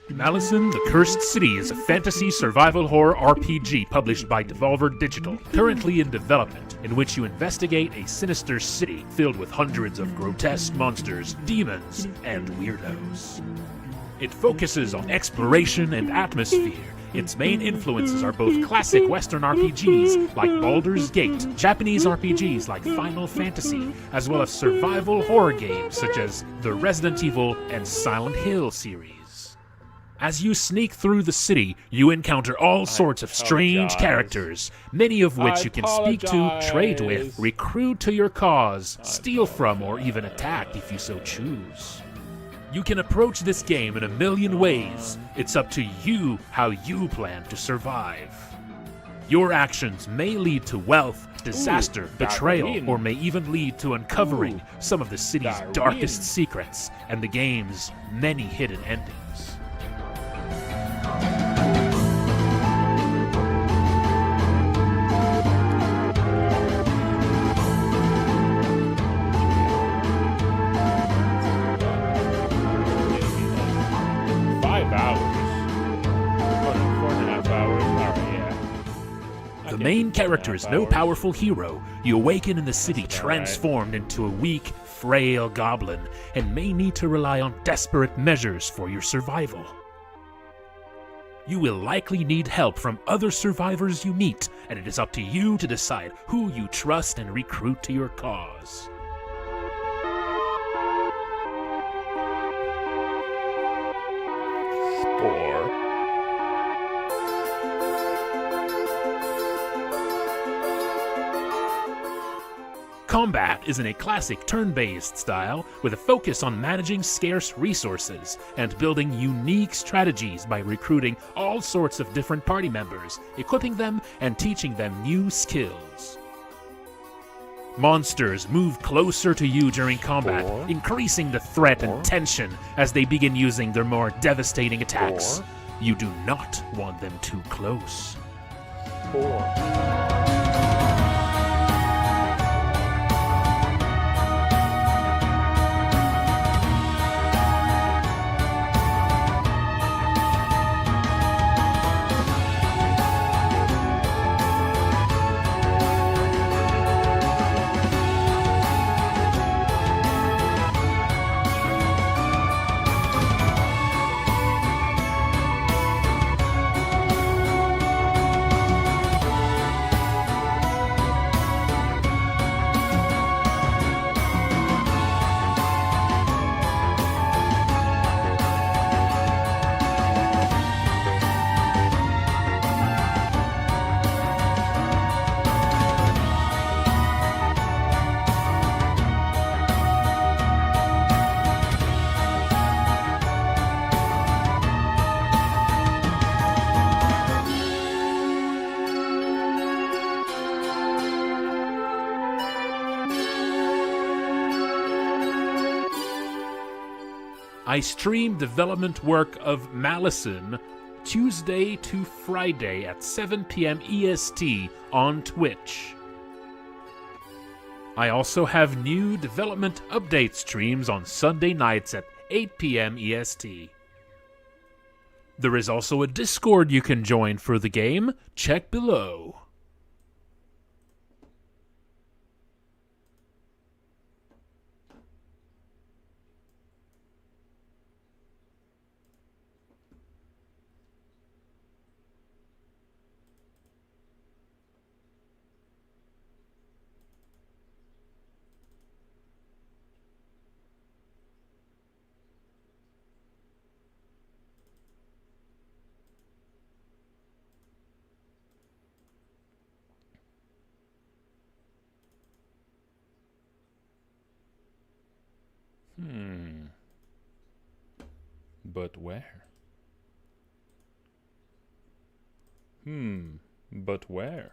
Malison: The Cursed City is a fantasy survival horror RPG published by Devolver Digital, currently in development, in which you investigate a sinister city filled with hundreds of grotesque monsters, demons, and weirdos. It focuses on exploration and atmosphere. Its main influences are both classic Western RPGs like Baldur's Gate, Japanese RPGs like Final Fantasy, as well as survival horror games such as the Resident Evil and Silent Hill series. As you sneak through the city, you encounter all sorts of strange characters, many of which you can speak to, trade with, recruit to your cause, steal from, or even attack if you so choose. You can approach this game in a million ways. It's up to you how you plan to survive. Your actions may lead to wealth, disaster, betrayal, or may even lead to uncovering some of the city's darkest secrets and the game's many hidden endings. The main character is no powerful hero. You awaken in the city transformed into a weak, frail goblin, and may need to rely on desperate measures for your survival. You will likely need help from other survivors you meet, and it is up to you to decide who you trust and recruit to your cause. Combat is in a classic turn-based style with a focus on managing scarce resources and building unique strategies by recruiting all sorts of different party members, equipping them and teaching them new skills. Monsters move closer to you during combat, increasing the threat and tension as they begin using their more devastating attacks. You do not want them too close. I stream development work of Malison Tuesday to Friday at 7 p.m. EST on Twitch. I also have new development update streams on Sunday nights at 8 p.m. EST. There is also a Discord you can join for the game. Check below. But where? But where?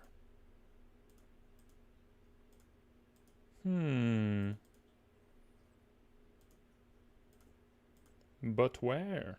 But where?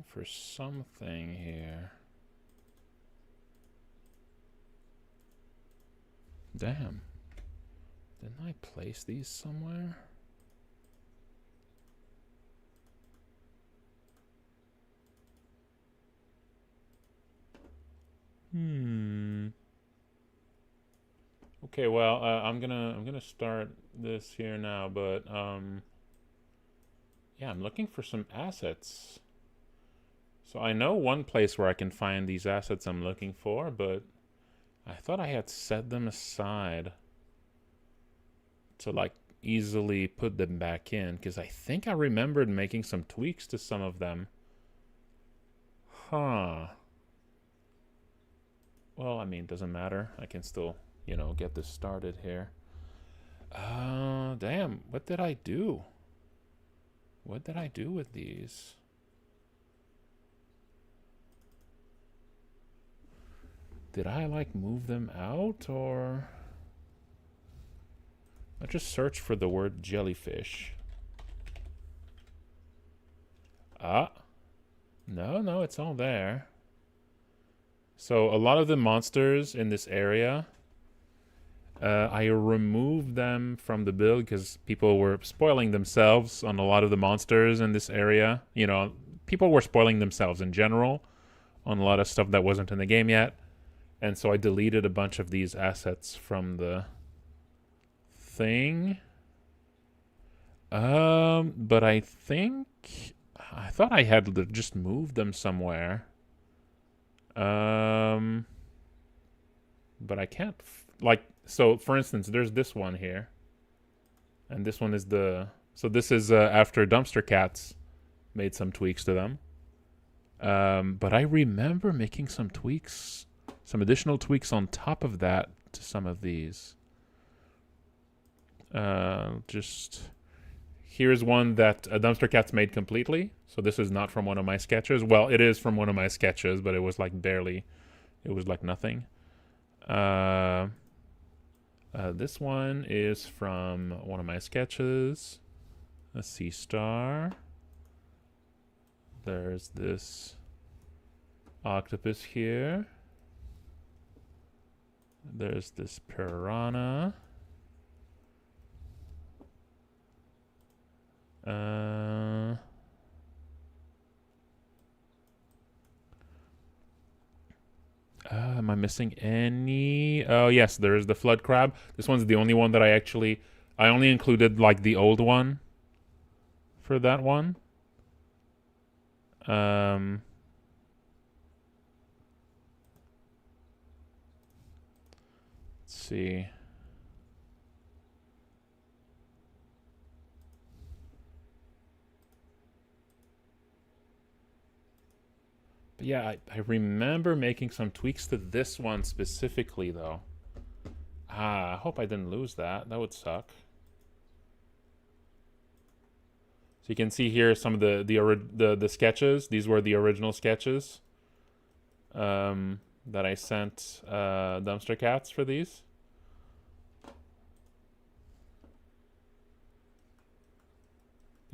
for something here. Damn. Didn't I place these somewhere? Okay, well, I'm gonna start this here now, but yeah, I'm looking for some assets. So I know one place where I can find these assets I'm looking for, but I thought I had set them aside to like easily put them back in, because I think I remembered making some tweaks to some of them. Huh. Well, I mean, doesn't matter. I can still, you know, get this started here. Damn, what did I do? What did I do with these? Did I, like, move them out, or... I just searched for the word jellyfish. Ah. No, it's all there. So a lot of the monsters in this area, I removed them from the build because people were spoiling themselves on a lot of the monsters in this area. You know, people were spoiling themselves in general on a lot of stuff that wasn't in the game yet. And so I deleted a bunch of these assets from the thing. But I thought I had just moved them somewhere. But I can't, so for instance, there's this one here. And this one is so this is after Dumpster Cats made some tweaks to them. But I remember making some tweaks, some additional tweaks on top of that to some of these. Here's one that Dumpster Cats made completely. So this is not from one of my sketches. Well, it is from one of my sketches, but it was like barely, it was like nothing. This one is from one of my sketches. A sea star. There's this octopus here. There's this piranha. Am I missing any? Oh, yes, there is the flood crab. This one's the only one that I only included like the old one for that one. Let's see. But yeah, I remember making some tweaks to this one specifically, though. I hope I didn't lose that. That would suck. So you can see here some of the sketches. These were the original sketches that I sent Dumpster Cats for these.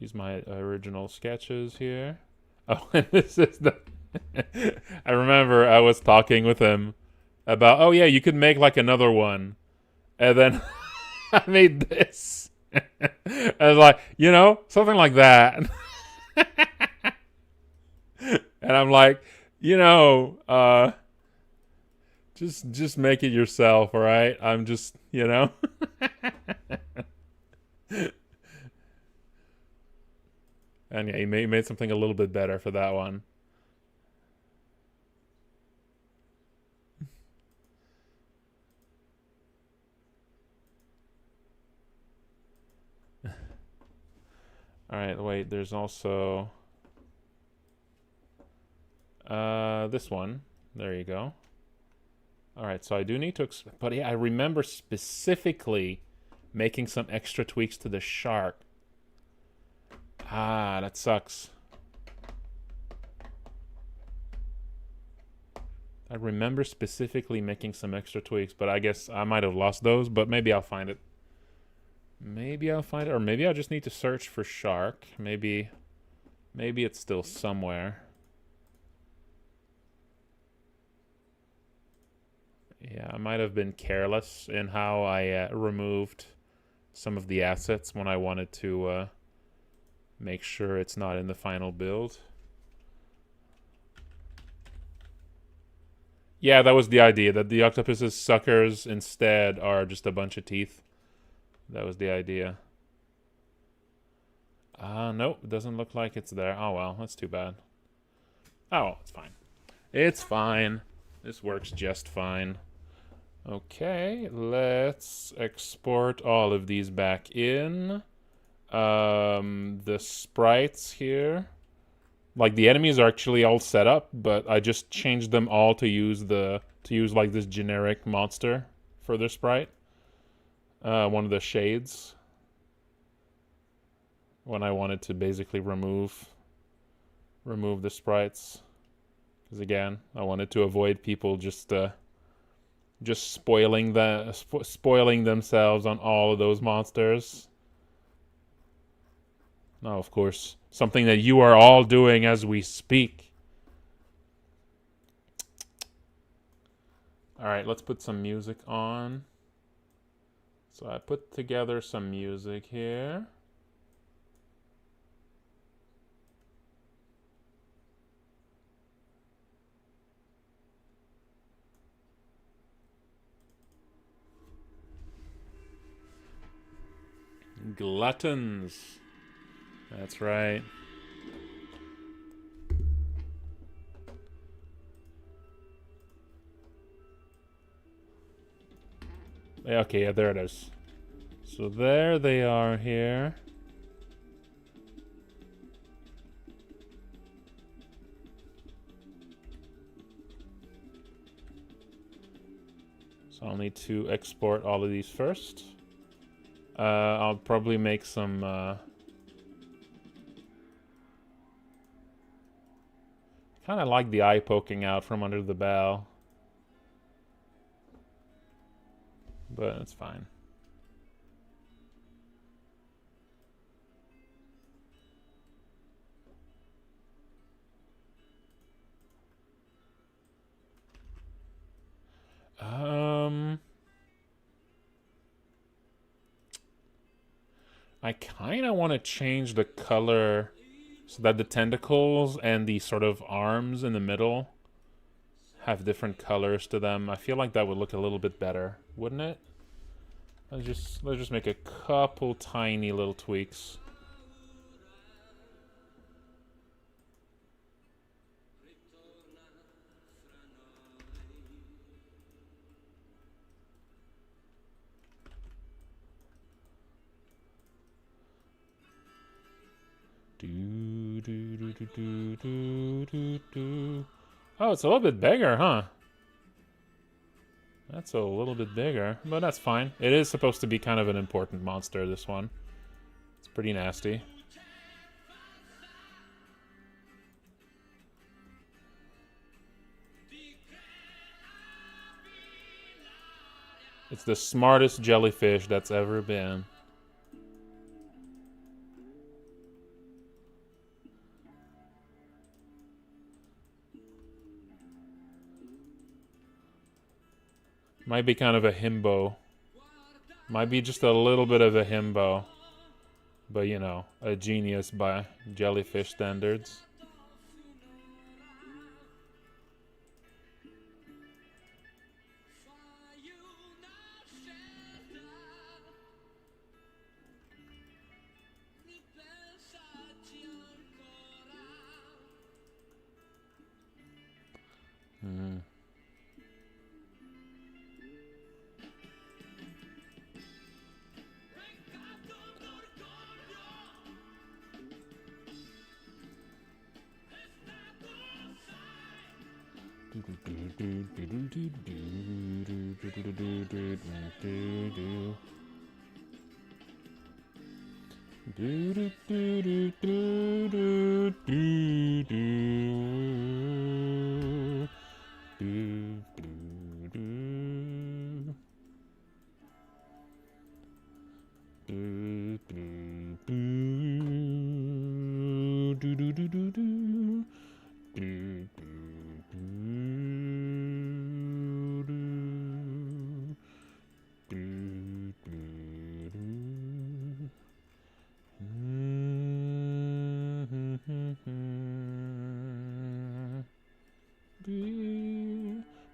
These are my original sketches here. Oh, and this is the... I remember I was talking with him about, oh yeah, you could make like another one. And then I made this. I was like, you know, something like that. And I'm like, you know, just make it yourself, all right? I'm just, you know. And yeah, he made something a little bit better for that one. All right, wait, there's also this one. There you go. All right, so I do need to, but yeah, I remember specifically making some extra tweaks to the shark. Ah, that sucks. I remember specifically making some extra tweaks, but I guess I might have lost those, but maybe I'll find it. Maybe I'll find it, or maybe I just need to search for shark. Maybe it's still somewhere. Yeah, I might have been careless in how I removed some of the assets when I wanted to make sure it's not in the final build. Yeah, that was the idea, that the octopus's suckers instead are just a bunch of teeth. That was the idea. Nope, it doesn't look like it's there. Oh well, that's too bad. Oh, well, it's fine. It's fine. This works just fine. Okay, let's export all of these back in. The sprites here. Like, the enemies are actually all set up, but I just changed them all to use like this generic monster for their sprite. One of the shades. When I wanted to basically remove the sprites. Because again, I wanted to avoid people just spoiling themselves on all of those monsters. Now, of course, something that you are all doing as we speak. All right, let's put some music on. So I put together some music here. Gluttons. That's right. Okay, yeah, there it is. So there they are here. So I'll need to export all of these first. I'll probably make some kind of like the eye poking out from under the bell, but it's fine. I kind of want to change the color so that the tentacles and the sort of arms in the middle have different colors to them. I feel like that would look a little bit better, wouldn't it? Let's just make a couple tiny little tweaks. Oh, it's a little bit bigger, huh? That's a little bit bigger, but that's fine. It is supposed to be kind of an important monster, this one. It's pretty nasty. It's the smartest jellyfish that's ever been. Might be kind of a himbo. Might be just a little bit of a himbo. But, you know, a genius by jellyfish standards.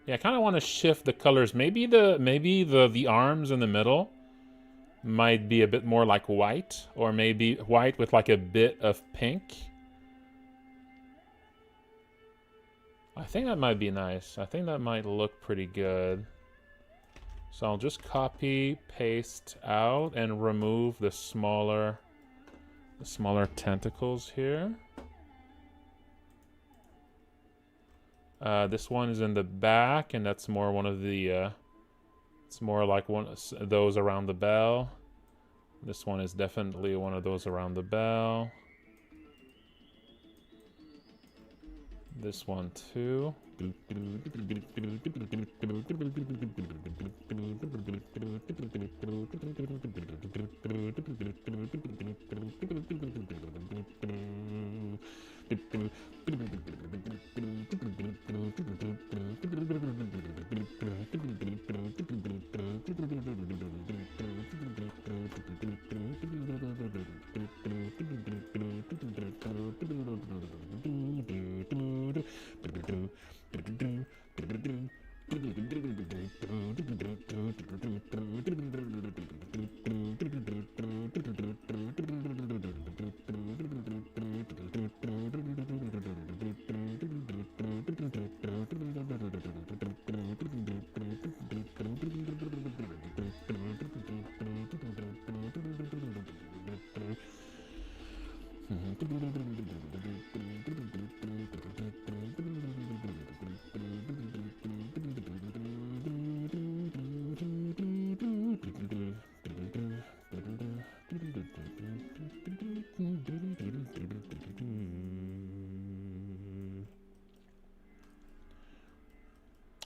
Yeah, I kind of want to shift the colors. Maybe the arms in the middle might be a bit more like white, or maybe white with like a bit of pink. I think that might be nice. I think that might look pretty good. So I'll just copy, paste out, and remove the smaller tentacles here. This one is in the back, and that's more one of the, it's more like one of those around the bell. This one is definitely one of those around the bell. This one too.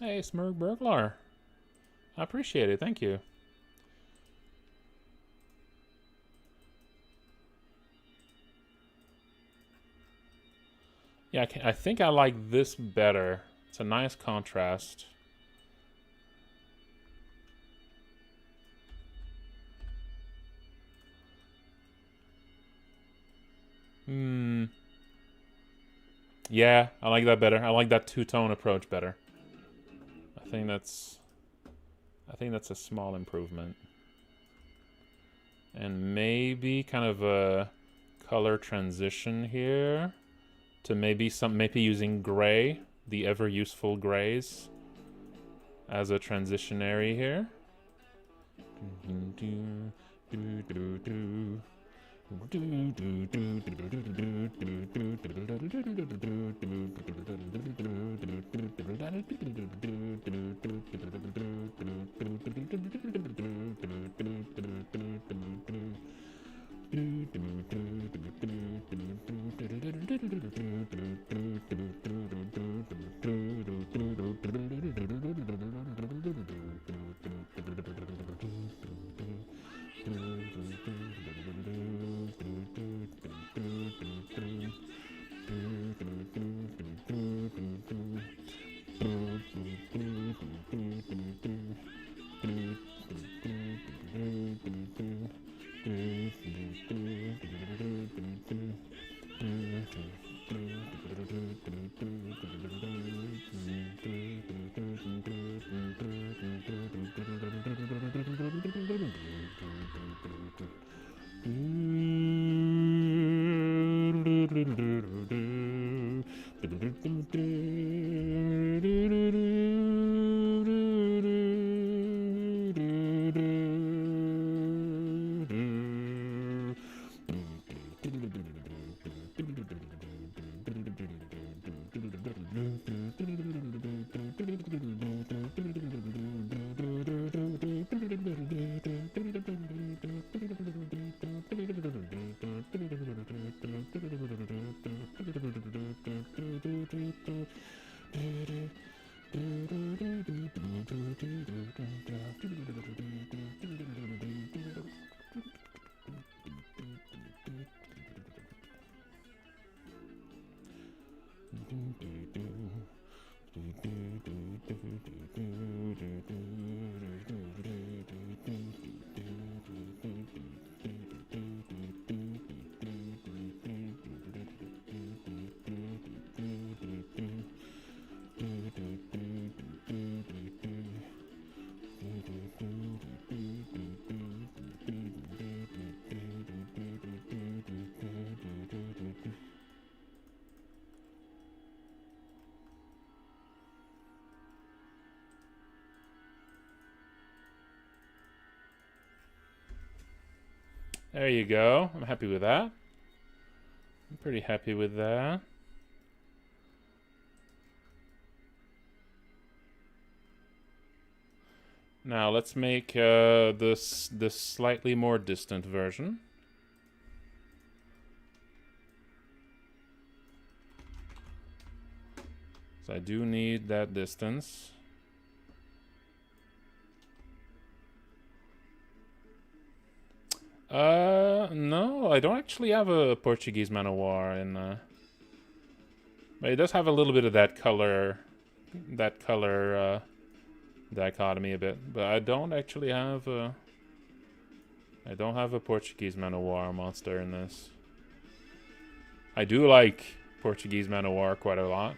Hey, Smurg Burglar. I appreciate it. Thank you. Yeah, I think I like this better. It's a nice contrast. Yeah, I like that better. I like that two-tone approach better. I think that's a small improvement. And maybe kind of a color transition here to maybe using gray, the ever useful grays, as a transitionary here. There you go. I'm happy with that. I'm pretty happy with that. Now let's make this slightly more distant version. So I do need that distance. No, I don't actually have a Portuguese Manowar in, but it does have a little bit of that color dichotomy a bit. But I don't actually have a, I don't have a Portuguese Manowar monster in this. I do like Portuguese Manowar quite a lot.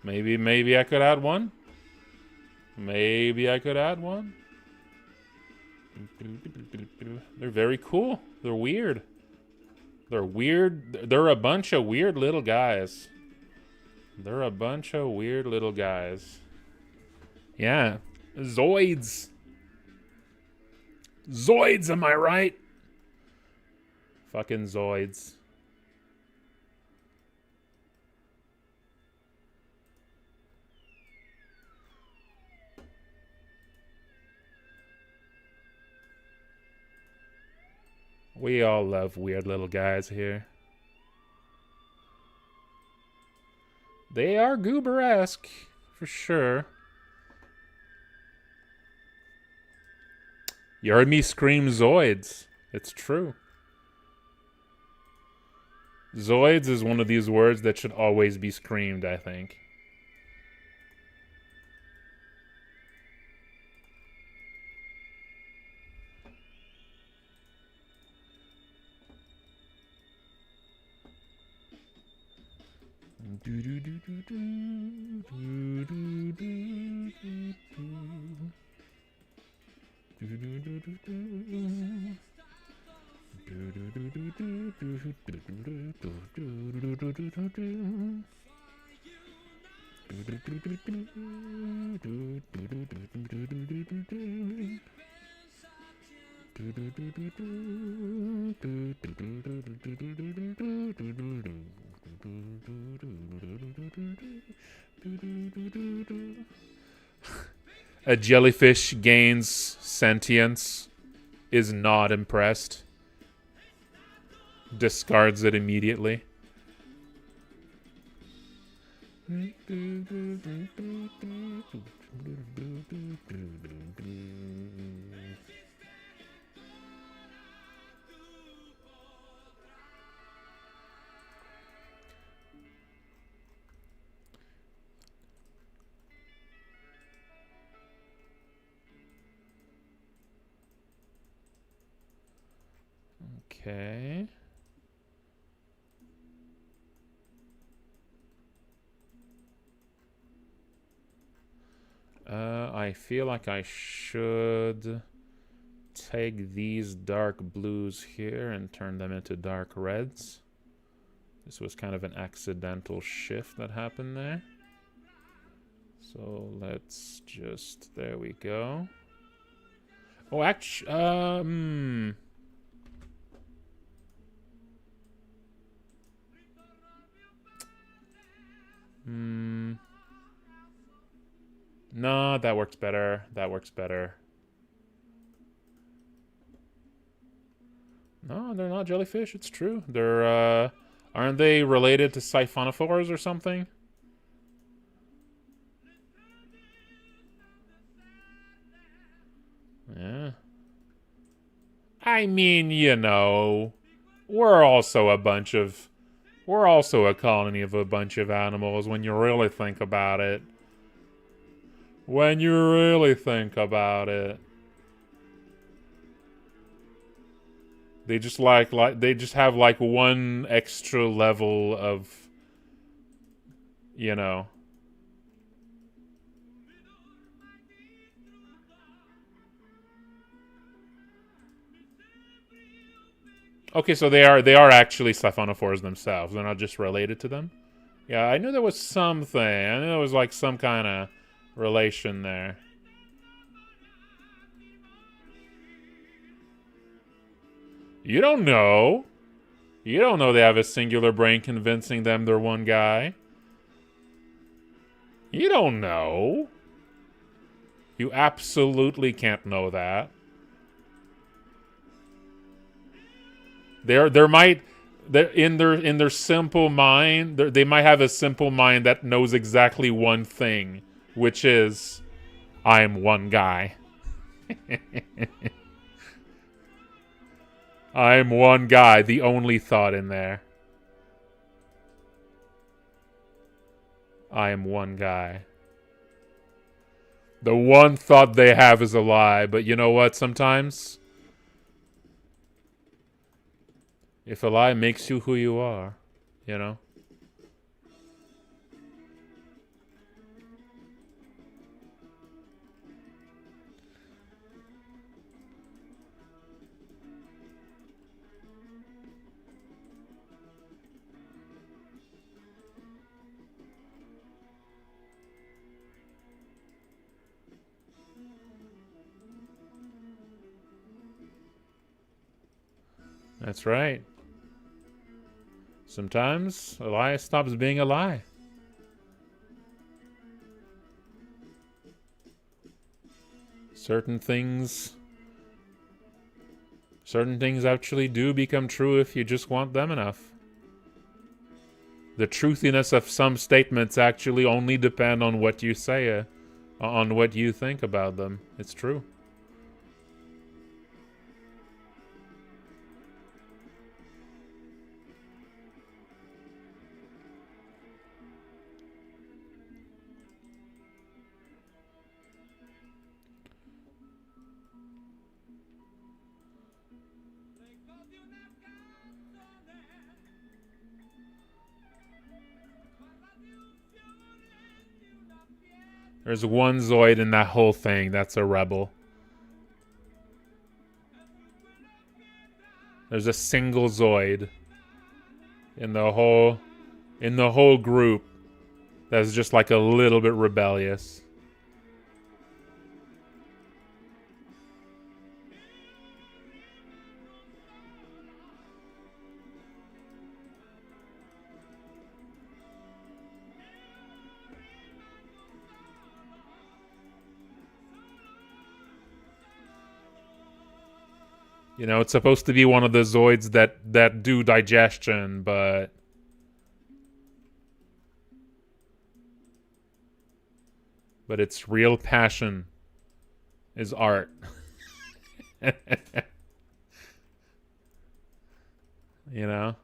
Maybe I could add one. Maybe I could add one. They're very cool. They're weird. They're weird. They're a bunch of weird little guys. They're a bunch of weird little guys. Yeah. Zoids. Zoids, am I right? Fucking Zoids. We all love weird little guys here. They are goober-esque, for sure. You heard me scream Zoids. It's true. Zoids is one of these words that should always be screamed, I think. A jellyfish gains sentience, is not impressed, discards it immediately. Okay. I feel like I should take these dark blues here and turn them into dark reds. This was kind of an accidental shift that happened there. So let's just, there we go. Oh, actually, no, that works better. That works better. No, they're not jellyfish. It's true. They're, aren't they related to siphonophores or something? Yeah. I mean, you know, we're also a colony of a bunch of animals when you really think about it. When you really think about it. They just they just have like one extra level of, you know. Okay, so they are actually siphonophores themselves. They're not just related to them. Yeah, I knew there was something. I knew there was like some kind of relation there. You don't know. You don't know they have a singular brain convincing them they're one guy. You don't know. You absolutely can't know that. There might in their simple mind, they might have a simple mind that knows exactly one thing, which is I'm one guy. I'm one guy, the only thought in there. I am one guy. The one thought they have is a lie, but you know what? Sometimes, if a lie makes you who you are, you know? That's right. Sometimes a lie stops being a lie. Certain things actually do become true if you just want them enough. The truthiness of some statements actually only depend on what you say, on what you think about them. It's true. There's one Zoid in that whole thing that's a rebel. There's a single Zoid in the whole group that's just like a little bit rebellious. You know, it's supposed to be one of the Zoids that do digestion, but its real passion is art. You know?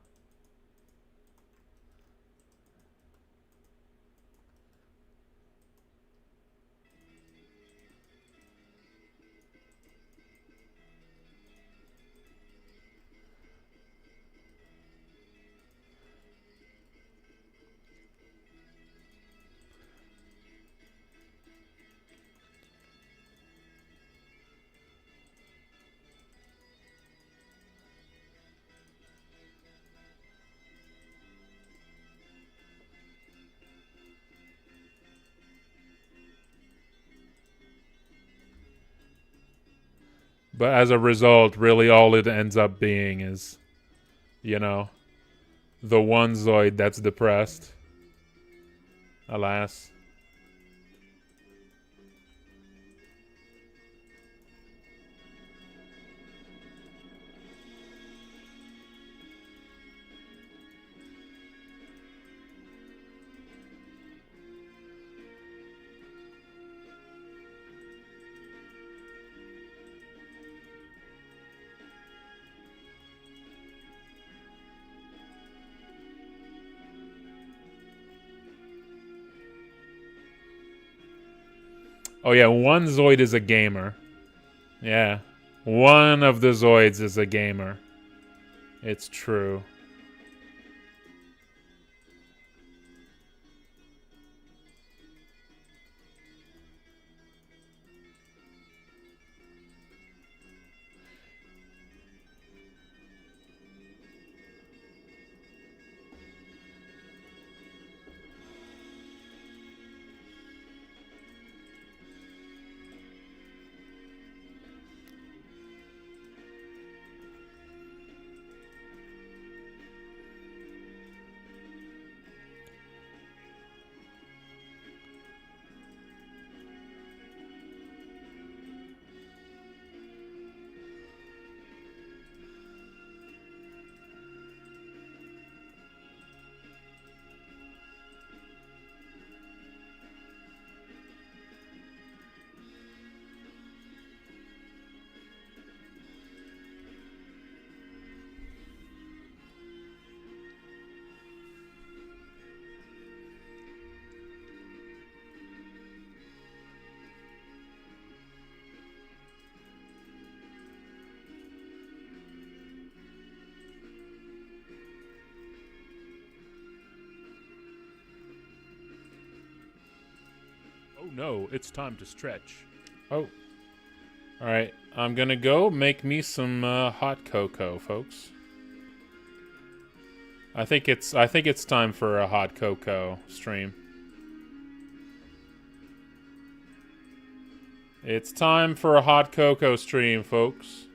But as a result, really all it ends up being is, you know, the one Zoid that's depressed. Alas. Oh yeah, one Zoid is a gamer. Yeah. One of the Zoids is a gamer. It's true. no, it's time to stretch. Oh. All right. I'm gonna go make me some hot cocoa, folks. I think it's time for a hot cocoa stream. It's time for a hot cocoa stream, folks.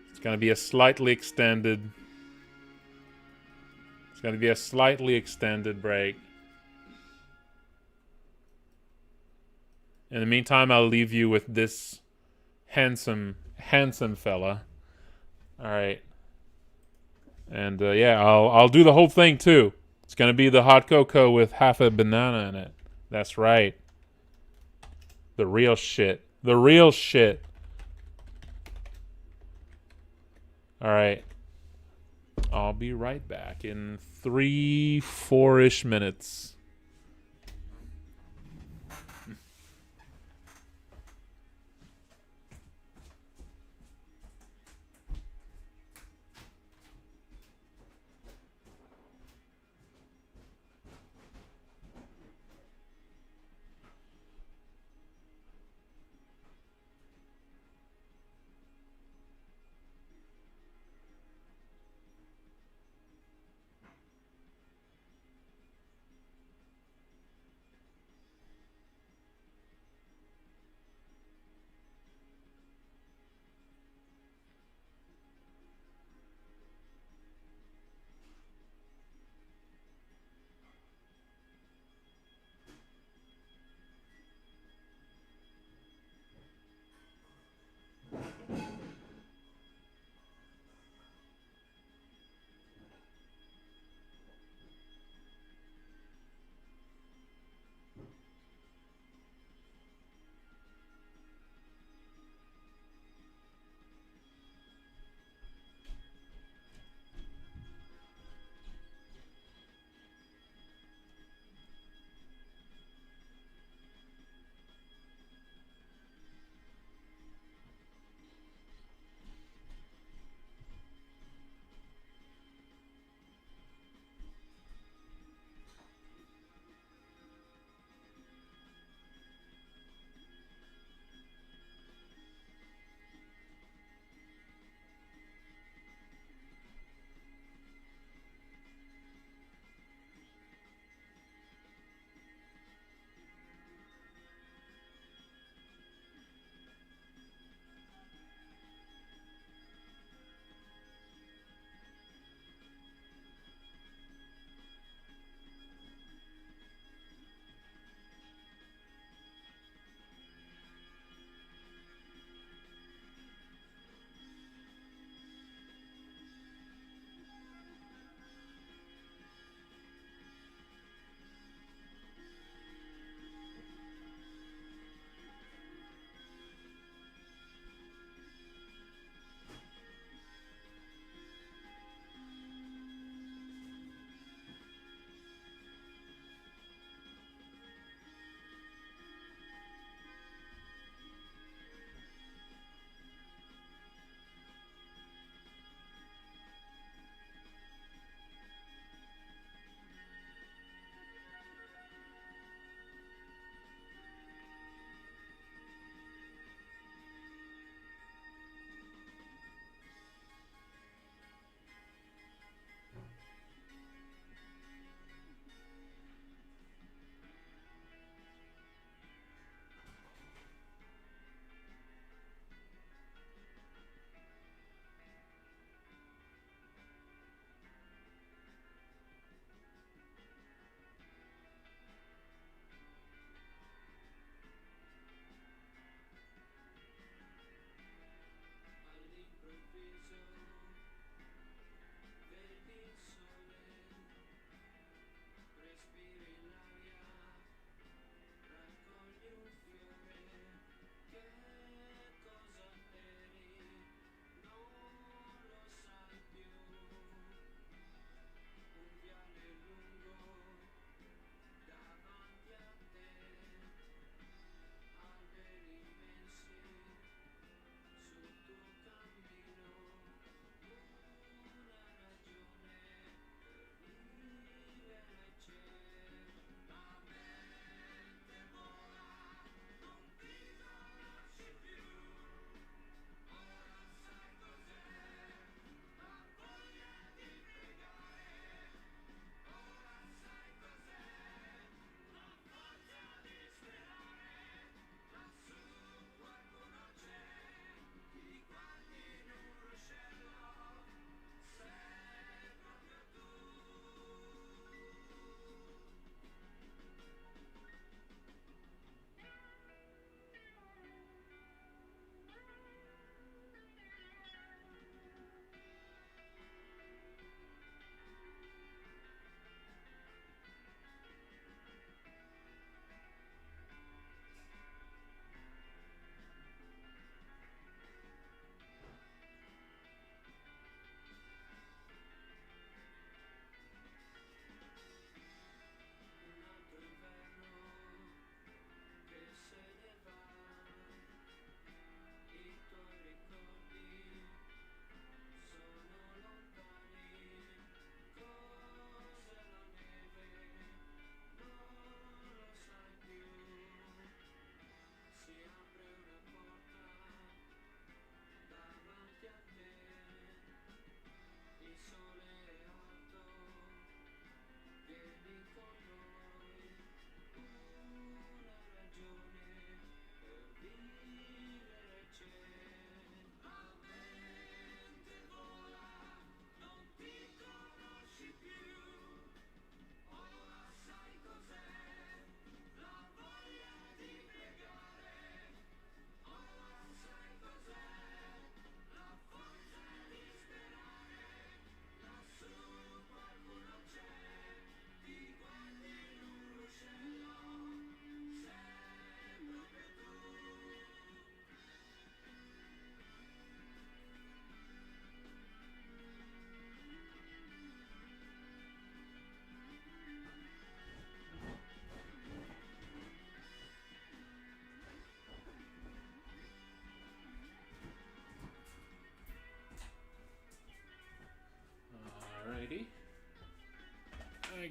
It's gonna be a slightly extended. It's gonna be a slightly extended break. In the meantime, I'll leave you with this handsome fella. All right. And yeah, I'll do the whole thing too. It's gonna be the hot cocoa with half a banana in it. That's right. The real shit. The real shit. All right. I'll be right back in 3-4-ish minutes.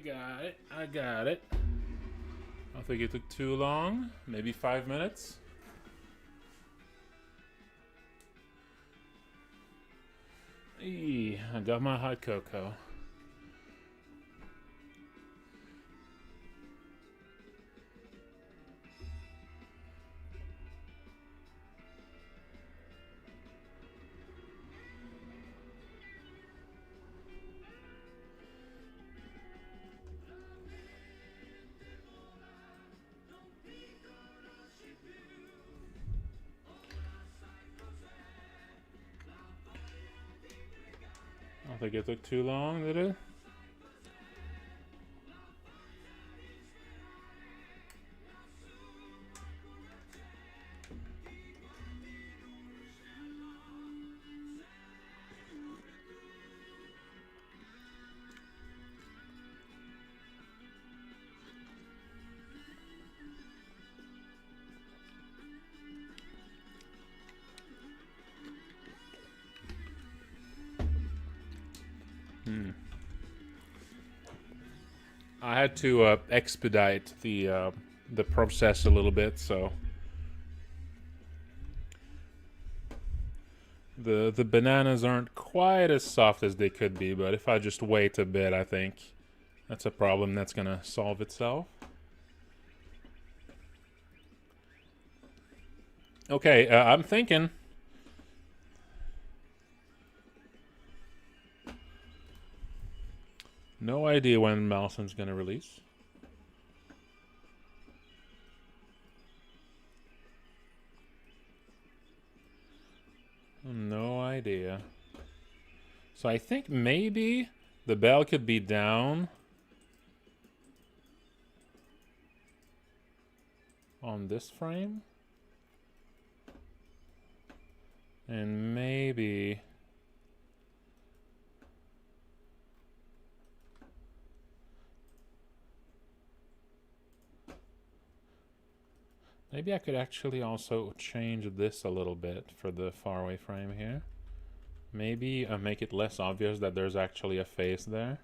got it. I got it. I don't think it took too long. Maybe 5 minutes. I got my hot cocoa. I don't think it took too long, did it? I had to expedite the process a little bit, so the bananas aren't quite as soft as they could be. But if I just wait a bit, I think that's a problem that's gonna solve itself. Okay, I'm thinking. No idea when Malison's gonna release. No idea. So I think maybe the bell could be down on this frame. And maybe I could actually also change this a little bit for the faraway frame here. Maybe make it less obvious that there's actually a face there.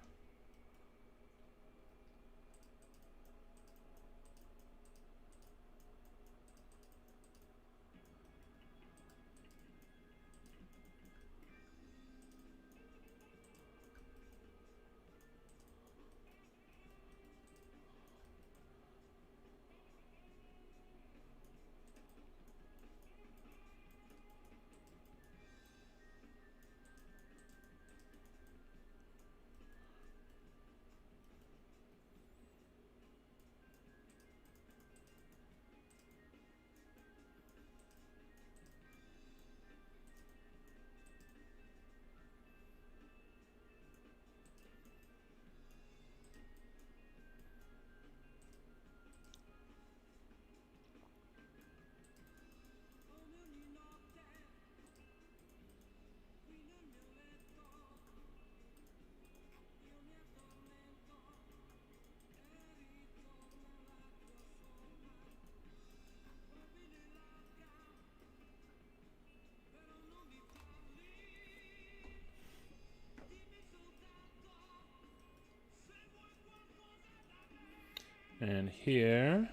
And here,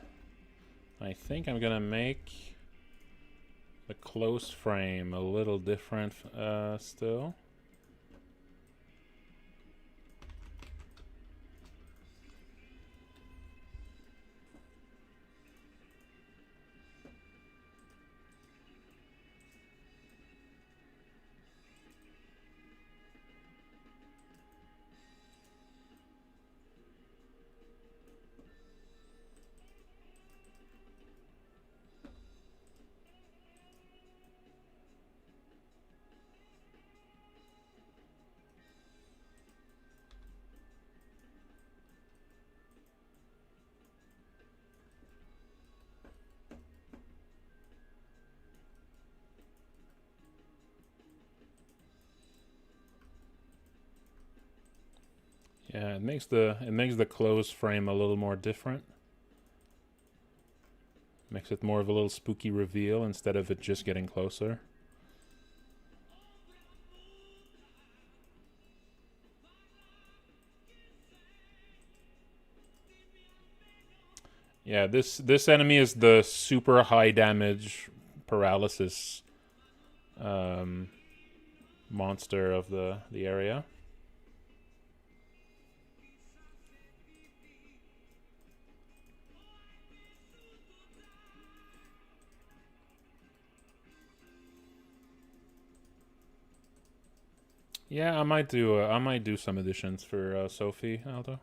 I think I'm gonna make the close frame a little different still. Yeah, it makes the close frame a little more different. Makes it more of a little spooky reveal instead of it just getting closer. Yeah, this enemy is the super high damage paralysis monster of the area. Yeah, I might do some additions for Sophie, Aldo.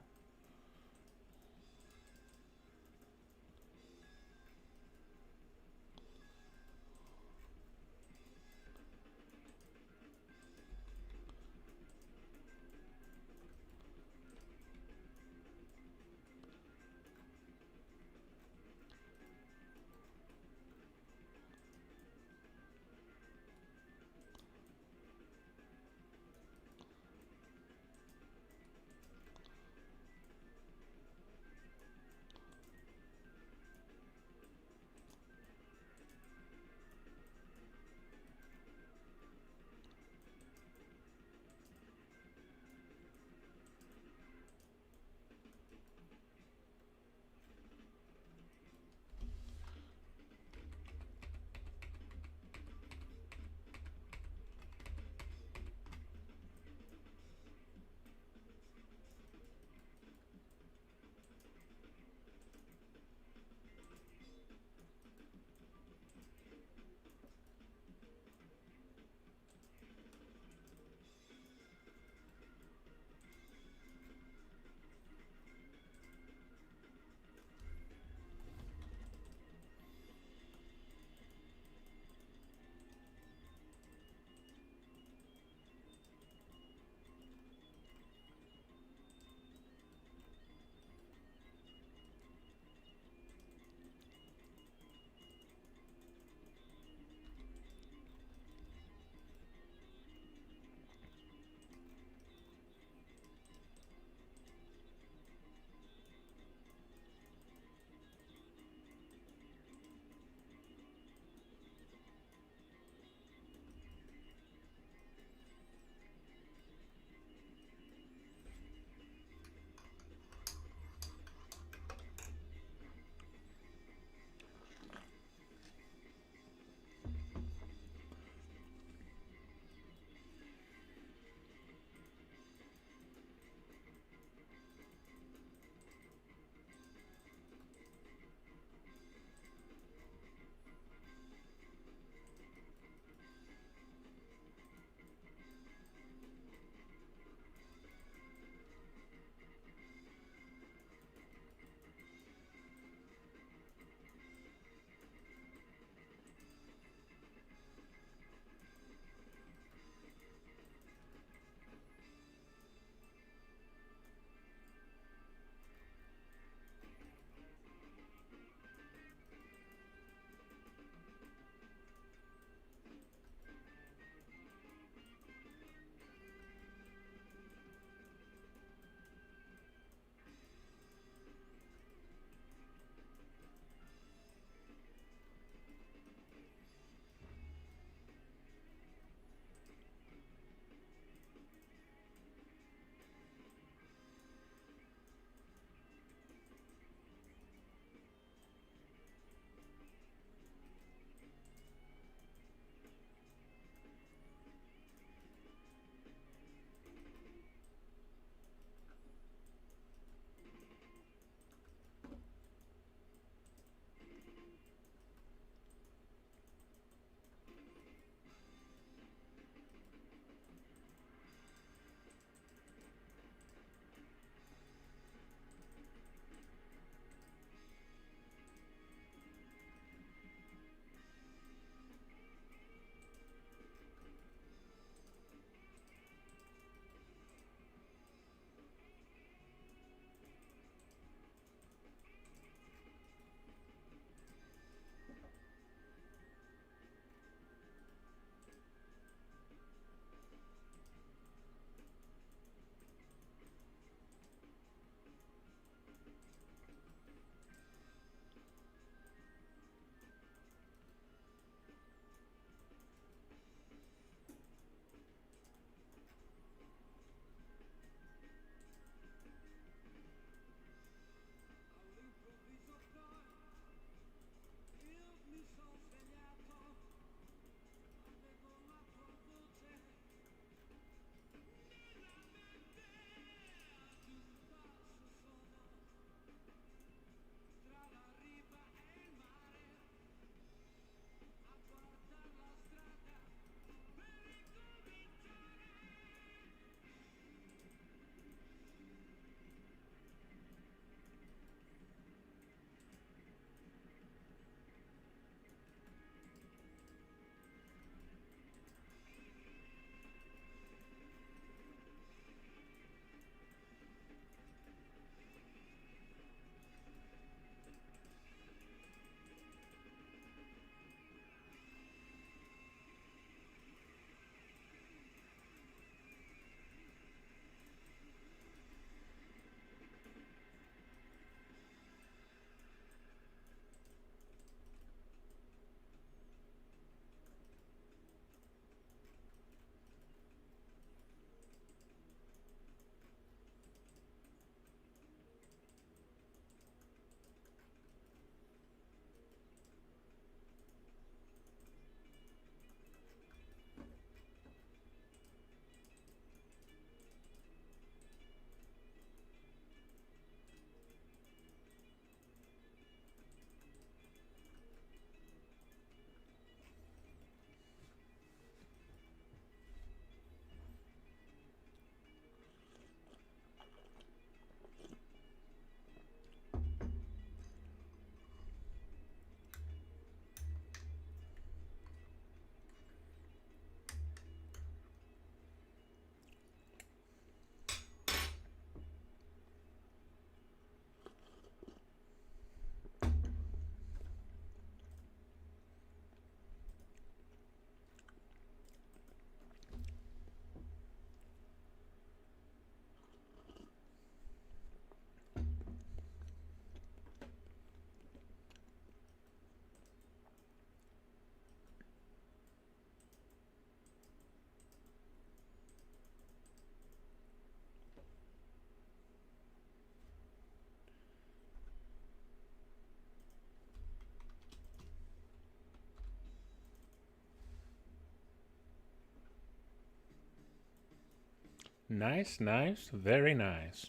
Nice, nice, very nice.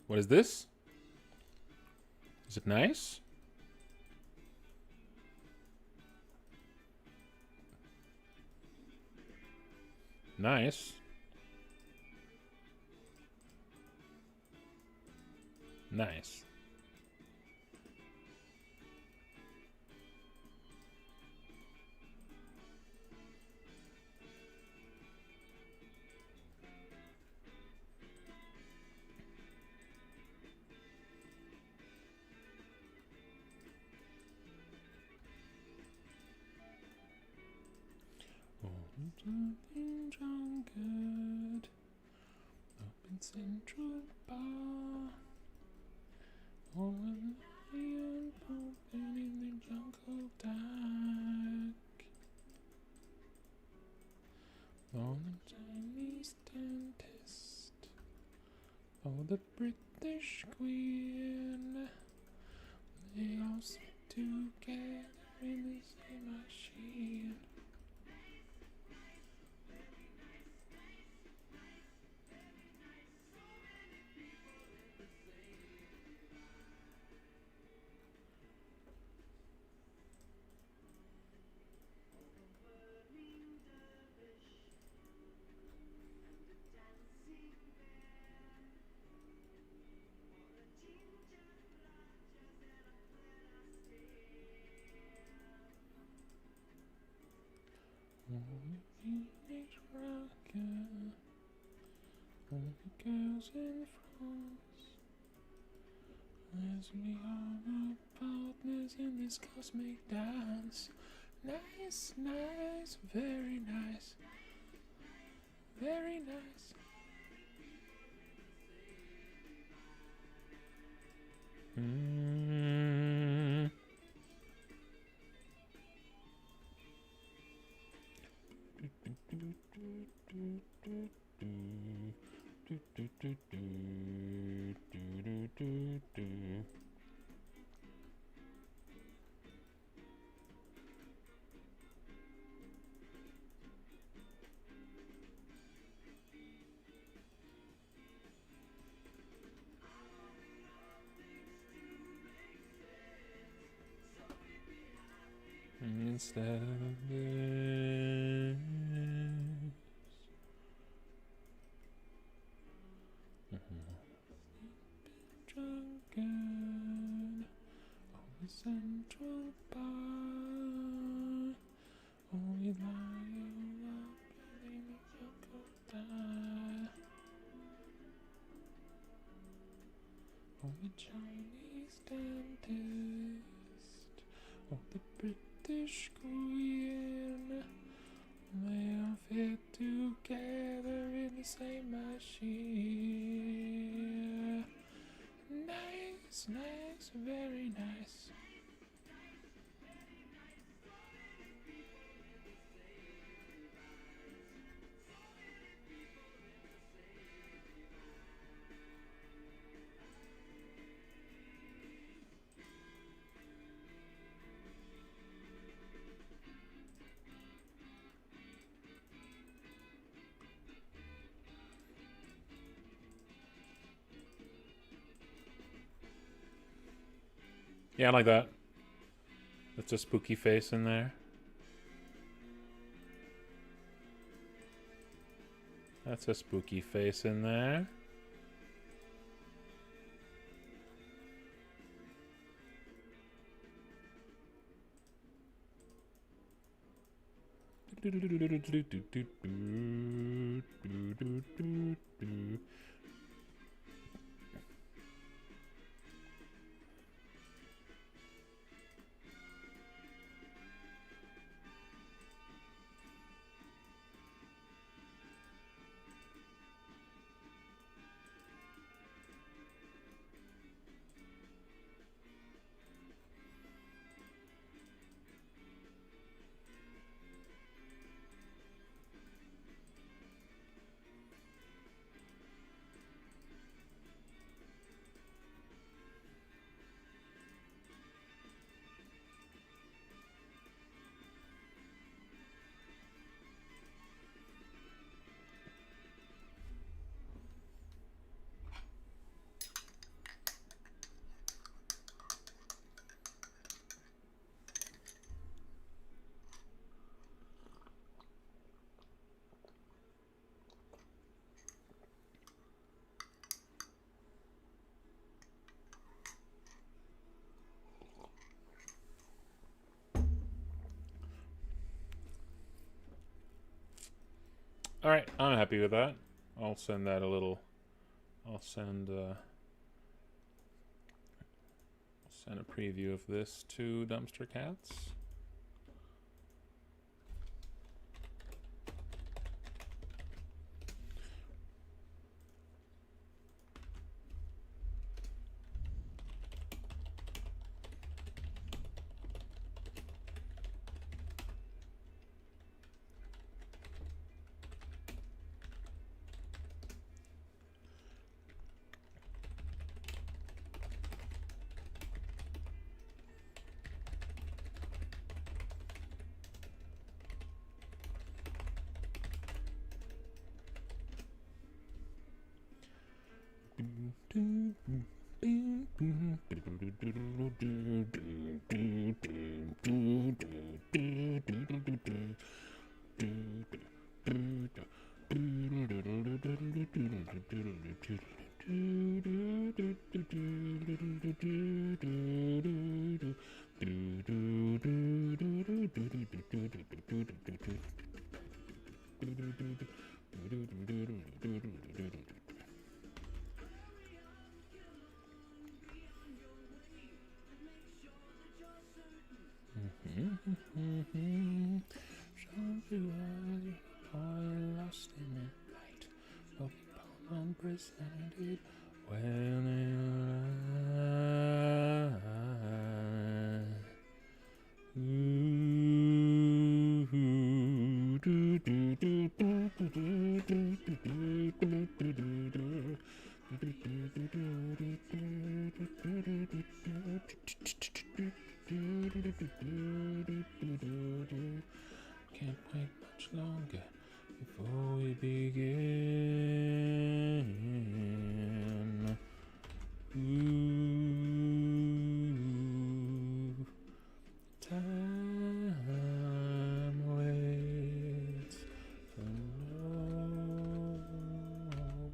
What is this? Is it nice? Nice. Nice. Something drunkard up in Central Bar. Oh, and the lion pumping in the jungle dark. Oh, the Chinese dentist. Oh, the British Queen. They all sit together in the same machine. Teenage rocker, all the girls in France, as we are our partners in this cosmic dance. Nice, nice, very nice, very nice. Instead of this, drunken on the Central Bar. Oh, we lie all up in the crocodile. Oh, the Chinese dentist. Oh, the British Queen. They all fit together in the same machine. Nice, nice, very nice. Yeah, I like that. That's a spooky face in there. That's a spooky face in there. All right, I'm happy with that. I'll send that a little. I'll send a preview of this to Dumpster Cats. Lost in the light, unprecedented. Can't wait much longer before we begin. Time waits for no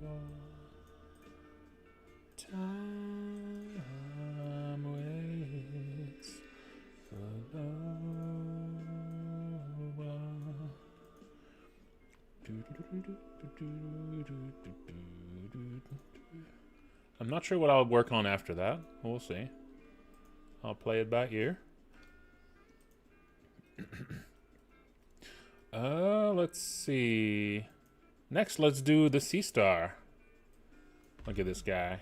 one. Time waits for no one. I'm not sure what I'll work on after that. We'll see. I'll play it by ear. Let's see. Next, let's do the Sea Star. Look at this guy.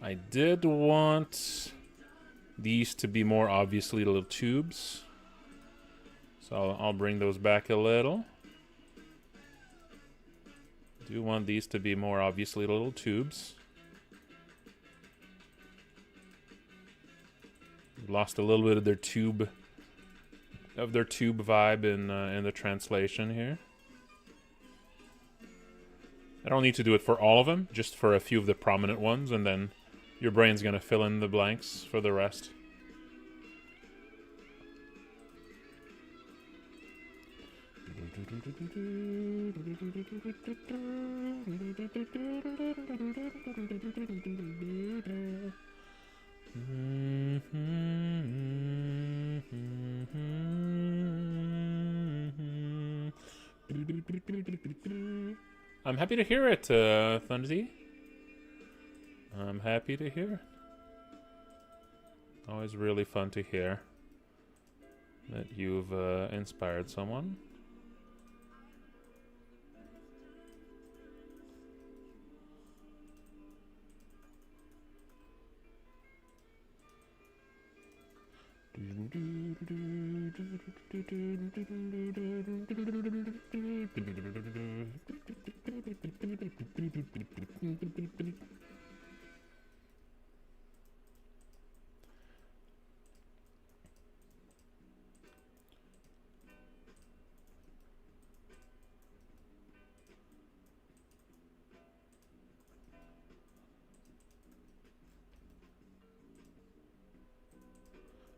I did want these to be more obviously little tubes, so I'll bring those back a little. Do want these to be more obviously little tubes. Lost a little bit of their tube vibe in the translation here. I don't need to do it for all of them, just for a few of the prominent ones, and then your brain's gonna fill in the blanks for the rest. I'm happy to hear it, Thundersy. I'm happy to hear it. Always really fun to hear that you've inspired someone.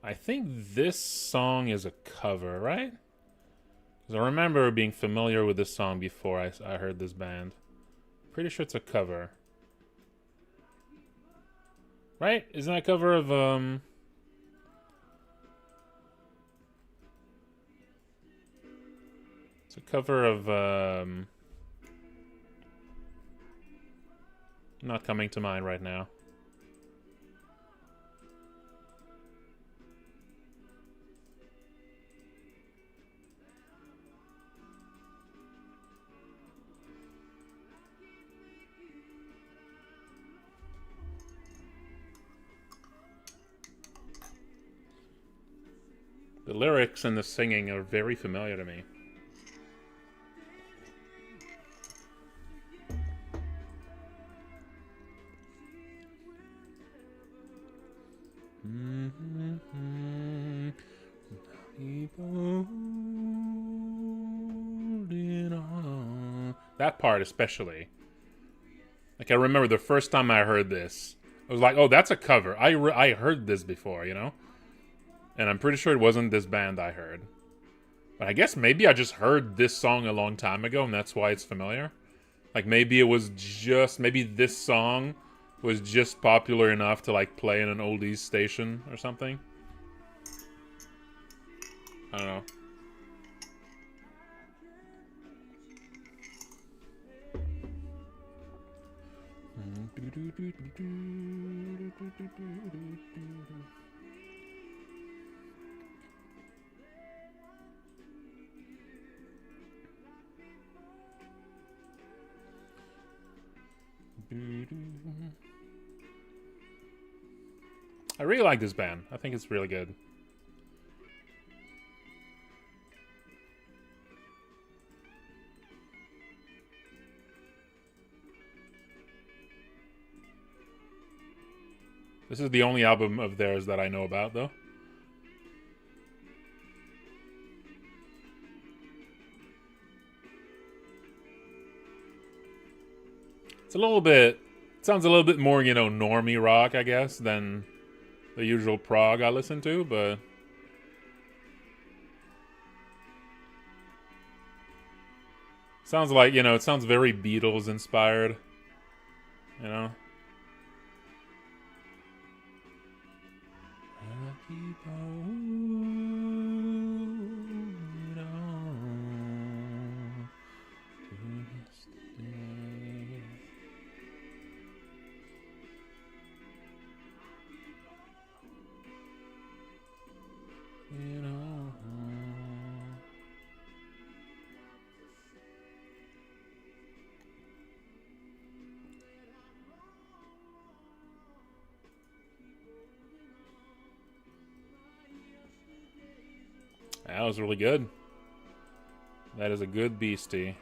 I think this song is a cover, right? Because I remember being familiar with this song before I heard this band. Pretty sure it's a cover. Right? Isn't that a cover of, It's a cover of, not coming to mind right now. The lyrics and the singing are very familiar to me. That part especially. Like, I remember the first time I heard this, I was like, oh, that's a cover. I heard this before, you know? And I'm pretty sure it wasn't this band I heard. But I guess maybe I just heard this song a long time ago, and that's why it's familiar. Like, maybe it was just... Maybe this song was just popular enough to, like, play in an oldies station or something. I don't know. I really like this band. I think it's really good. This is the only album of theirs that I know about, though. It's a little bit... It sounds a little bit more, you know, normie rock, I guess, than the usual prog I listen to, but... Sounds like, you know, it sounds very Beatles-inspired. You know? That was really good. That is a good beastie.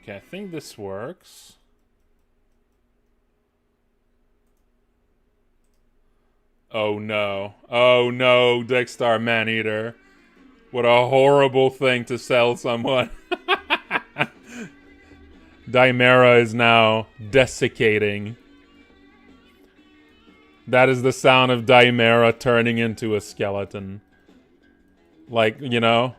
Okay, I think this works. Oh no. Oh no, Dexter Maneater. What a horrible thing to sell someone. Dimera is now desiccating. That is the sound of Dimera turning into a skeleton. Like, you know?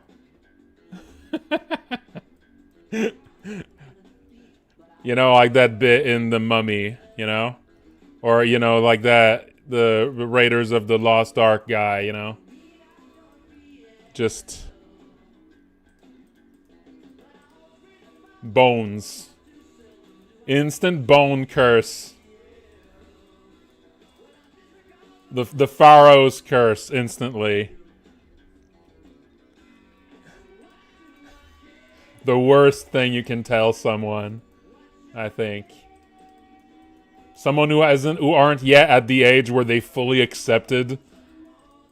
You know, like that bit in The Mummy, you know? Or, you know, like that, the Raiders of the Lost Ark guy, you know? Just... bones. Instant bone curse. The Pharaoh's curse, instantly. The worst thing you can tell someone, I think. Someone who aren't yet at the age where they fully accepted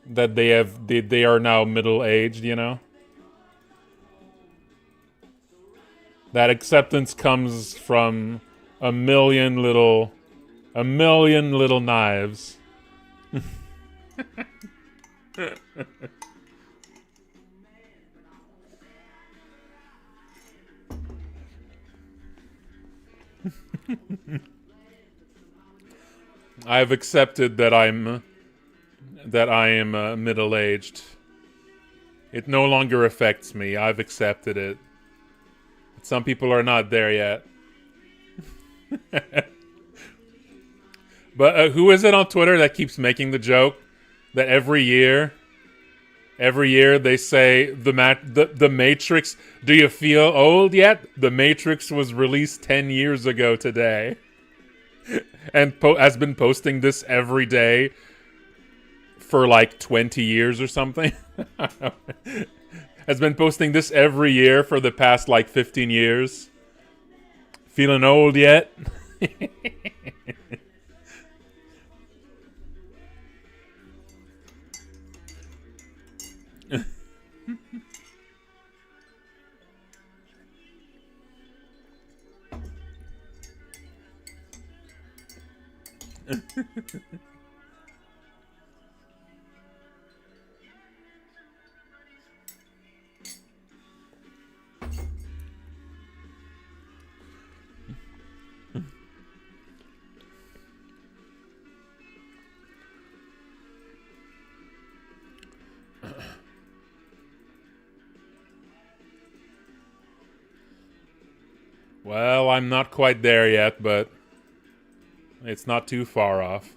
that they are now middle-aged, you know? That acceptance comes from a million little knives. I've accepted that I am middle-aged. It no longer affects me. I've accepted it. But some people are not there yet. But who is it on Twitter that keeps making the joke that every year they say the Matrix, do you feel old yet? The Matrix was released 10 years ago today. And has been posting this every day for like 20 years or something. Has been posting this every year for the past like 15 years. Feeling old yet? Well, I'm not quite there yet, but it's not too far off.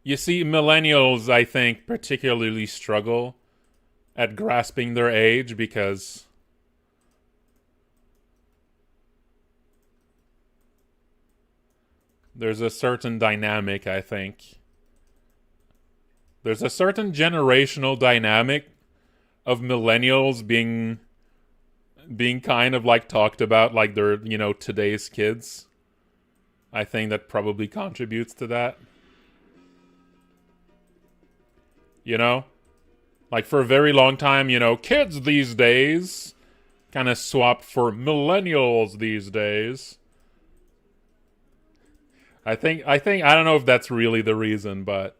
You see, millennials, I think, particularly struggle at grasping their age because there's a certain dynamic, I think. There's a certain generational dynamic of millennials being kind of like talked about like they're, today's kids. I think that probably contributes to that. Like for a very long time, kids these days kind of swapped for millennials these days. I don't know if that's really the reason, but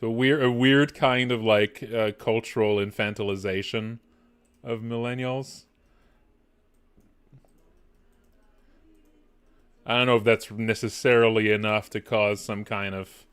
a weird kind of like cultural infantilization of millennials. I don't know if that's necessarily enough to cause some kind of,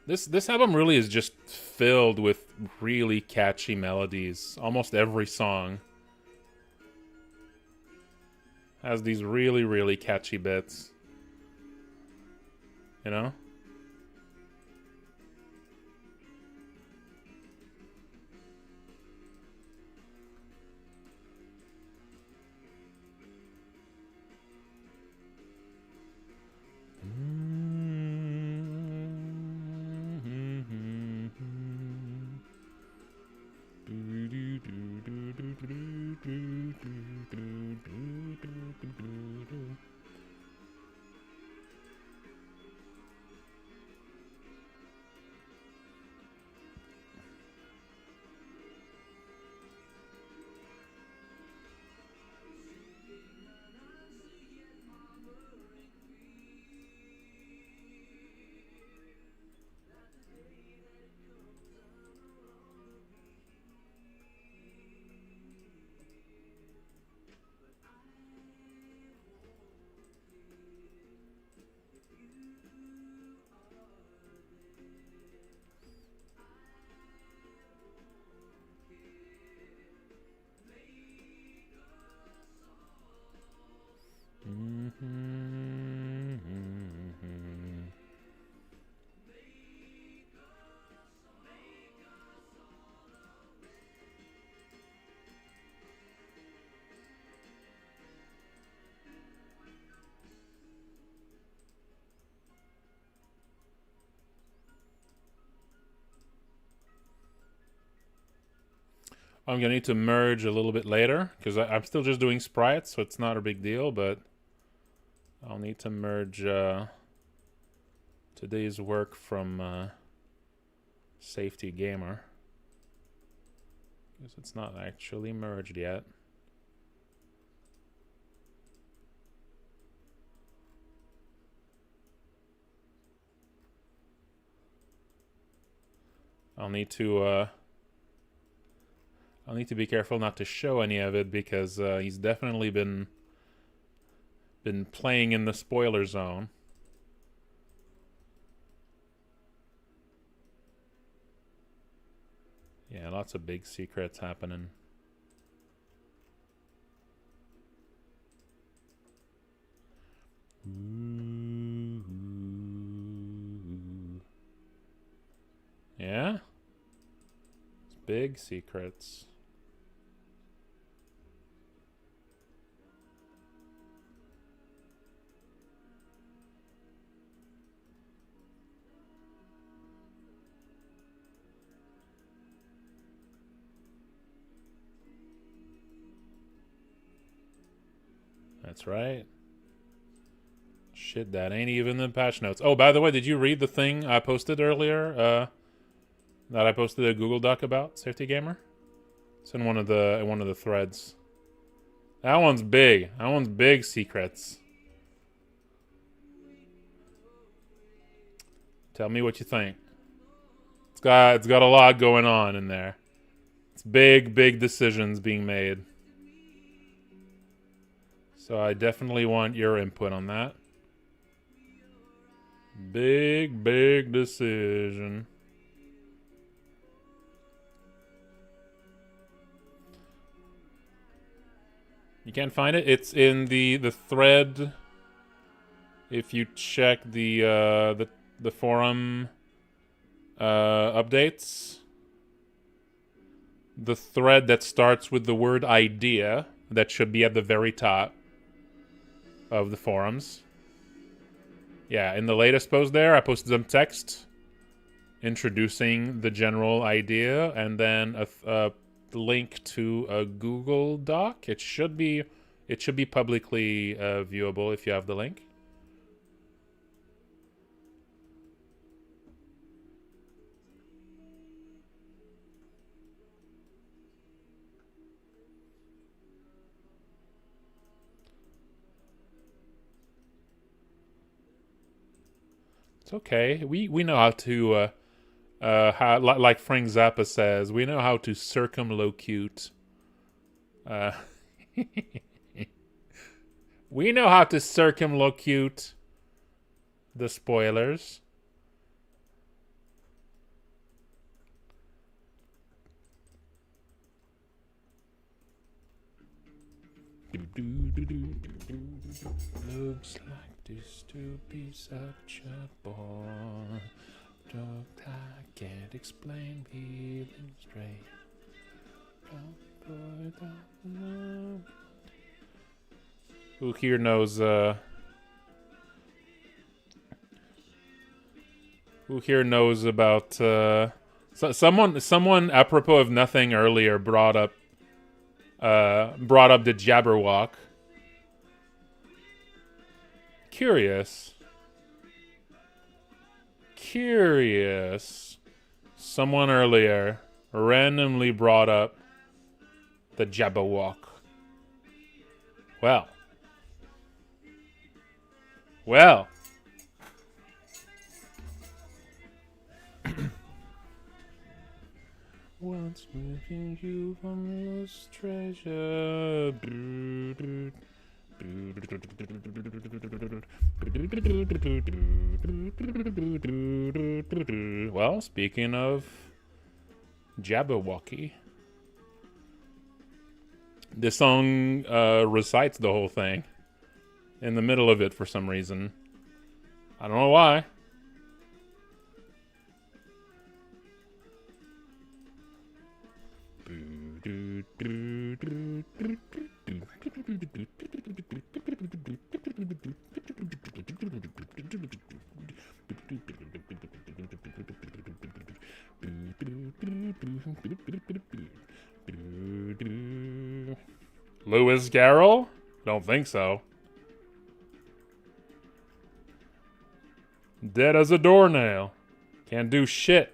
This album really is just filled with really catchy melodies. Almost every song has these really, really catchy bits. You know? I'm gonna need to merge a little bit later because I'm still just doing sprites, so it's not a big deal. But I'll need to merge today's work from Safety Gamer because it's not actually merged yet. I'll need to be careful not to show any of it because he's definitely been playing in the spoiler zone. Yeah, lots of big secrets happening. Yeah? It's big secrets. That's right. Shit, that ain't even the patch notes. Oh, by the way, did you read the thing I posted earlier? That I posted a Google Doc about Safety Gamer. It's in one of the threads. That one's big. That one's big secrets. Tell me what you think. It's got a lot going on in there. It's big decisions being made. So I definitely want your input on that. Big decision. You can't find it? It's in the thread. If you check the forum updates, the thread that starts with the word idea, that should be at the very top of the forums. Yeah, in the latest post there, I posted some text introducing the general idea and then a link to a Google Doc. It should be publicly viewable if you have the link. It's okay. We know how to like Frank Zappa says, we know how to circumlocute. We know how to circumlocute the spoilers. Looks like this to be such a bore. I can't explain feeling straight. Who here knows about someone apropos of nothing earlier brought up the Jabberwock. Curious. Someone earlier randomly brought up the Jabberwock. Well. Once moving you from this treasure. Well, speaking of Jabberwocky, this song recites the whole thing in the middle of it for some reason. I don't know why. Lewis Carroll? Don't think so. Dead as a doornail. Can't do shit.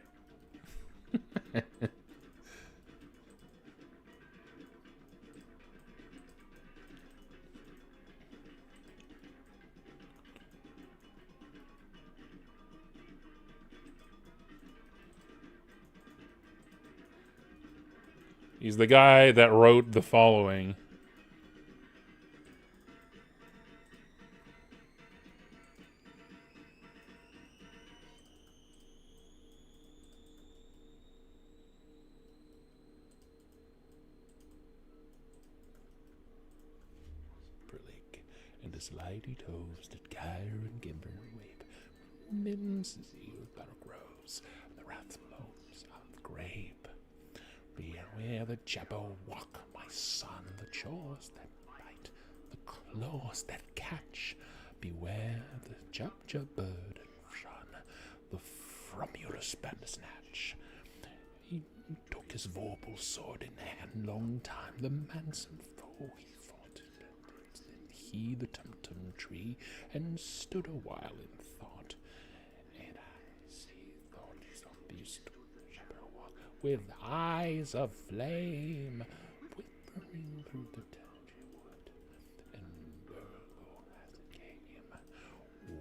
He's the guy that wrote the following. And the slidey toes that gyre and gimber and wape. Mims zeal battle grows, and the wrath moans on the grape. Beware the Jabberwock, my son, the jaws that bite, the claws that catch. Beware the Jubjub bird and run, the Frumulus bandersnatch. He took his vorpal sword in hand, long time the manson foe he fought. Then he the tumtum tree, and stood a while in thought. And as he thought the beast Jabberwock, with eyes of flame, whispering through the tangy wood, and Burgo as it came.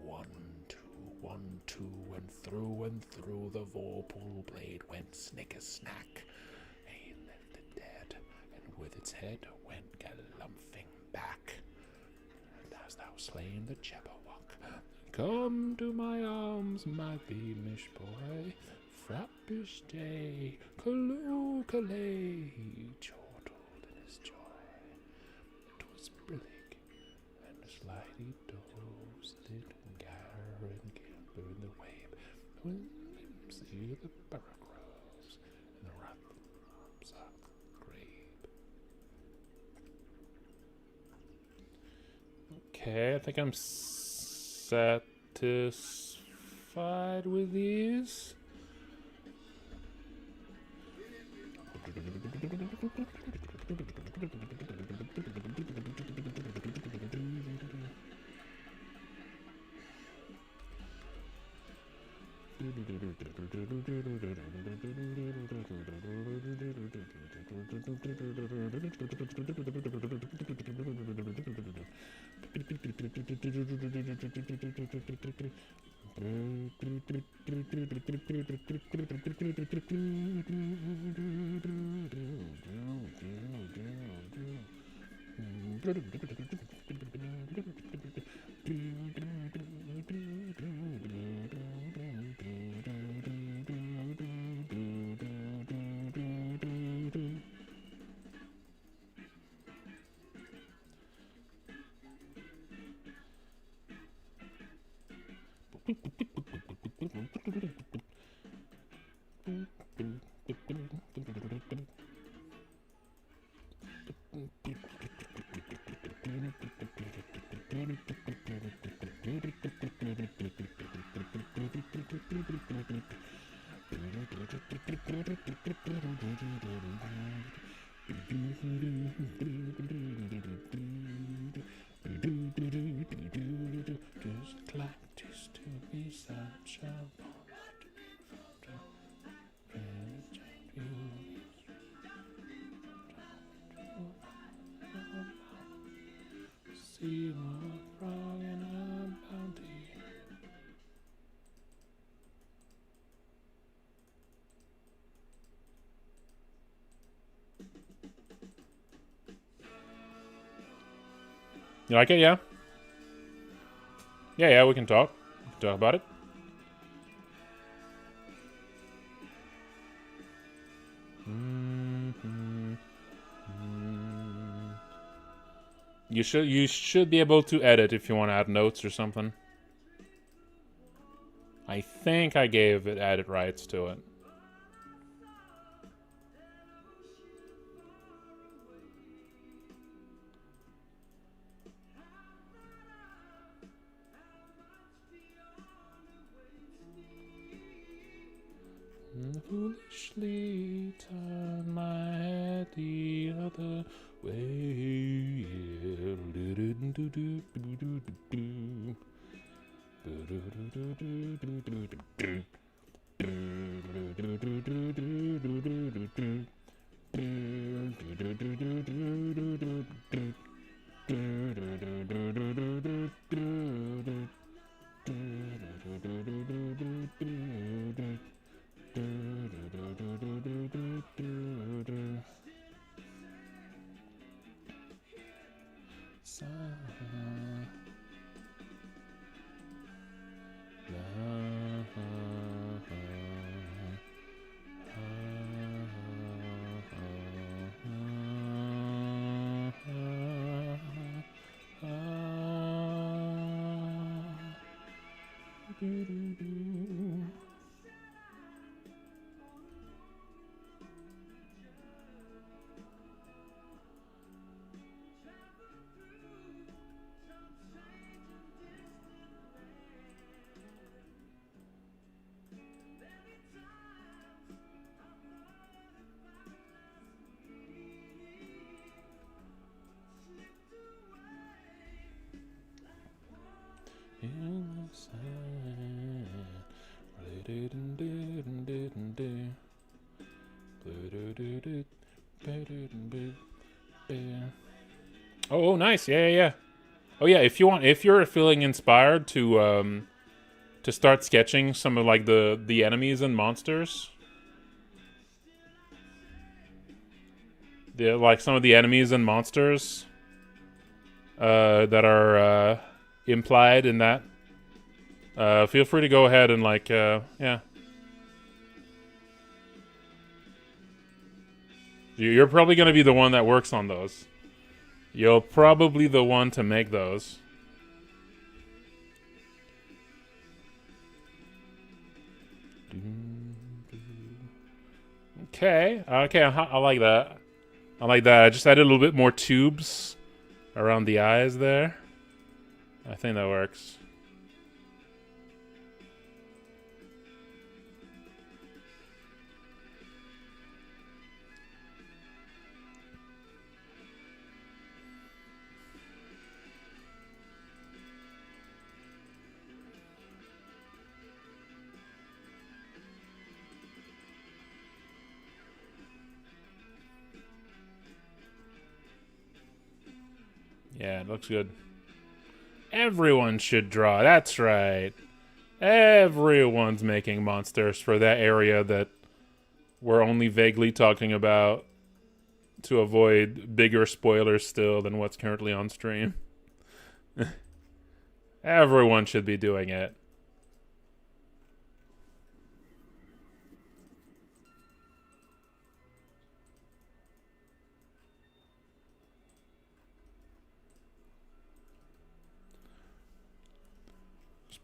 1, 2, 1, 2, and through the vorpal blade went snicker-snack. He left it dead, and with its head went galumphing back. And hast thou slain the Jabberwock, come to my arms, my beamish boy. Frappish day, Kaloo-Kalay, he chortled in his joy. 'Twas brillig, and the slidey doves did gyre and gimper in the wabe, when see the barrow grows, and the wrath arms of the grape. Okay, I think I'm satisfied with these. You like it? Yeah? Yeah, we can talk. We can talk about it. You should be able to edit if you want to add notes or something. I think I gave it edit rights to it. Foolishly turn my other way. Oh, nice. Yeah. Oh yeah, if you're feeling inspired to start sketching some of like the enemies and monsters. Like some of the enemies and monsters that are implied in that. Feel free to go ahead and like yeah. You're probably going to be the one that works on those. You're probably the one to make those. Okay, I like that. I like that. I just added a little bit more tubes around the eyes there. I think that works. Yeah, it looks good. Everyone should draw. That's right. Everyone's making monsters for that area that we're only vaguely talking about to avoid bigger spoilers still than what's currently on stream. Everyone should be doing it.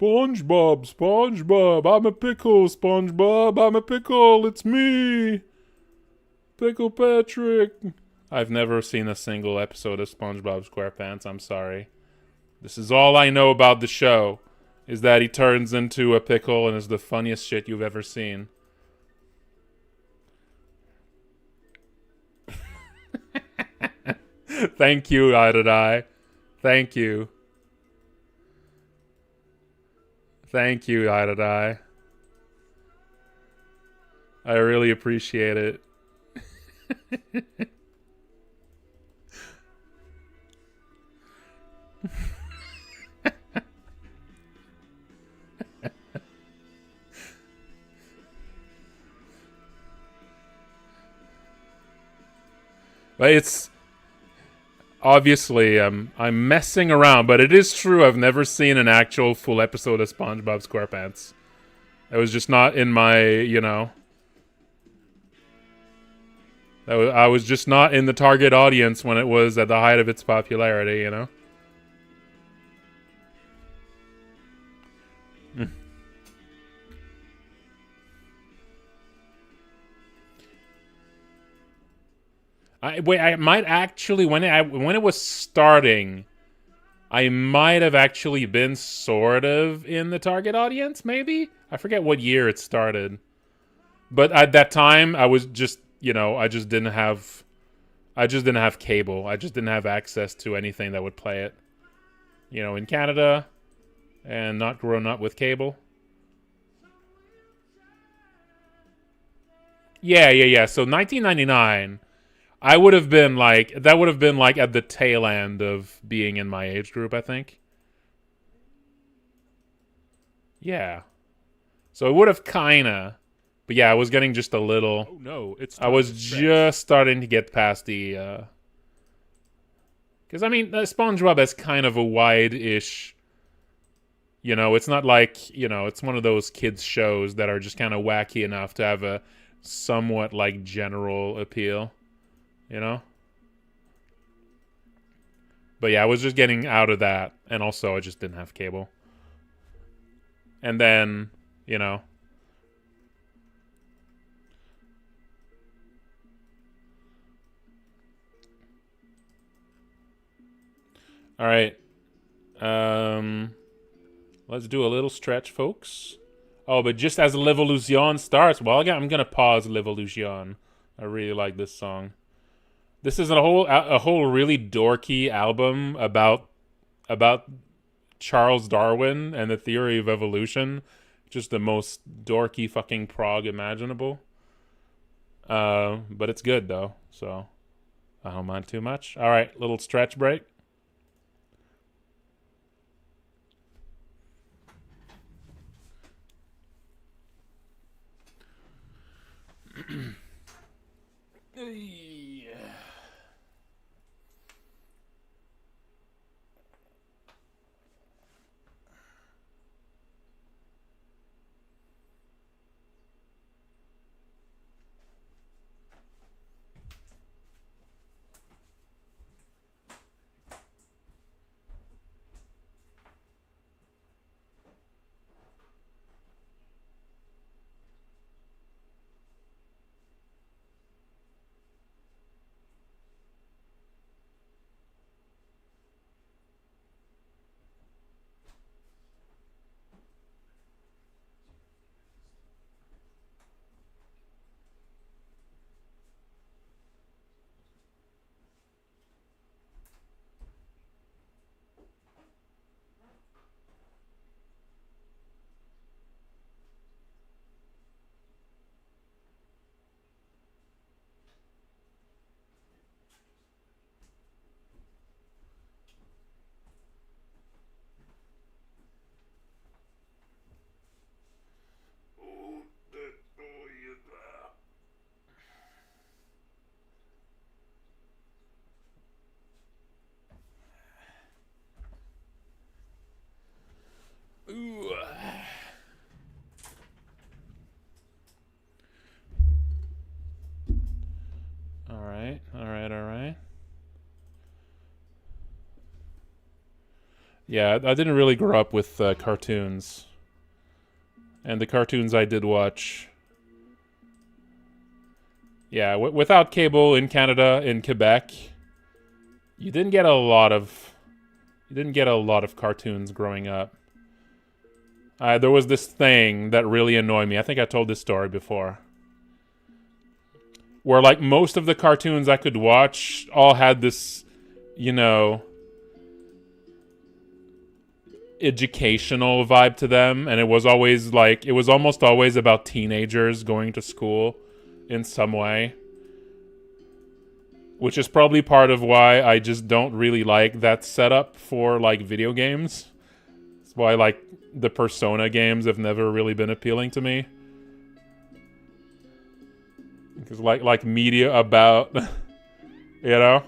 SpongeBob, I'm a pickle, SpongeBob, I'm a pickle, it's me, Pickle Patrick. I've never seen a single episode of SpongeBob SquarePants, I'm sorry. This is all I know about the show, is that he turns into a pickle and is the funniest shit you've ever seen. Thank you, Eye. Thank you. Thank you, Eye. I really appreciate it. But it's obviously I'm messing around, but it is true I've never seen an actual full episode of SpongeBob SquarePants. It was just not in my, you know. I was just not in the target audience when it was at the height of its popularity, you know. I might actually when it was starting, I might have actually been sort of in the target audience. Maybe I forget what year it started, but at that time I was just, you know, I I just didn't have cable. I just didn't have access to anything that would play it. You know, in Canada, and not grown up with cable. Yeah. So 1999, I would have been like, that would have been like at the tail end of being in my age group, I think. Yeah. So it would have kinda, but yeah, I was getting just a little. Oh no, I was just starting to get past the, because I mean, SpongeBob is kind of a wide-ish, you know, it's not like, you know, it's one of those kids shows that are just kind of wacky enough to have a somewhat like general appeal, you know? But yeah, I was just getting out of that, and also I just didn't have cable. And then, you know, all right. Let's do a little stretch, folks. Oh, but just as L'Evolution starts, well, again, I'm gonna pause L'Evolution. I really like this song. This is a whole really dorky album about Charles Darwin and the theory of evolution. Just the most dorky fucking prog imaginable. But it's good though, so I don't mind too much. All right, little stretch break. Ooh. All right. Yeah, I didn't really grow up with cartoons. And the cartoons I did watch... Yeah, without cable in Canada, in Quebec, you didn't get a lot of cartoons growing up. There was this thing that really annoyed me. I think I told this story before. Where, like, most of the cartoons I could watch all had this, you know, educational vibe to them. And it was always, like, it was almost always about teenagers going to school in some way. Which is probably part of why I just don't really like that setup for, like, video games. That's why, like, the Persona games have never really been appealing to me. Because like media about, you know?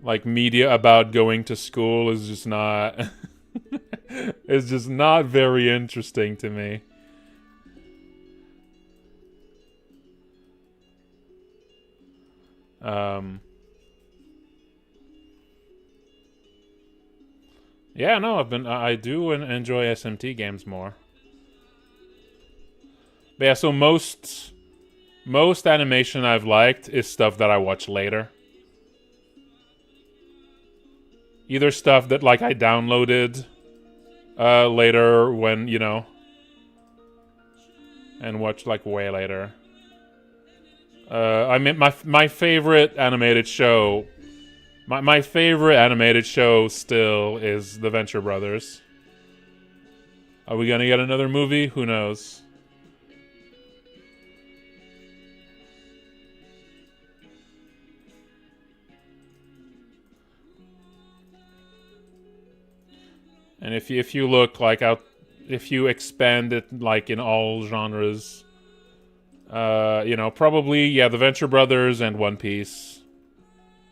Like media about going to school is just not, it's just not very interesting to me. Yeah, no, I do enjoy SMT games more. But yeah, so most animation I've liked is stuff that I watch later. Either stuff that, like, I downloaded later when, you know, and watched, like, way later. I mean, my favorite animated show. My favorite animated show still is The Venture Brothers. Are we gonna get another movie? Who knows? And if you look like out, if you expand it like in all genres, you know, probably yeah, The Venture Brothers and One Piece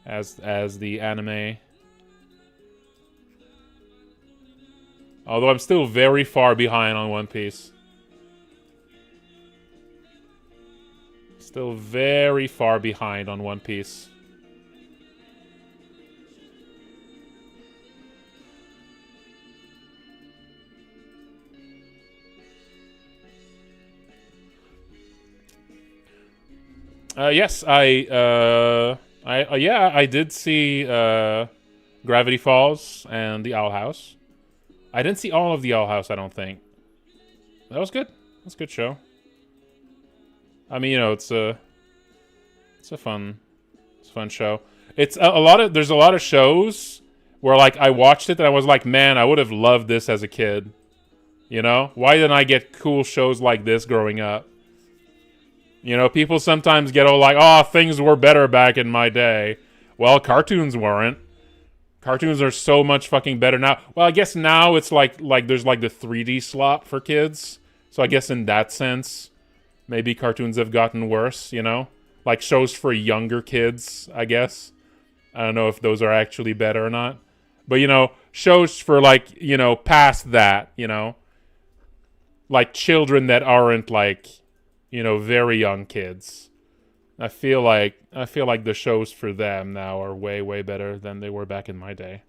as the anime. Although I'm still very far behind on One Piece. Still very far behind on One Piece. Yes, I did see Gravity Falls and The Owl House. I didn't see all of The Owl House, I don't think. That was good. That's a good show. I mean, you know, it's a fun show. It's a lot of, there's a lot of shows where like I watched it and I was like, man, I would have loved this as a kid. You know? Why didn't I get cool shows like this growing up? You know, people sometimes get all like, oh, things were better back in my day. Well, cartoons weren't. Cartoons are so much fucking better now. Well, I guess now it's like there's like the 3D slop for kids. So I guess in that sense, maybe cartoons have gotten worse, you know? Like shows for younger kids, I guess. I don't know if those are actually better or not. But, you know, shows for like, you know, past that, you know? Like children that aren't like, you know, very young kids. I feel like the shows for them now are way, way better than they were back in my day.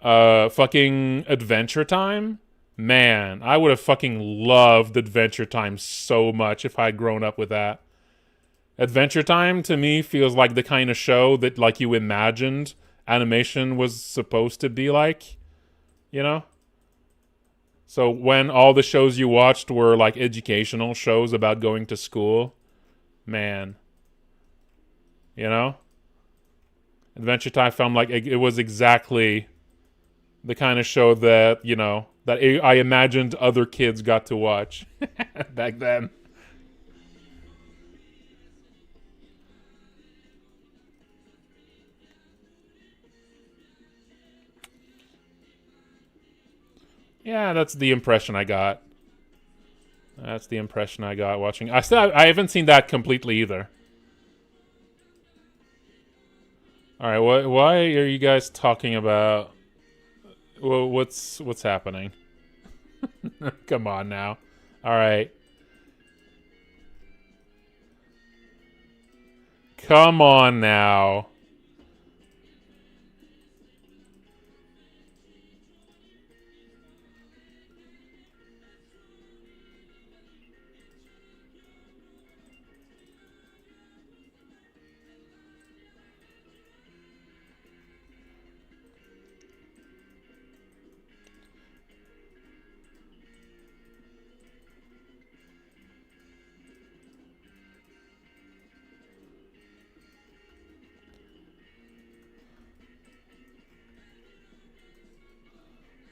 Fucking Adventure Time? Man, I would have fucking loved Adventure Time so much if I'd grown up with that. Adventure Time, to me, feels like the kind of show that, like, you imagined animation was supposed to be like. You know? So when all the shows you watched were like educational shows about going to school, man, you know, Adventure Time felt like it was exactly the kind of show that, you know, that I imagined other kids got to watch back then. Yeah, that's the impression I got. That's the impression I got watching. I haven't seen that completely either. All right, why are you guys talking about? Well, what's happening? Come on now. All right. Come on now.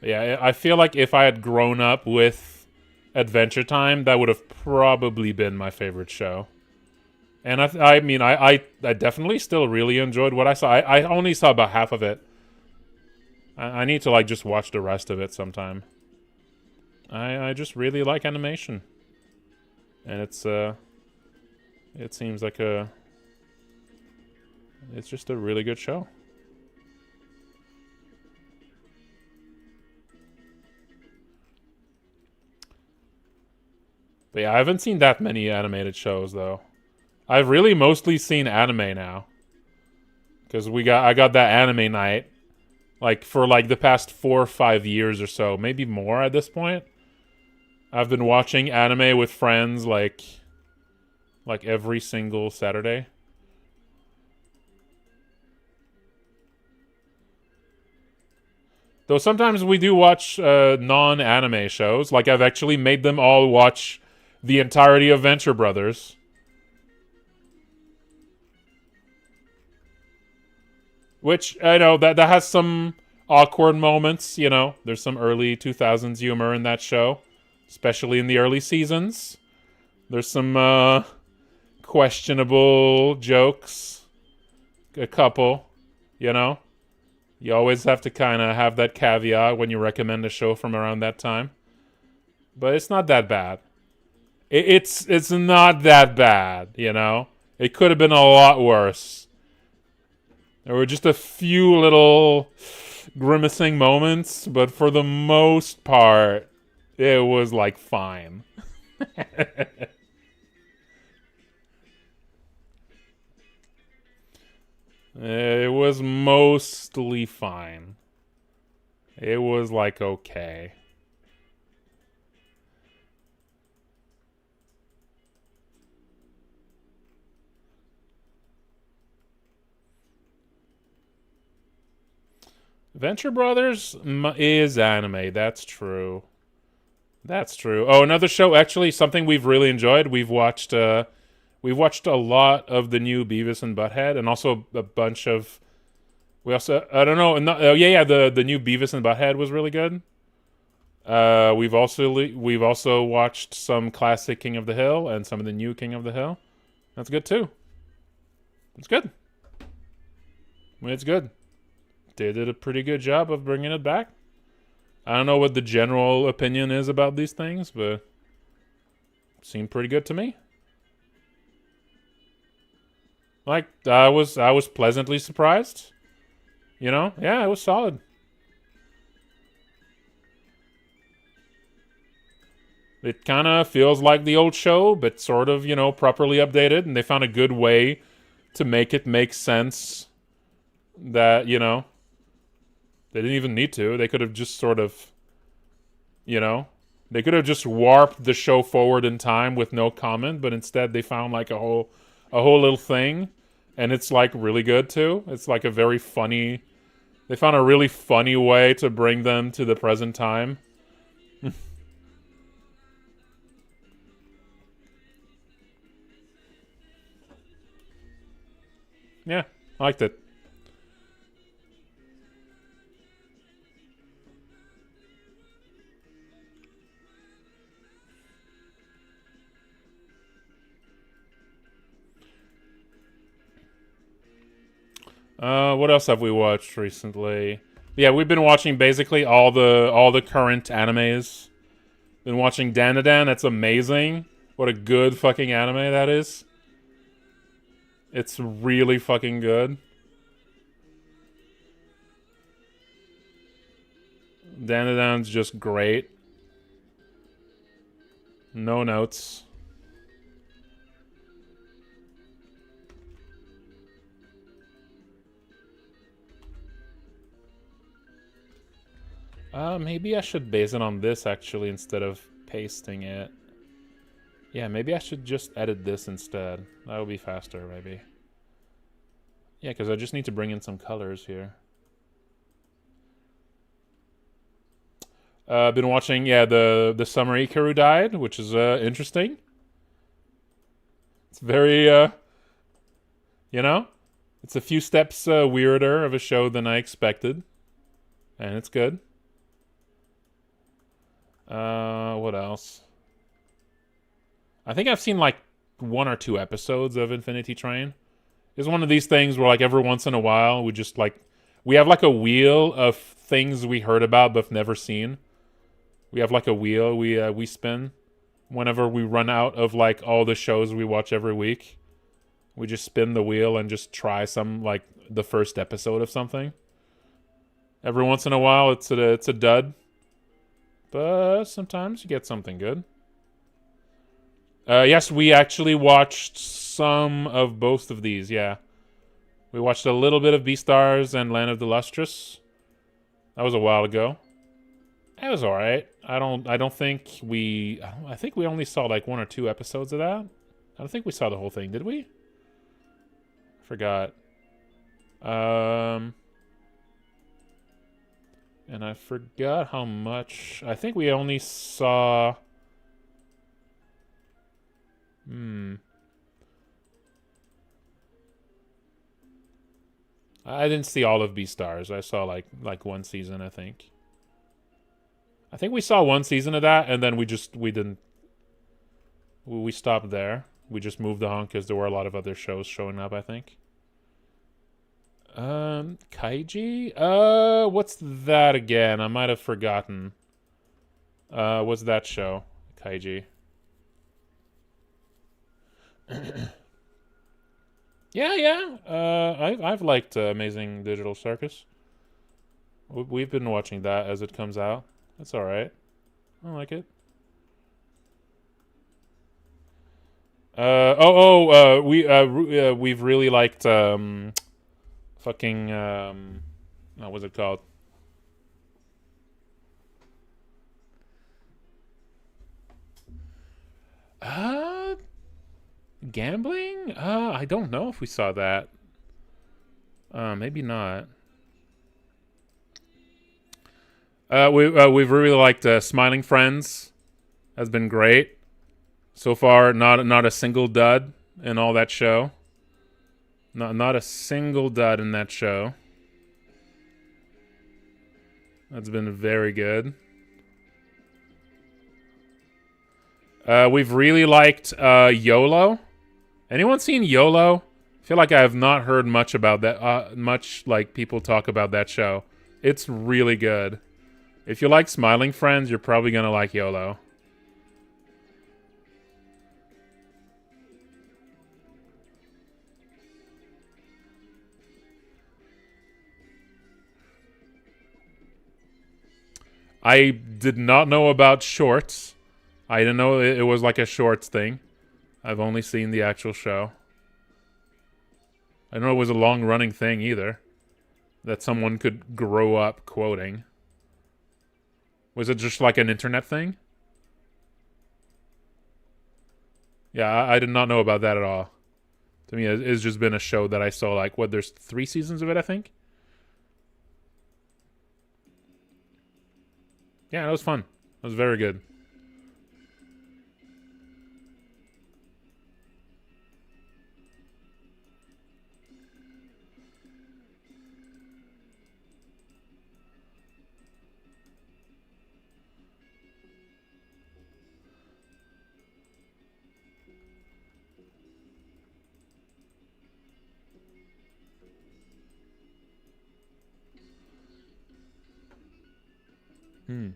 Yeah, I feel like if I had grown up with Adventure Time, that would have probably been my favorite show. And I mean, I definitely still really enjoyed what I saw. I only saw about half of it. I need to like just watch the rest of it sometime. I just really like animation, and it seems like it's just a really good show. But yeah, I haven't seen that many animated shows though. I've really mostly seen anime now. Cause I got that anime night, like for like the past 4 or 5 years or so, maybe more at this point. I've been watching anime with friends like every single Saturday. Though sometimes we do watch non-anime shows. Like I've actually made them all watch the entirety of Venture Brothers. Which, I know, that has some awkward moments, you know. There's some early 2000s humor in that show, especially in the early seasons. There's some questionable jokes. A couple, you know. You always have to kind of have that caveat when you recommend a show from around that time. But it's not that bad. It's not that bad, you know. It could have been a lot worse. There were just a few little grimacing moments, but for the most part, it was like fine. It was mostly fine. It was like okay. Venture Brothers is anime. That's true. That's true. Oh, another show. Actually, something we've really enjoyed. We've watched a lot of the new Beavis and Butthead, and also a bunch of. We also, I don't know. The new Beavis and Butthead was really good. We've also watched some classic King of the Hill and some of the new King of the Hill. That's good too. It's good. I mean, it's good. They did a pretty good job of bringing it back. I don't know what the general opinion is about these things, but it seemed pretty good to me. Like, I was pleasantly surprised. You know? Yeah, it was solid. It kind of feels like the old show, but sort of, you know, properly updated, and they found a good way to make it make sense that, you know, they didn't even need to. They could have just sort of, you know, they could have just warped the show forward in time with no comment, but instead they found like a whole little thing, and it's like really good too. It's like a very funny. They found a really funny way to bring them to the present time. Yeah, I liked it. What else have we watched recently? Yeah, we've been watching basically all the current animes. Been watching Dandadan. That's amazing. What a good fucking anime that is. It's really fucking good. Dandadan's just great. No notes. Maybe I should base it on this actually instead of pasting it. Yeah, maybe I should just edit this instead. That would be faster, maybe. Yeah, because I just need to bring in some colors here. Been watching, yeah, the Summer Ikaru died, which is interesting. It's very, you know, it's a few steps weirder of a show than I expected, and it's good. What else? I think I've seen like 1 or 2 episodes of Infinity Train. It's one of these things where like every once in a while we just like we have like a wheel of things we heard about but never seen. We have like a wheel we spin whenever we run out of like all the shows we watch every week. We just spin the wheel and just try some like the first episode of something. Every once in a while it's a dud. But sometimes you get something good. Yes, we actually watched some of both of these, yeah. We watched a little bit of Beastars and Land of the Lustrous. That was a while ago. It was alright. I think we only saw like 1 or 2 episodes of that. I don't think we saw the whole thing, did we? I forgot. And I forgot how much. I think we only saw Hmm. I didn't see all of Beastars. I saw like one season, I think. I think we saw one season of that, and then we didn't. We stopped there. We just moved on because there were a lot of other shows showing up, I think. Kaiji? What's that again? I might have forgotten. What's that show? Kaiji. Yeah. I've liked Amazing Digital Circus. We've been watching that as it comes out. That's all right. I like it. We've really liked fucking what was it called? Gambling? I don't know if we saw that. Maybe not. We've really liked Smiling Friends. Has been great so far. Not a single dud in all that show. Not a single dud in that show. That's been very good. We've really liked YOLO. Anyone seen YOLO? I feel like I have not heard much about that. Much like people talk about that show. It's really good. If you like Smiling Friends, you're probably gonna like YOLO. I did not know about shorts. I didn't know it was like a shorts thing. I've only seen the actual show. I didn't know it was a long-running thing either. That someone could grow up quoting. Was it just like an internet thing? Yeah, I did not know about that at all. To me, it's just been a show that I saw like, what, there's 3 seasons of it, I think? Yeah, it was fun. It was very good. Hmm.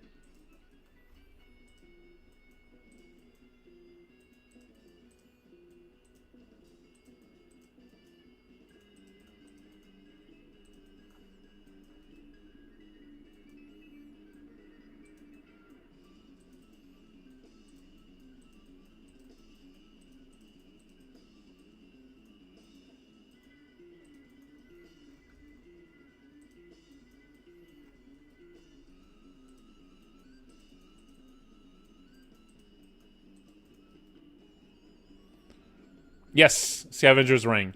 Yes, Scavenger's Ring.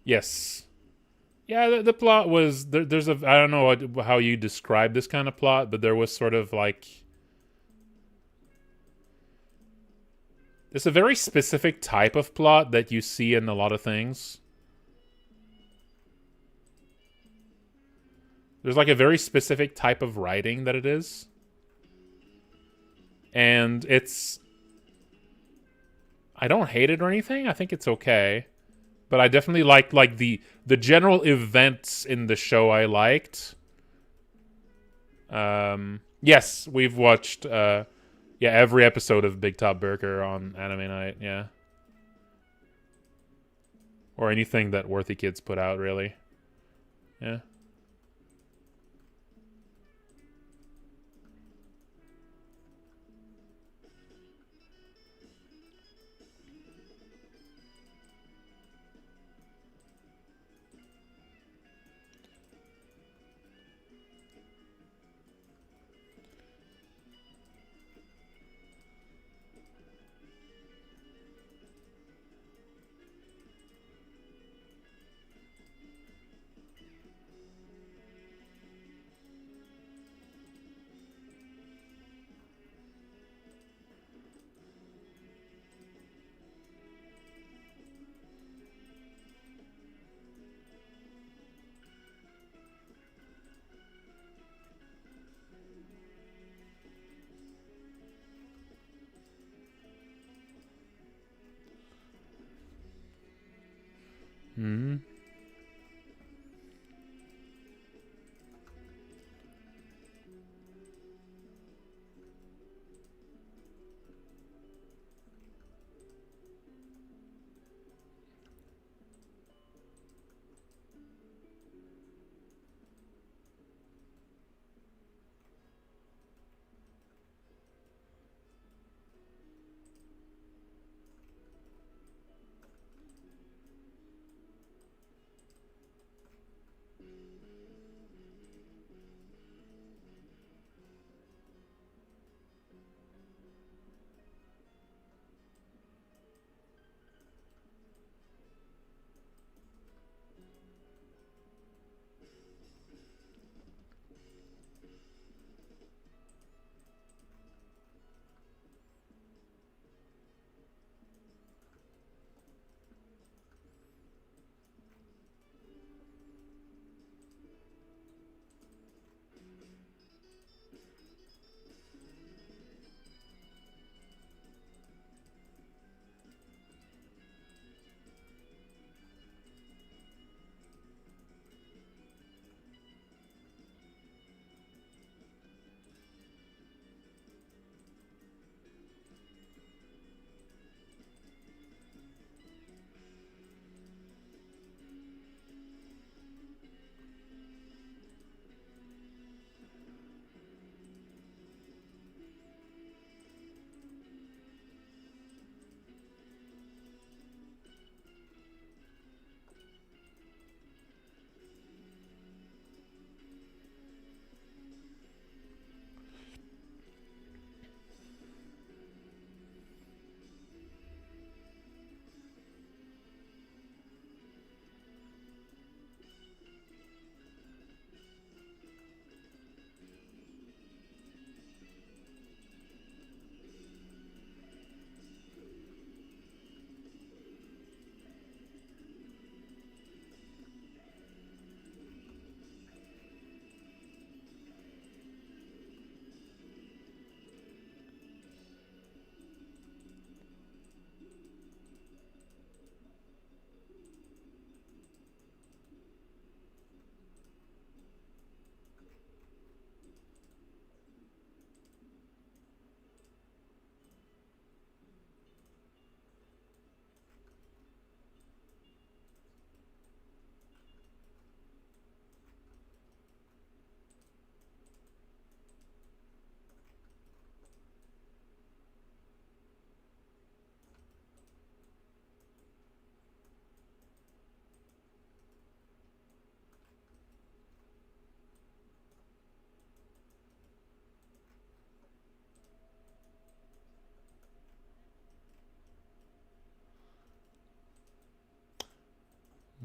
Yes. Yeah, the plot was there's a I don't know how you describe this kind of plot, but there was sort of like there's a very specific type of plot that you see in a lot of things. There's like a very specific type of writing that it is. And it's I don't hate it or anything. I think it's okay. But I definitely liked like the general events in the show I liked. Yes, we've watched every episode of Big Top Burger on Anime Night, yeah. Or anything that Worthy Kids put out, really. Yeah. Hmm.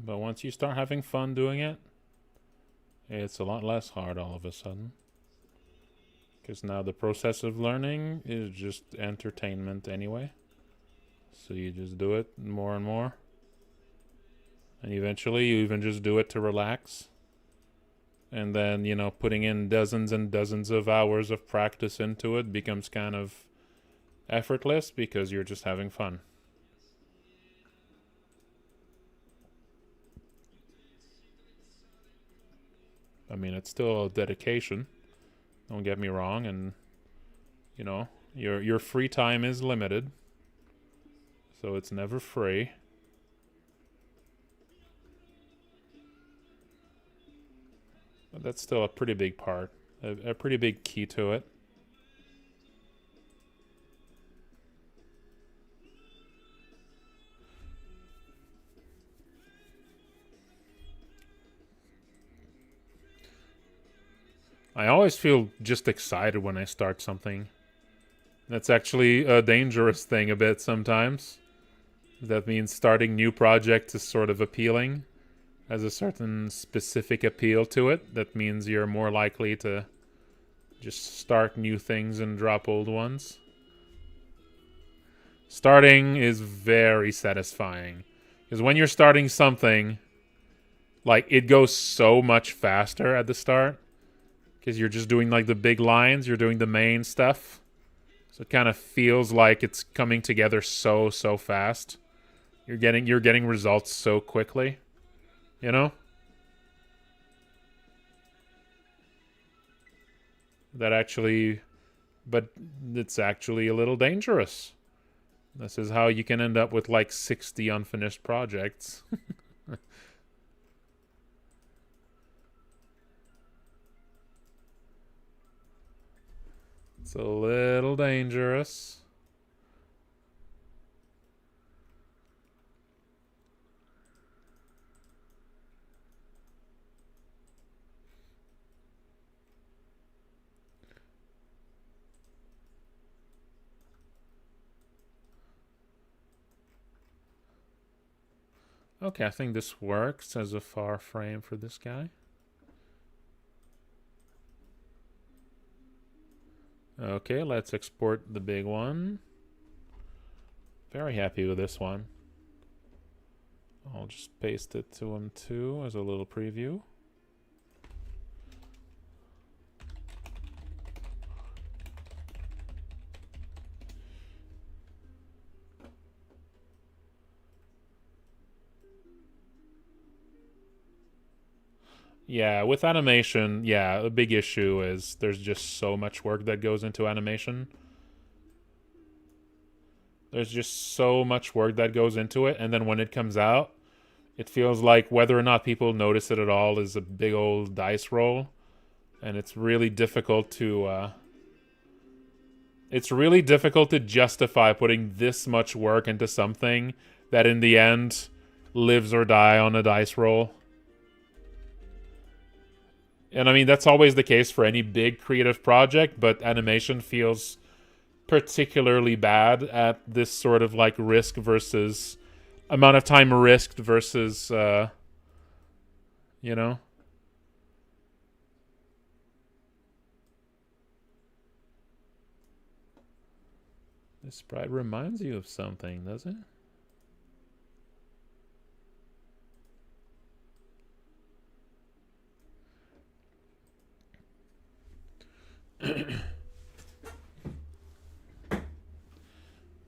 But once you start having fun doing it, it's a lot less hard all of a sudden. Because now the process of learning is just entertainment anyway. So you just do it more and more. And eventually you even just do it to relax. And then, you know, putting in dozens and dozens of hours of practice into it becomes kind of effortless because you're just having fun. I mean, it's still a dedication. Don't get me wrong, and you know, your free time is limited. So it's never free. But that's still a pretty big part, a pretty big key to it. I always feel just excited when I start something. That's actually a dangerous thing a bit sometimes. That means starting new projects is sort of appealing. Has a certain specific appeal to it. That means you're more likely to just start new things and drop old ones. Starting is very satisfying. Because when you're starting something, like, it goes so much faster at the start. Because you're just doing, like, the big lines. You're doing the main stuff. So it kind of feels like it's coming together so fast. You're getting results so quickly, you know? That actually, but it's actually a little dangerous. This is how you can end up with like 60 unfinished projects. It's a little dangerous. Okay, I think this works as a far frame for this guy. Okay, let's export the big one. Very happy with this one. I'll just paste it to him too as a little preview. Yeah, with animation, yeah, a big issue is there's just so much work that goes into animation. There's just so much work that goes into it, and then when it comes out, it feels like whether or not people notice it at all is a big old dice roll, and it's really difficult to justify putting this much work into something that in the end lives or die on a dice roll. And I mean, that's always the case for any big creative project, but animation feels particularly bad at this sort of like risk versus amount of time risked versus, you know? This sprite reminds you of something, does it?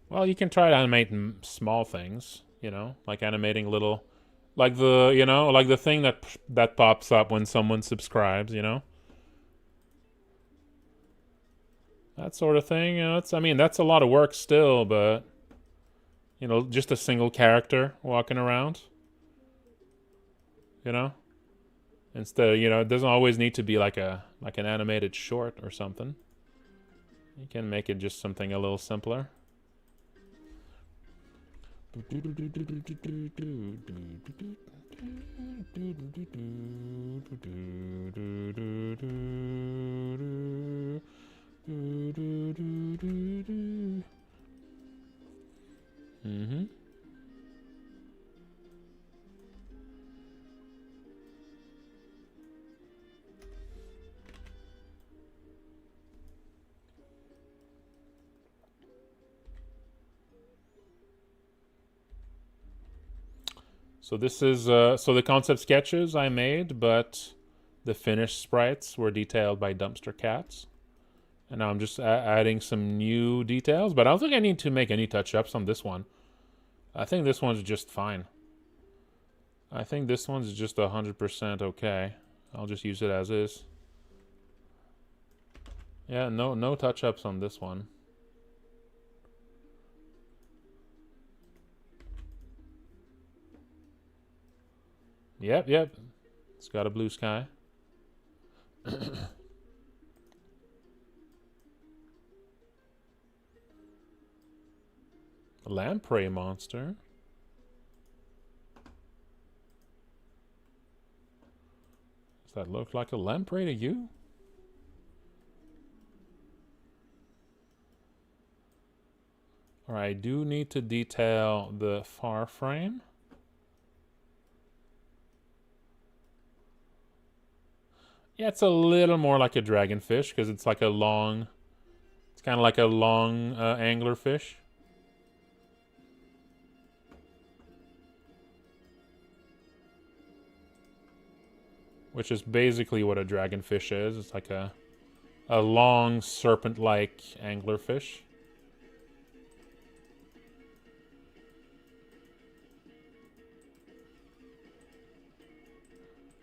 Well, you can try to animate small things, you know, like animating little, like the, you know, like the thing that pops up when someone subscribes, you know, that sort of thing. You know, I mean, that's a lot of work still, but you know, just a single character walking around, you know, instead, you know, it doesn't always need to be like an animated short or something. You can make it just something a little simpler. Mm-hmm. So this is so the concept sketches I made, but the finished sprites were detailed by Dumpster Cats. And now I'm just adding some new details, but I don't think I need to make any touch-ups on this one. I think this one's just fine. I think this one's just 100% okay. I'll just use it as is. Yeah, no touch-ups on this one. Yep. It's got a blue sky. A lamprey monster. Does that look like a lamprey to you? Alright, I do need to detail the far frame. Yeah, it's a little more like a dragonfish because it's like a long, it's kind of like a long anglerfish. Which is basically what a dragonfish is. It's like a long serpent-like anglerfish.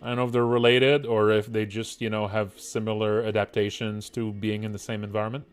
I don't know if they're related or if they just, have similar adaptations to being in the same environment.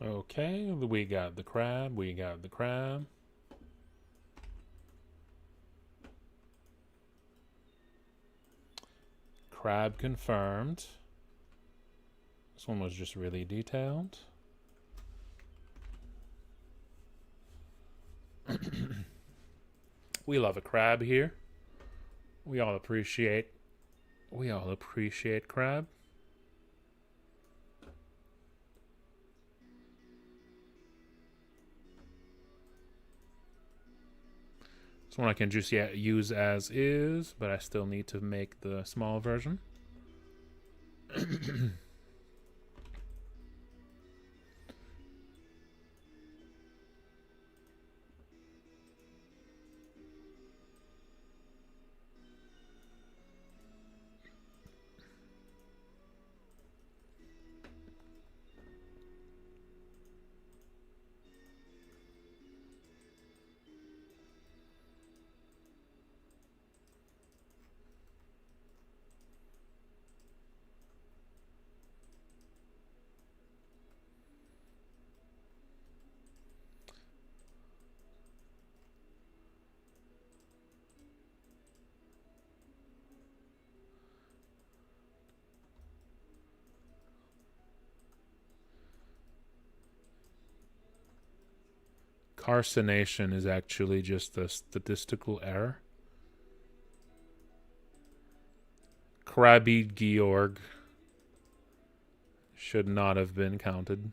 Okay, we got the crab. We got the crab. Crab confirmed. This one was just really detailed. We love a crab here. We all appreciate crab. This one I can just use as is, but I still need to make the small version. Carcination is actually just a statistical error. Krabby Georg should not have been counted.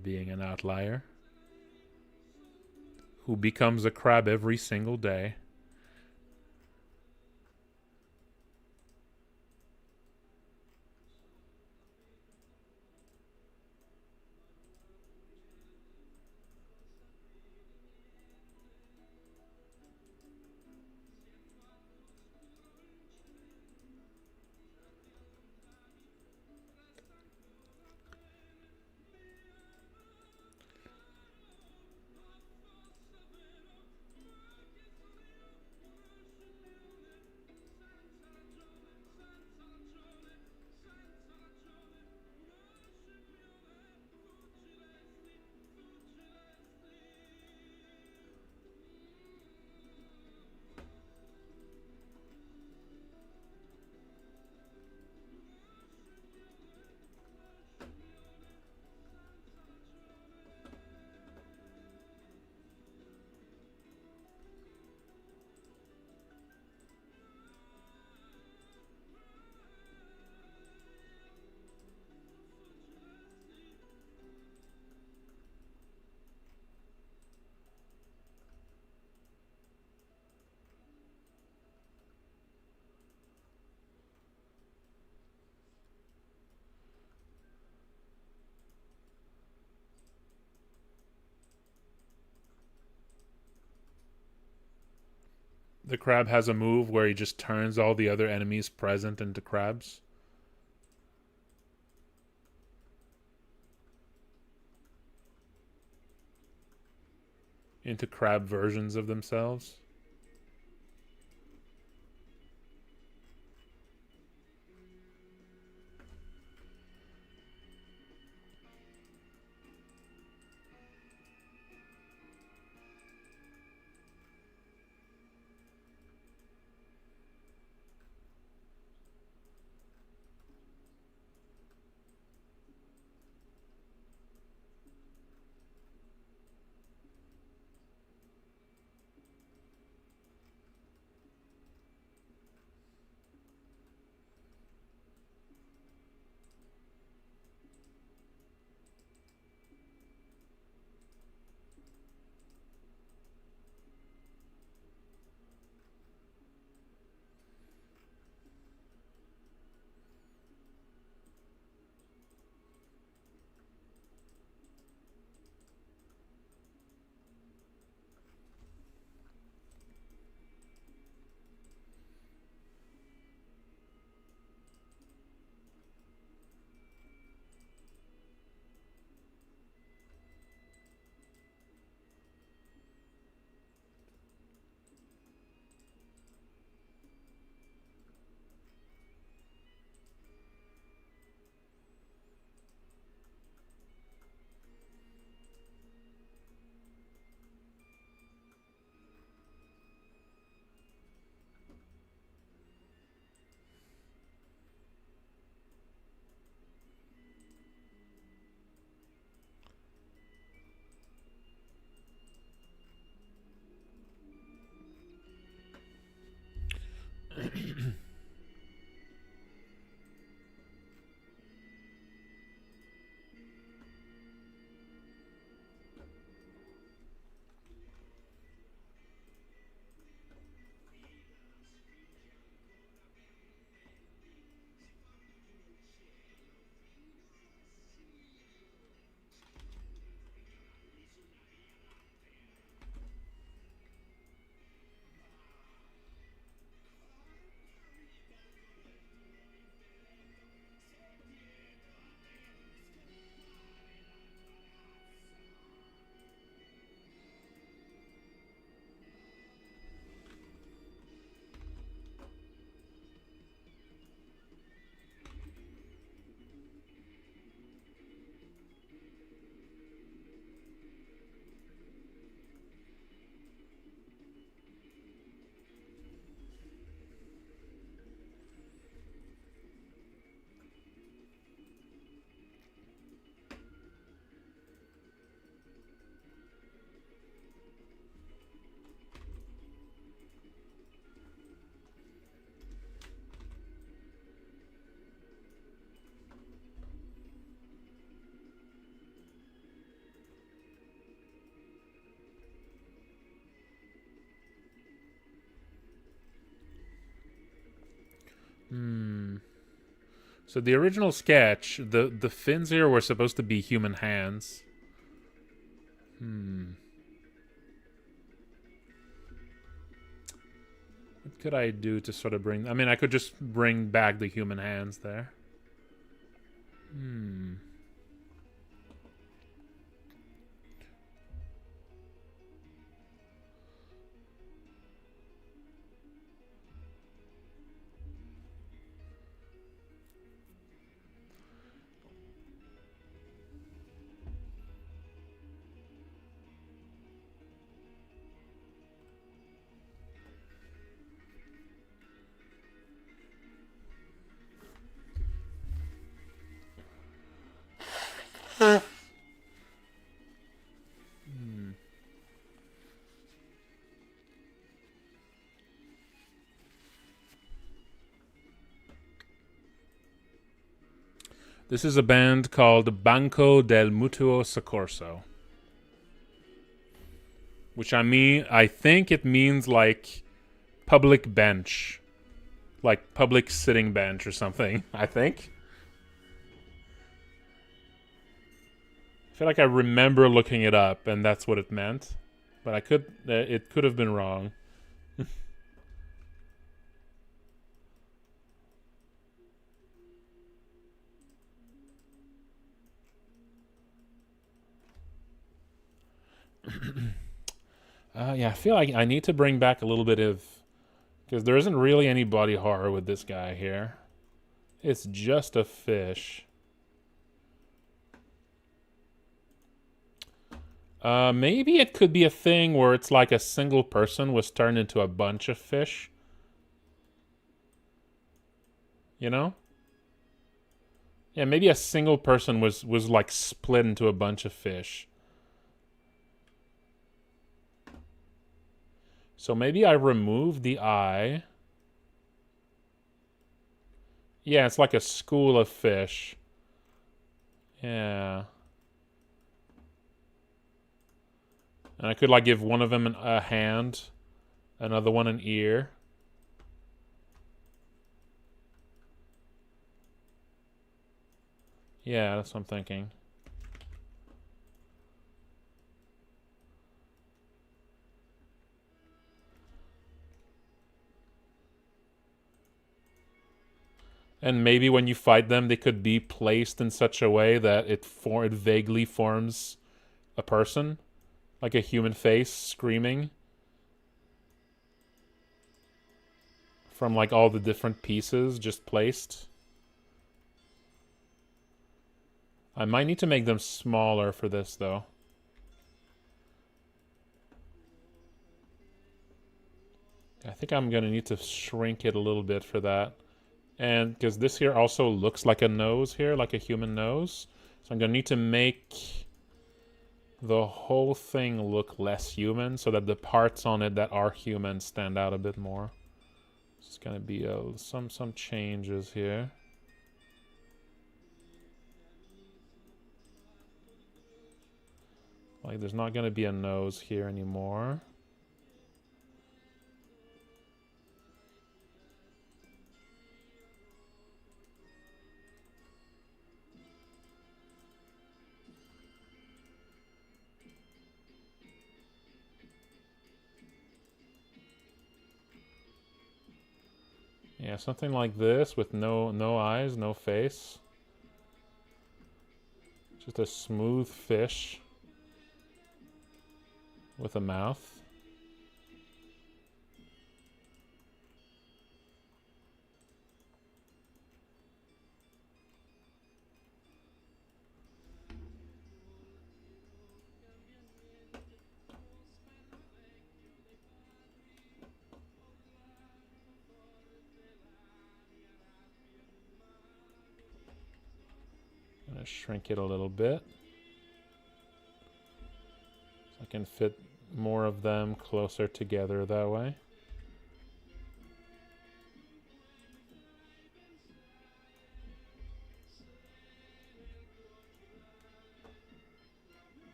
Being an outlier who becomes a crab every single day. The crab has a move where he just turns all the other enemies present into crabs. Into crab versions of themselves. So the original sketch, the fins here were supposed to be human hands. What could I do to sort of bring... I mean, I could just bring back the human hands there. This is a band called Banco del Mutuo Soccorso. Which I think it means like public bench. Like public sitting bench or something, I think. I feel like I remember looking it up and that's what it meant. But it could have been wrong. Yeah, I feel like I need to bring back a little bit of... Because there isn't really any body horror with this guy here. It's just a fish. Maybe it could be a thing where it's like a single person was turned into a bunch of fish. You know? Yeah, maybe a single person was like split into a bunch of fish. So maybe I remove the eye. Yeah, it's like a school of fish. Yeah. And I could like give one of them a hand, another one an ear. Yeah, that's what I'm thinking. And maybe when you fight them, they could be placed in such a way that it vaguely forms a person. Like a human face screaming. From like all the different pieces just placed. I might need to make them smaller for this though. I think I'm gonna need to shrink it a little bit for that. And because this here also looks like a nose here, like a human nose. So I'm gonna need to make the whole thing look less human so that the parts on it that are human stand out a bit more. There's gonna be some changes here. Like there's not gonna be a nose here anymore. Yeah, something like this with no eyes, no face. Just a smooth fish with a mouth. Gonna shrink it a little bit so I can fit more of them closer together that way.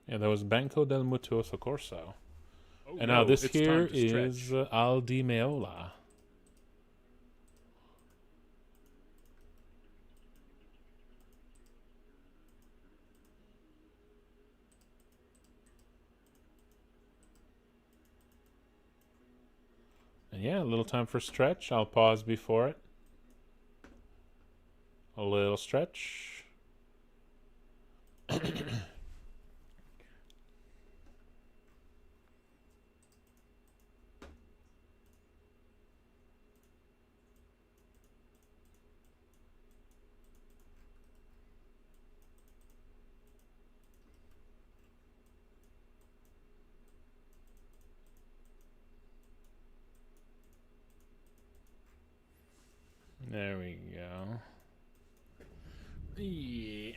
Yeah, that was Banco del Mutuoso Corso. Oh, And now no, this it's here time to stretch. is Aldi Meola. And yeah, a little time for stretch. I'll pause before it. A little stretch. There we go. Yeah.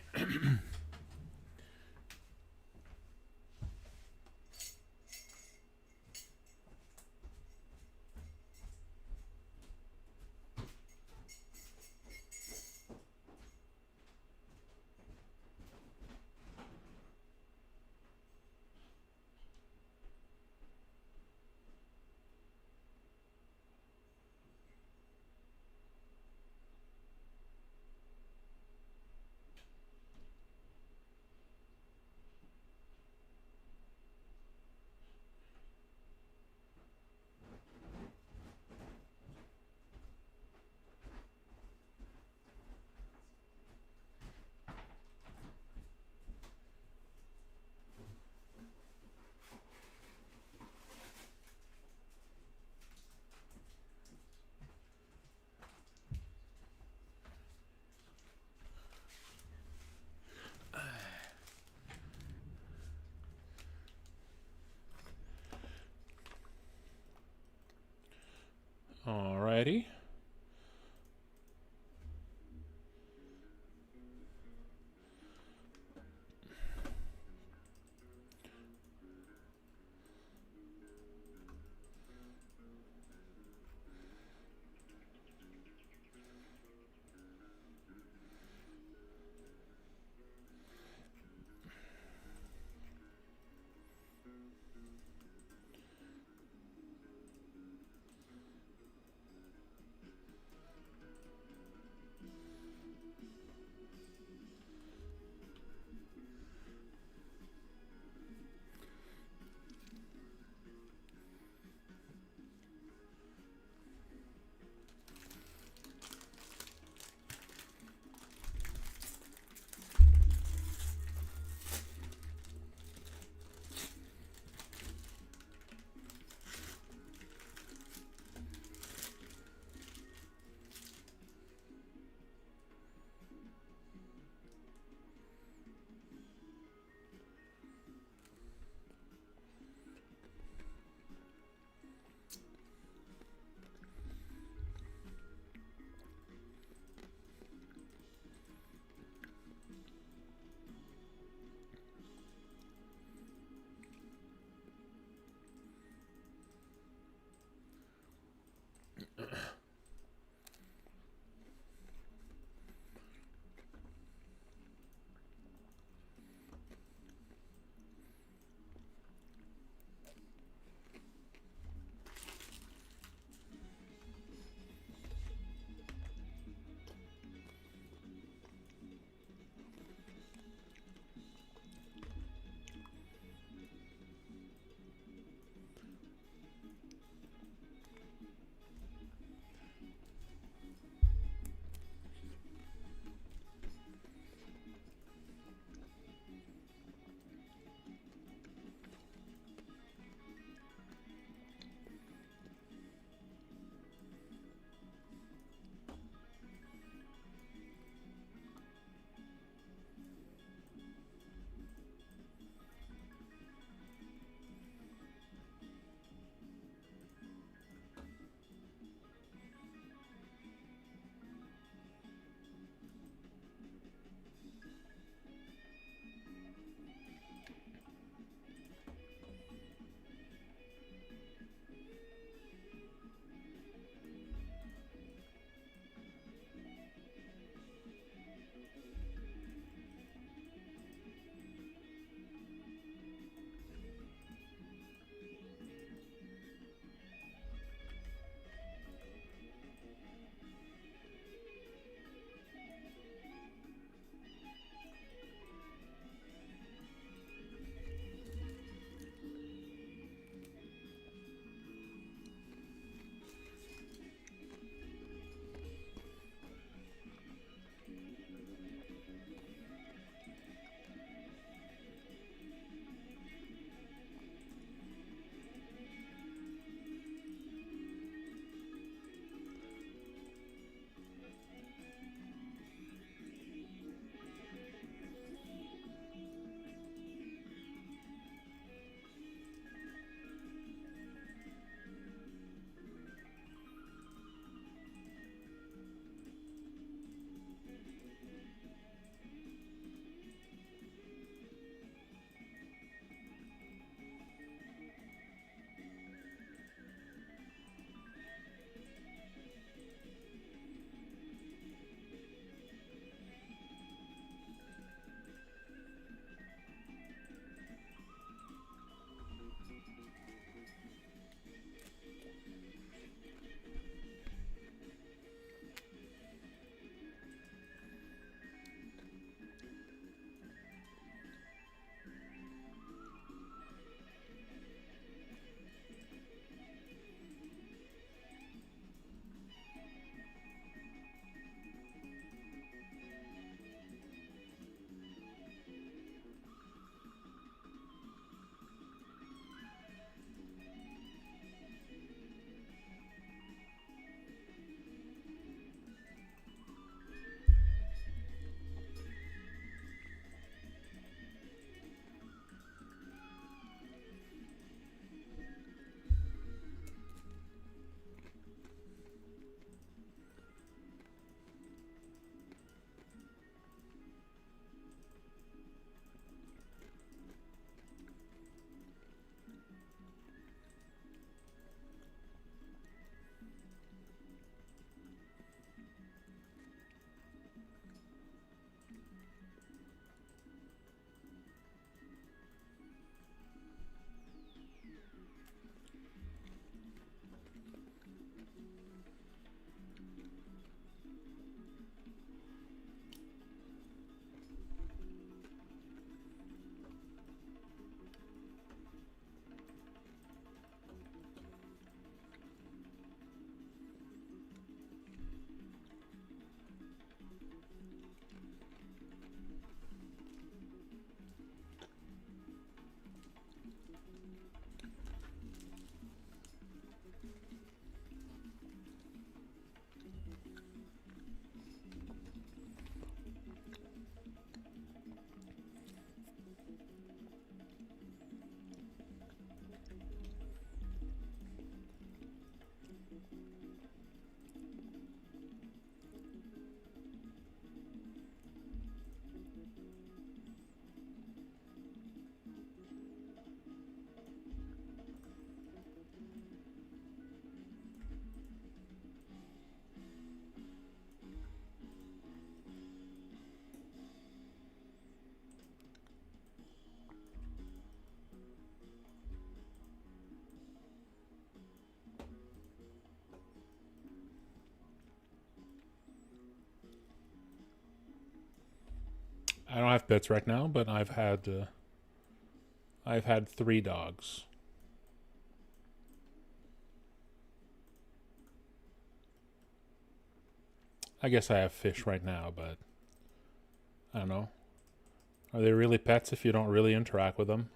Alrighty. I don't have pets right now, but I've had 3 dogs. I guess I have fish right now, but I don't know. Are they really pets if you don't really interact with them?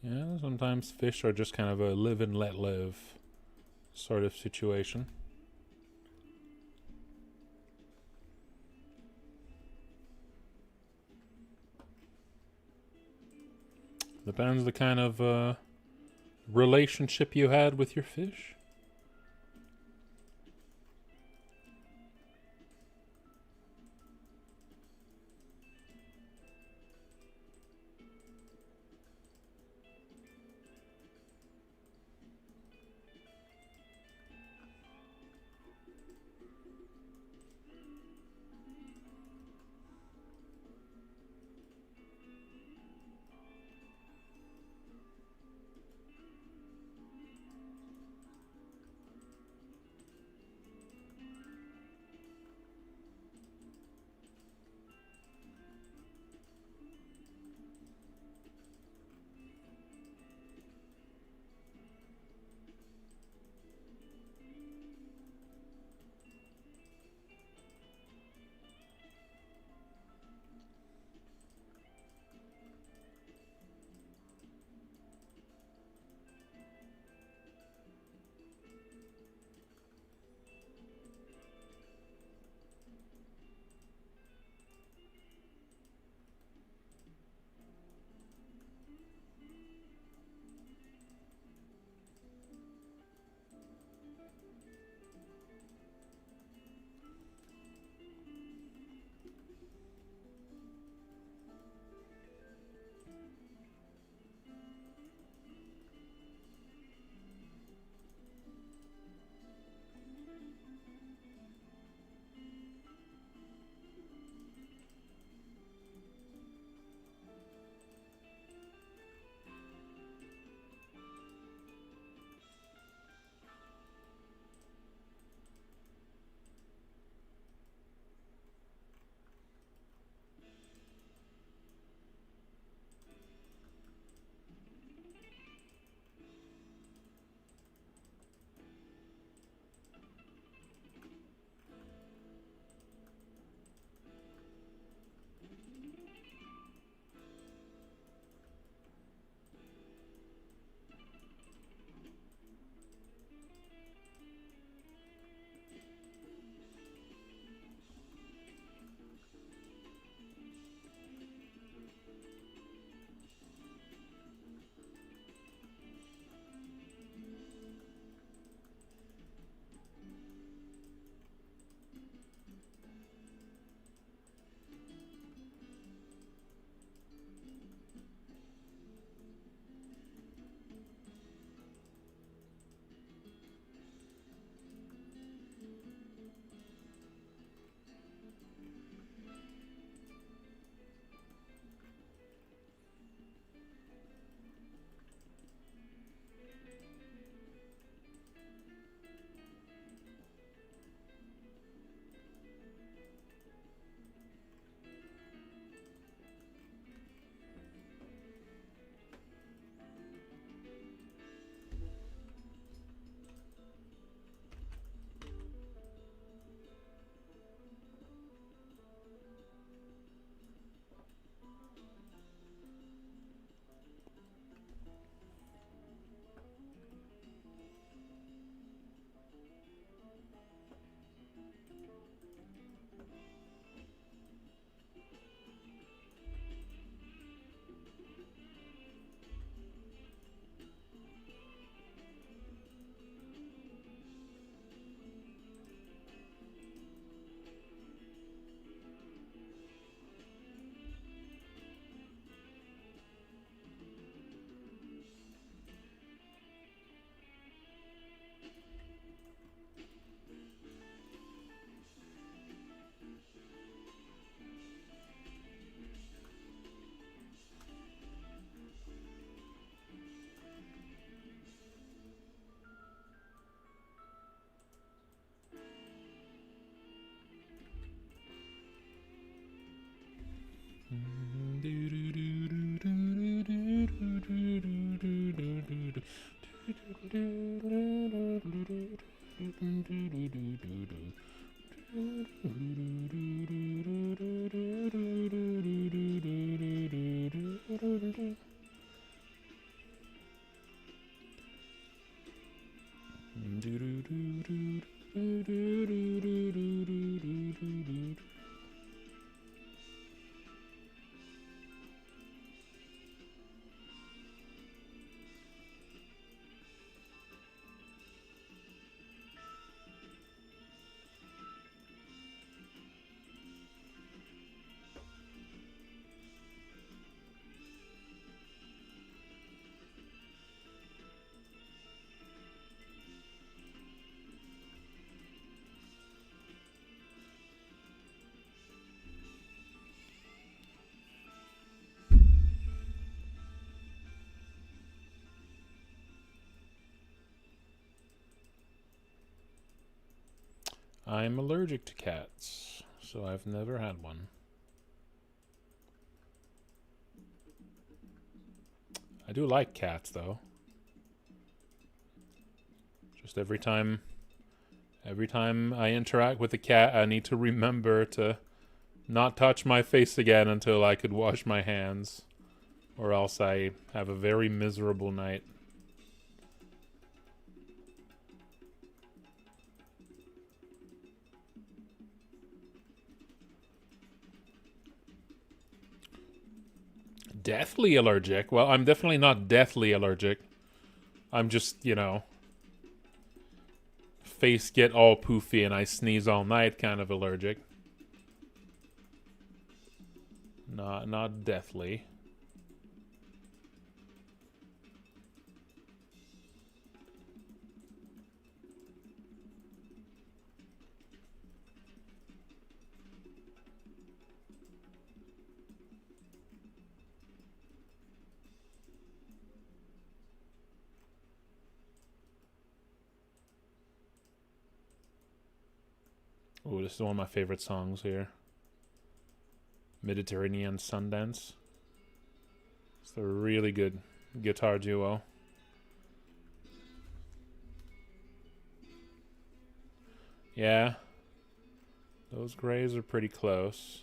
Yeah, sometimes fish are just kind of a live and let live sort of situation. Depends the kind of relationship you had with your fish. I'm allergic to cats, so I've never had one. I do like cats, though. Just every time I interact with a cat, I need to remember to not touch my face again until I could wash my hands, or else I have a very miserable night. Deathly allergic? Well, I'm definitely not deathly allergic. I'm just, you know, face get all poofy and I sneeze all night kind of allergic. Not deathly. Oh, this is one of my favorite songs here. Mediterranean Sundance. It's a really good guitar duo. Yeah. Those grays are pretty close.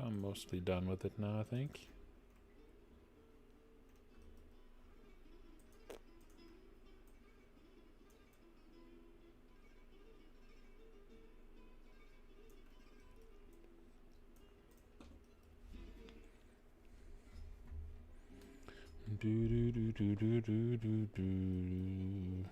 I'm mostly done with it now, I think. Do do do do do do do do.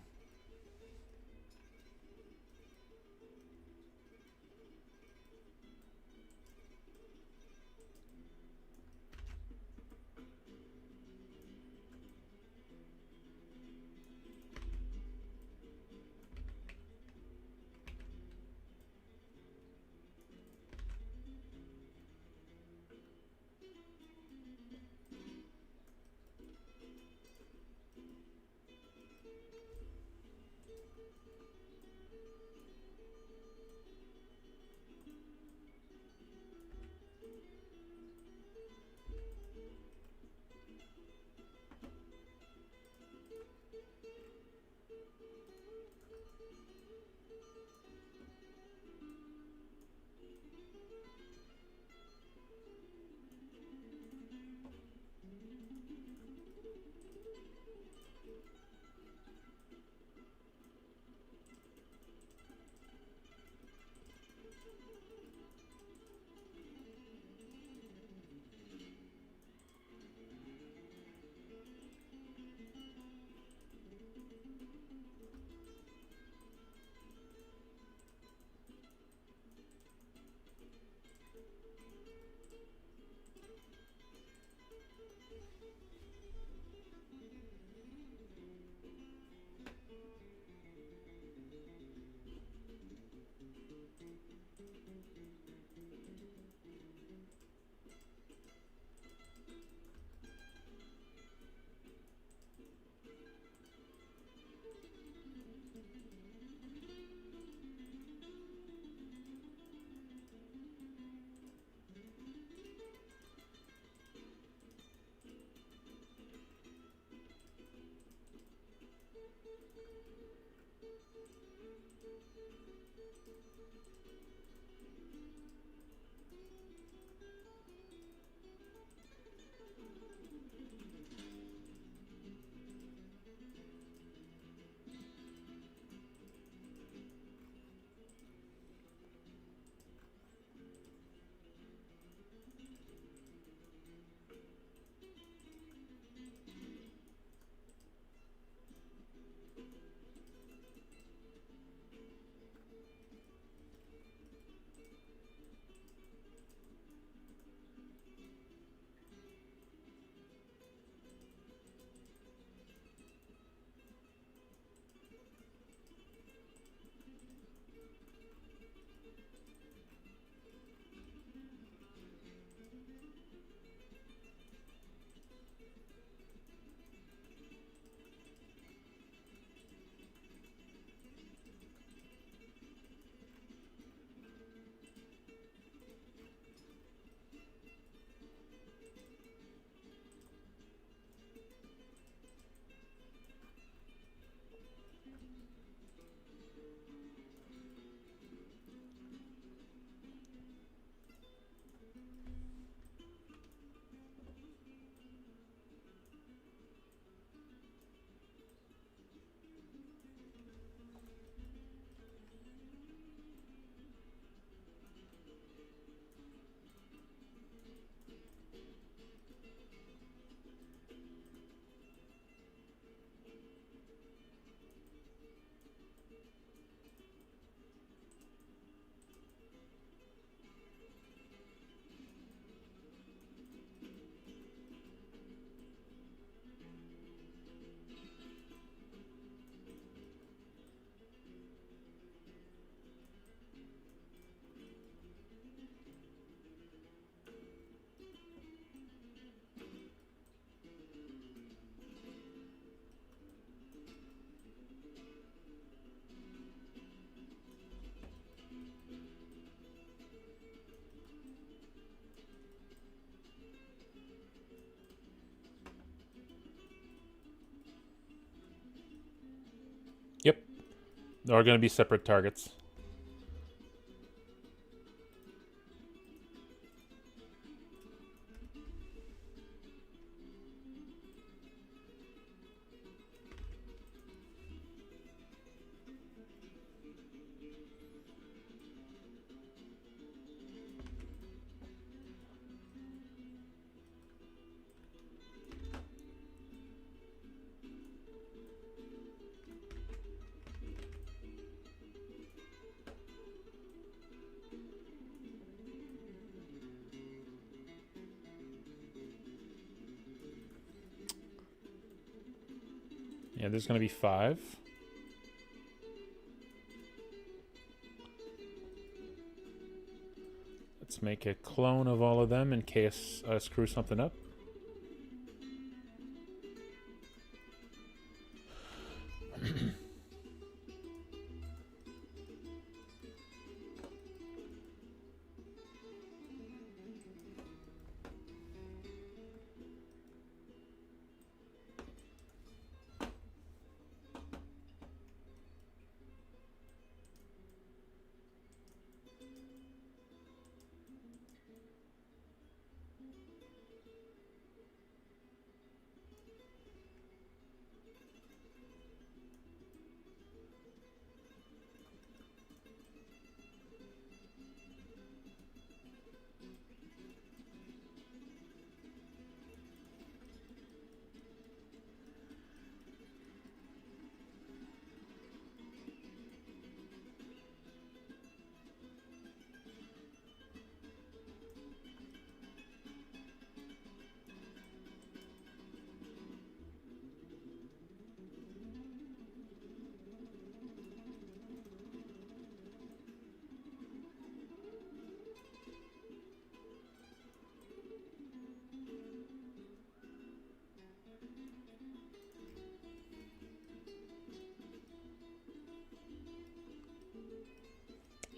There are going to be separate targets. Yeah, there's going to be 5. Let's make a clone of all of them in case I screw something up.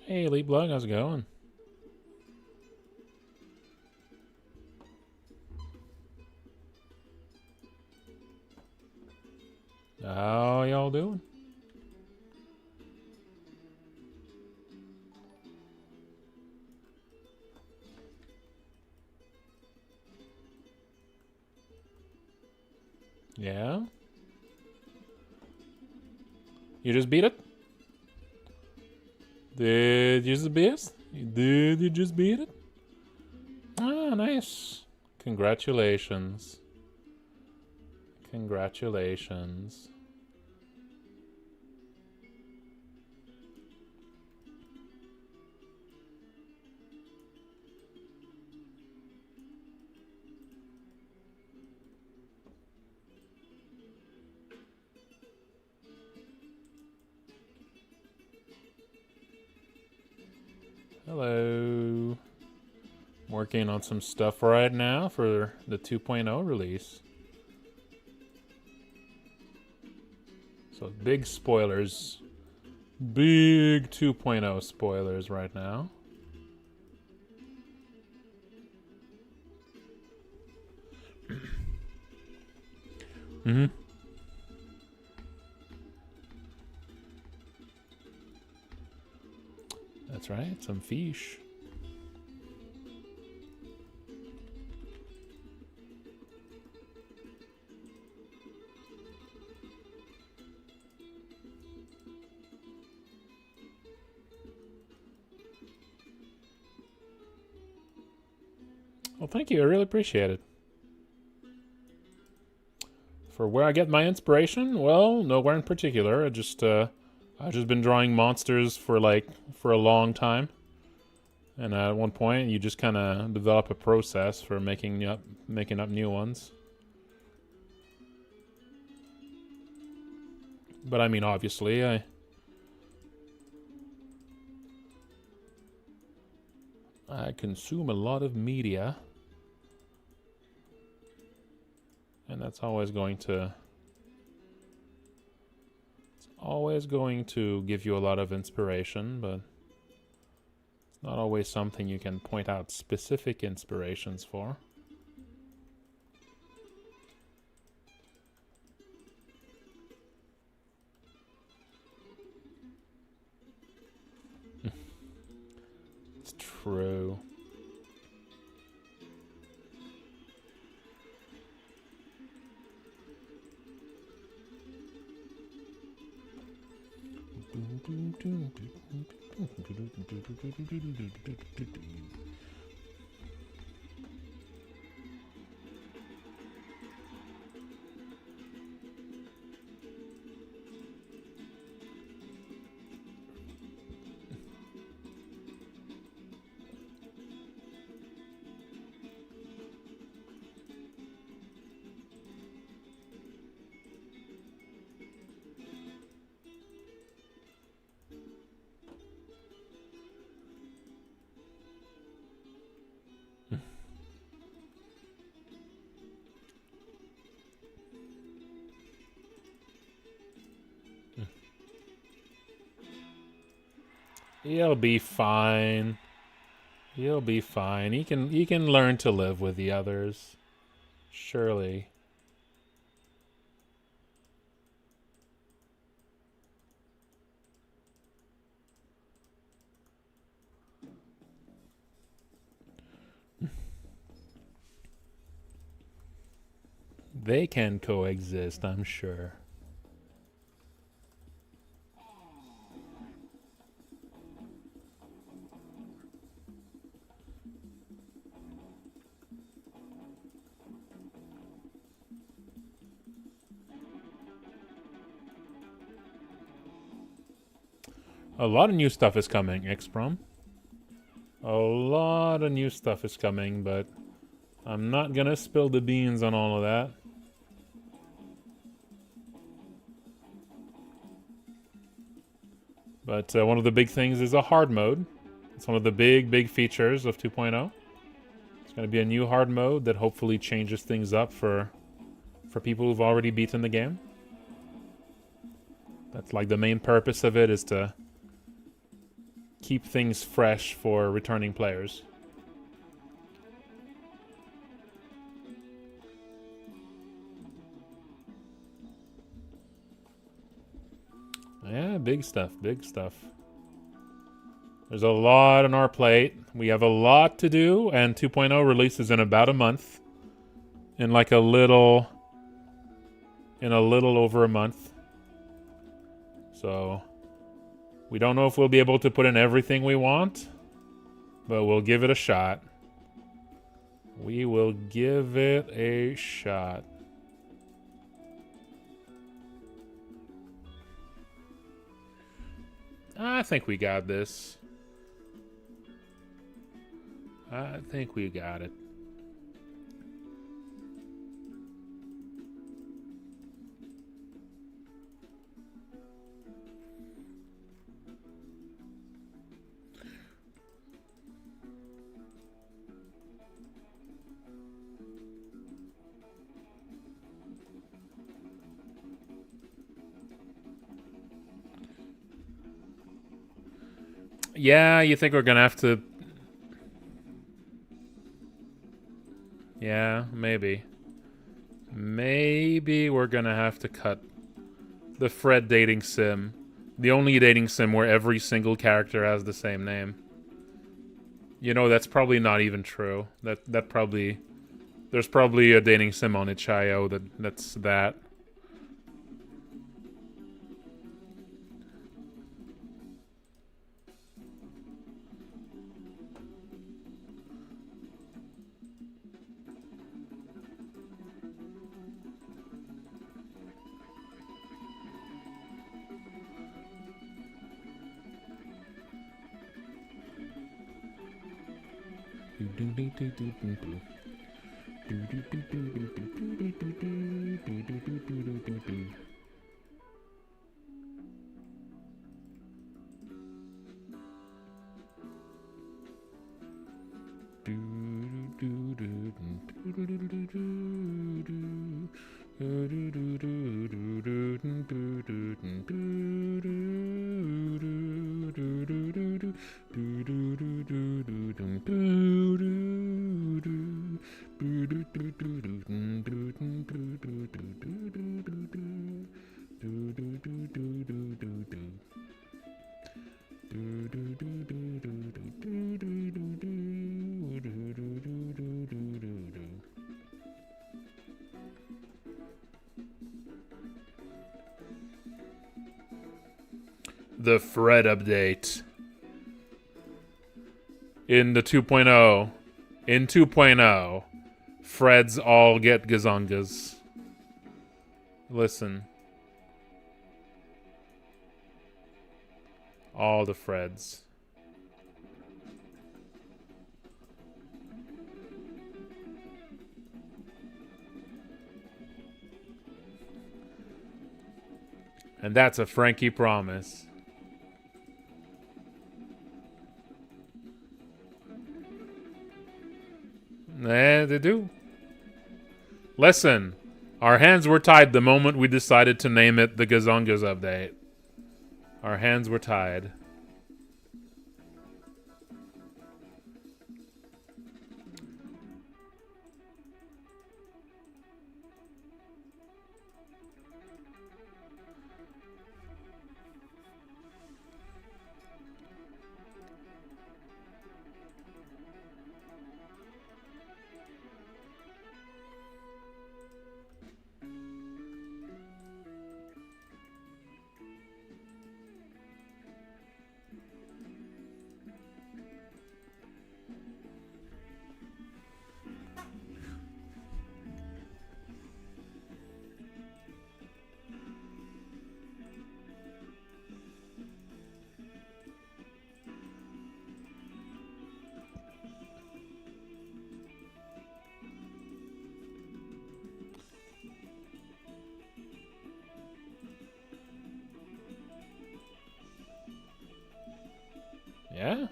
Hey, Elite Blug, how's it going? How y'all doing? Yeah? You just beat it? Did you just beat it? Did you just beat it? Ah, nice. Congratulations. Congratulations. Hello. Working on some stuff right now for the 2.0 release. So big spoilers. Big 2.0 spoilers right now. Mm-hmm. That's right, some fish. Well, thank you. I really appreciate it. For where I get my inspiration, well, nowhere in particular. I've just been drawing monsters for a long time, and at one point, you just kind of develop a process for making up new ones. But I mean, obviously, I consume a lot of media. And that's always going to give you a lot of inspiration, but it's not always something you can point out specific inspirations for. crew. He'll be fine. He'll be fine. He can learn to live with the others. Surely. They can coexist, I'm sure. A lot of new stuff is coming, Xprom. A lot of new stuff is coming, but I'm not gonna spill the beans on all of that. But one of the big things is a hard mode. It's one of the big features of 2.0. It's going to be a new hard mode that hopefully changes things up for people who've already beaten the game. That's like the main purpose of it, is to keep things fresh for returning players. Yeah, big stuff, big stuff. There's a lot on our plate. We have a lot to do, and 2.0 releases in about a month. In like a little over a month. So we don't know if we'll be able to put in everything we want, but we'll give it a shot. We will give it a shot. I think we got this. I think we got it. Yeah, you think we're gonna have to... Yeah, maybe. Maybe we're gonna have to cut the Fred dating sim. The only dating sim where every single character has the same name. You know, that's probably not even true. That probably... There's probably a dating sim on itch.io that's that. the Fred update. In the 2.0. In 2.0. Freds all get gazongas. Listen. All the Freds. And that's a Frankie promise. They do. Listen, our hands were tied the moment we decided to name it the Gazongas update. Our hands were tied. Yeah?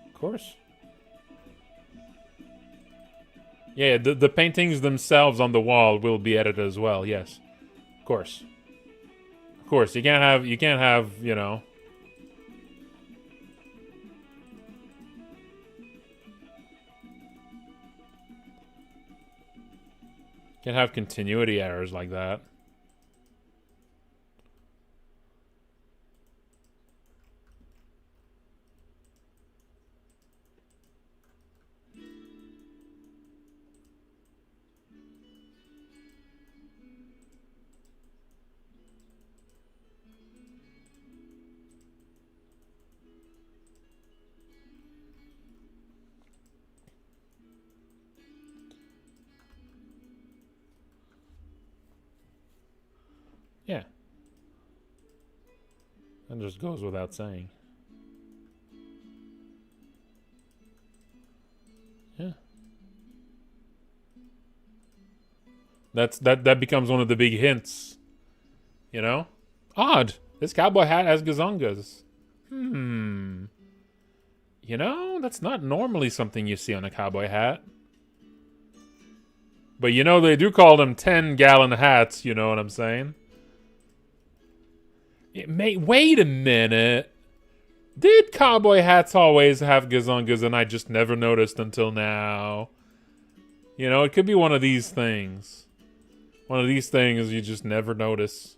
Of course. Yeah, the paintings themselves on the wall will be edited as well, yes. Of course. Of course, you can't have, you know. Can't have continuity errors like that. Yeah. That just goes without saying. Yeah. That becomes one of the big hints. You know? Odd. This cowboy hat has gazongas. You know, that's not normally something you see on a cowboy hat. But you know, they do call them 10-gallon hats, you know what I'm saying? Wait a minute. Did cowboy hats always have gazongas and I just never noticed until now? You know, it could be one of these things. One of these things you just never notice.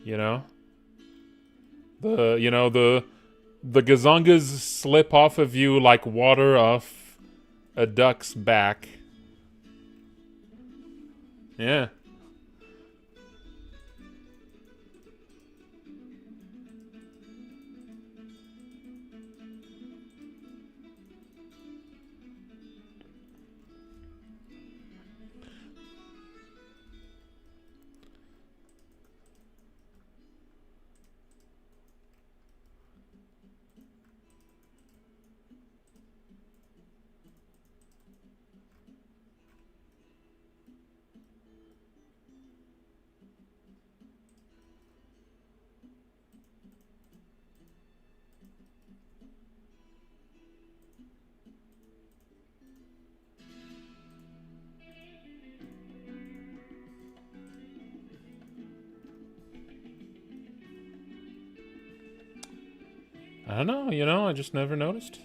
You know? The gazongas slip off of you like water off a duck's back. Yeah. I don't know, you know, I just never noticed.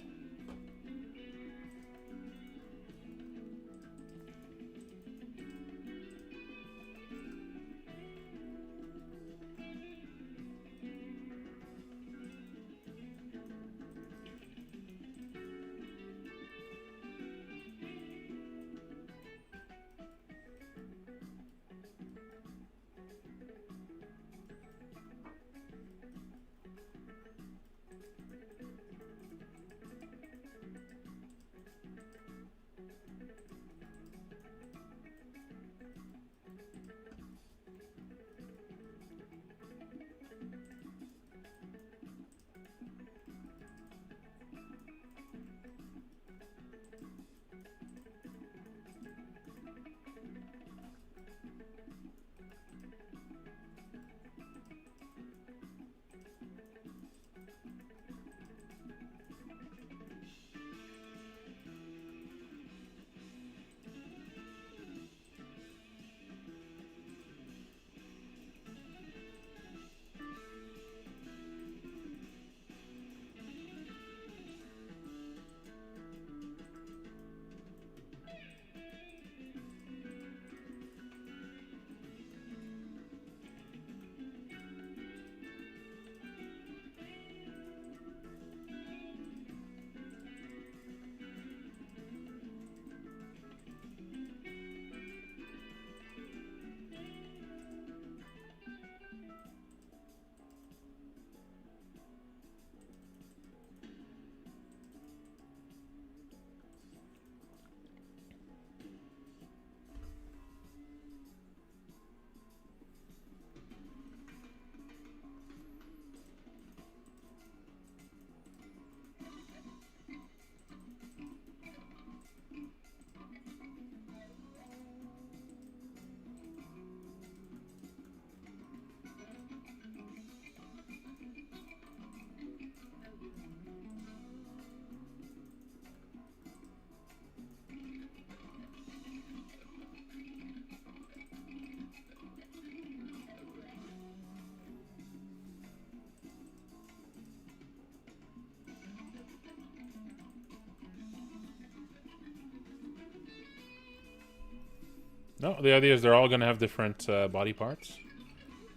No, the idea is they're all gonna have different body parts.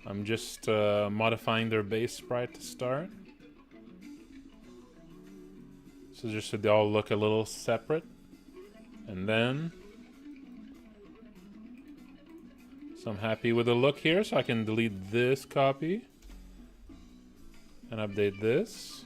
I'm just modifying their base sprite to start. So just so they all look a little separate. And then... So I'm happy with the look here, so I can delete this copy. And update this.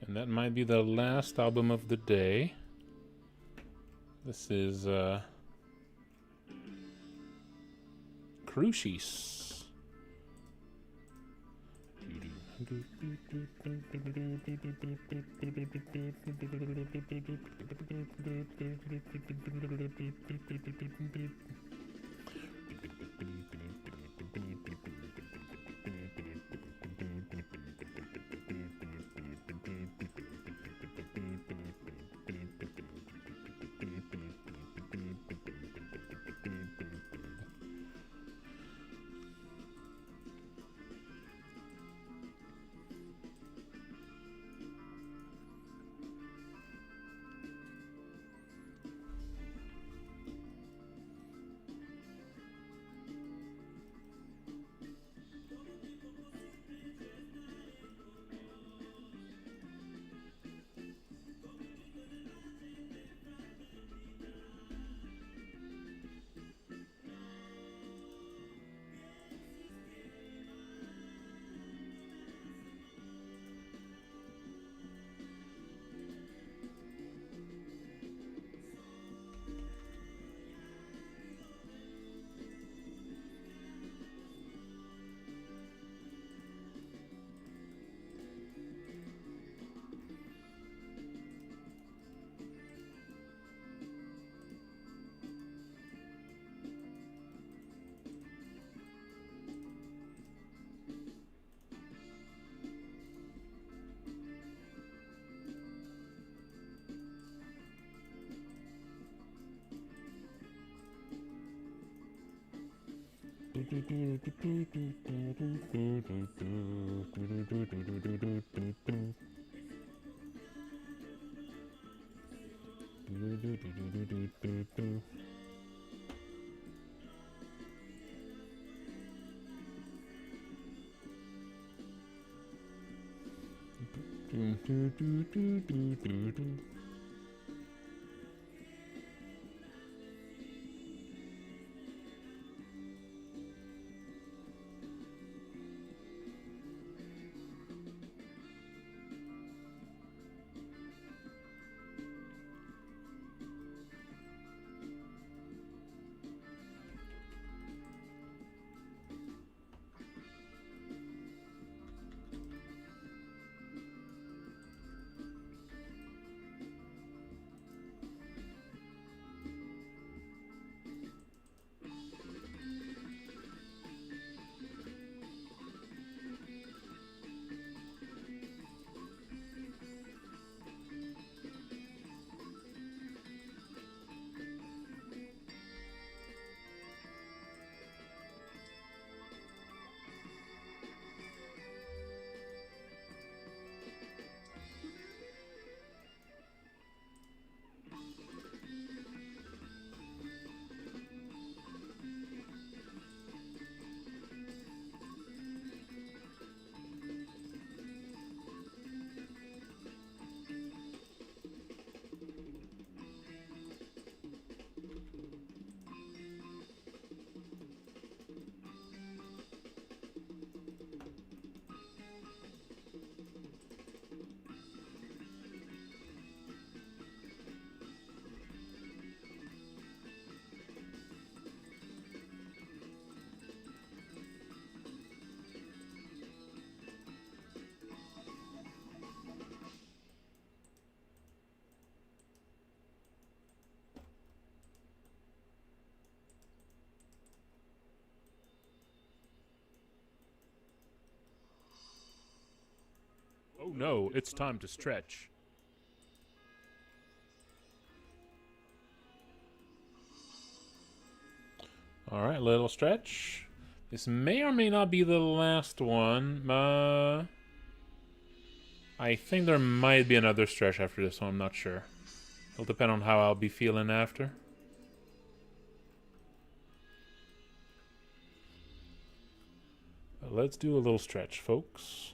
And that might be the last album of the day. This is Crucis. Oh no, it's time to stretch. Alright, little stretch. This may or may not be the last one. I think there might be another stretch after this one, I'm not sure. It'll depend on how I'll be feeling after. But let's do a little stretch, folks.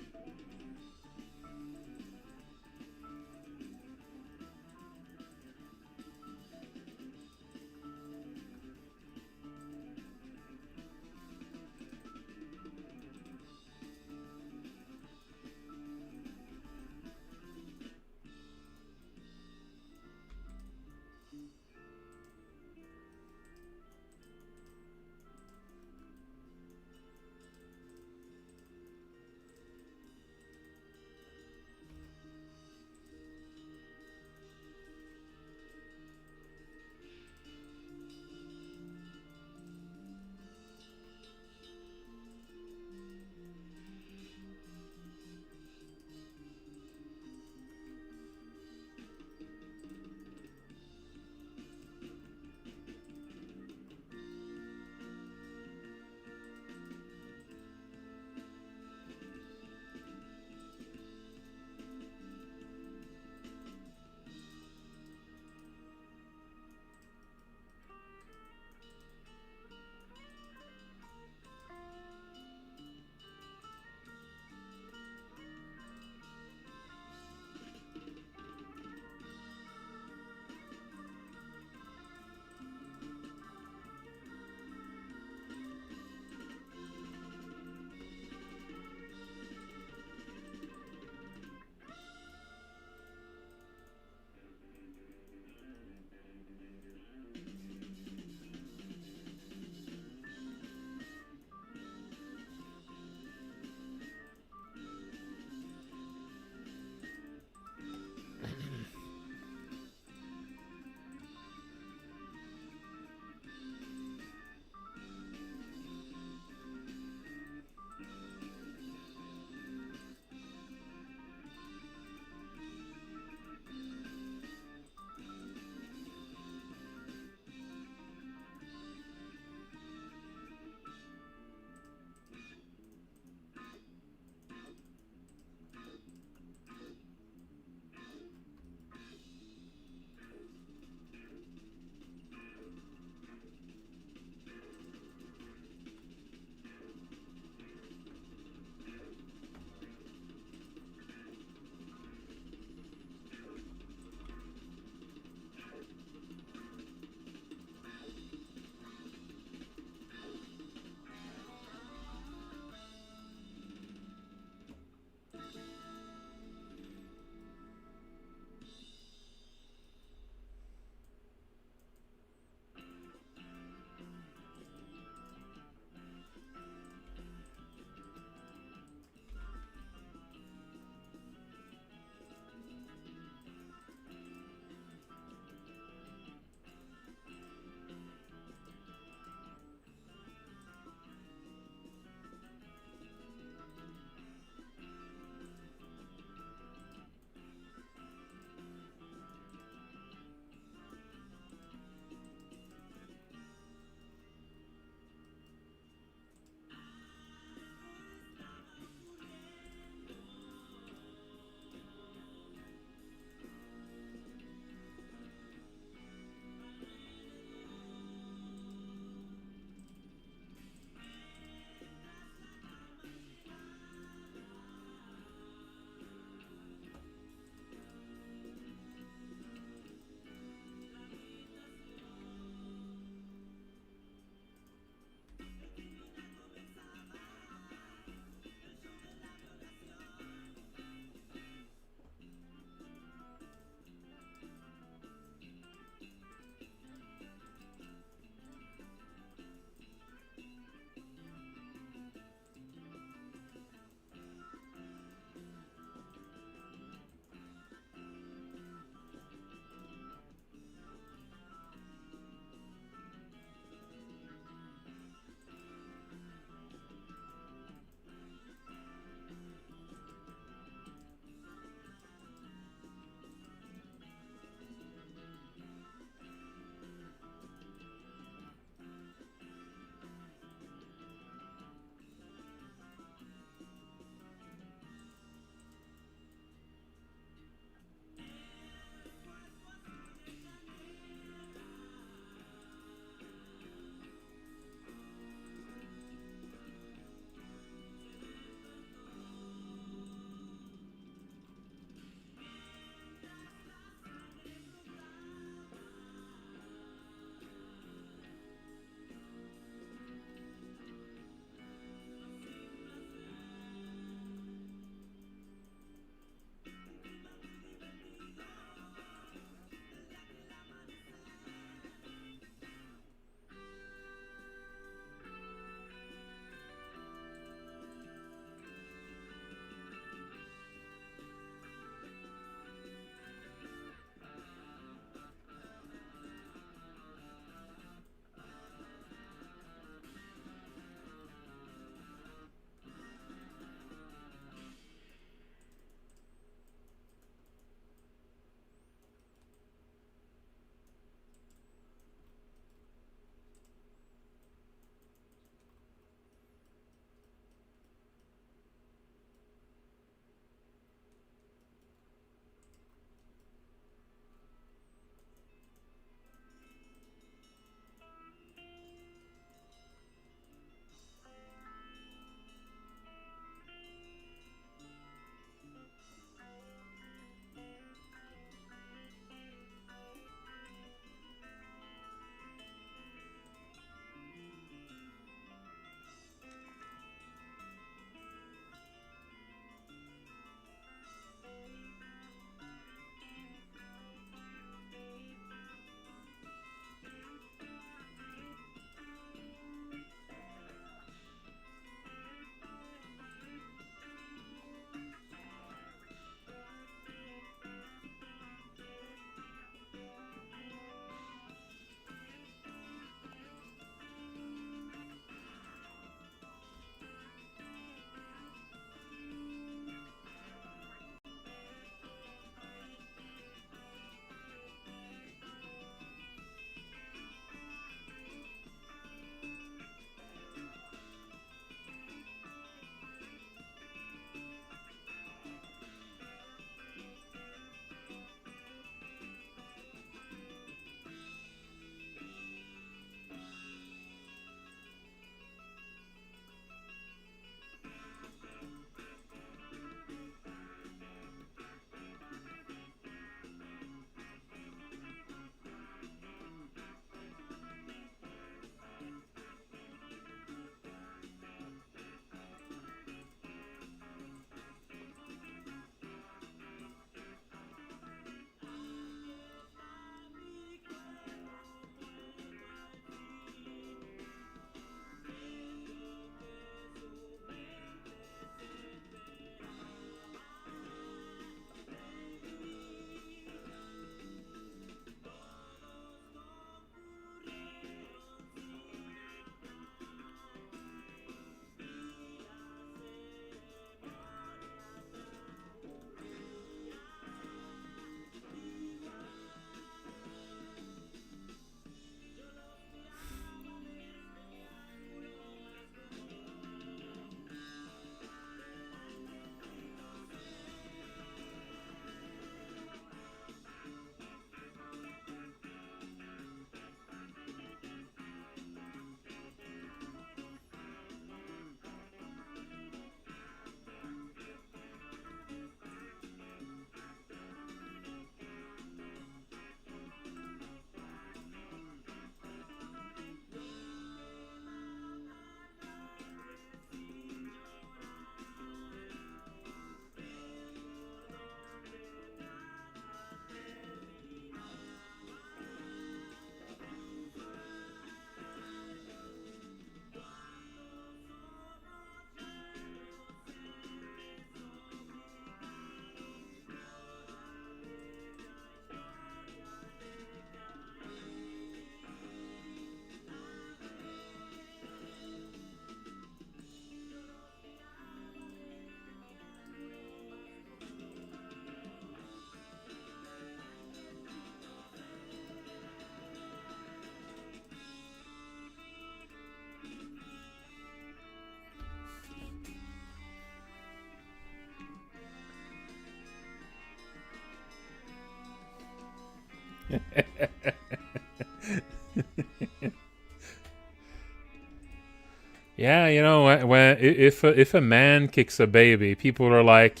Yeah, you know, if a man kicks a baby, people are like,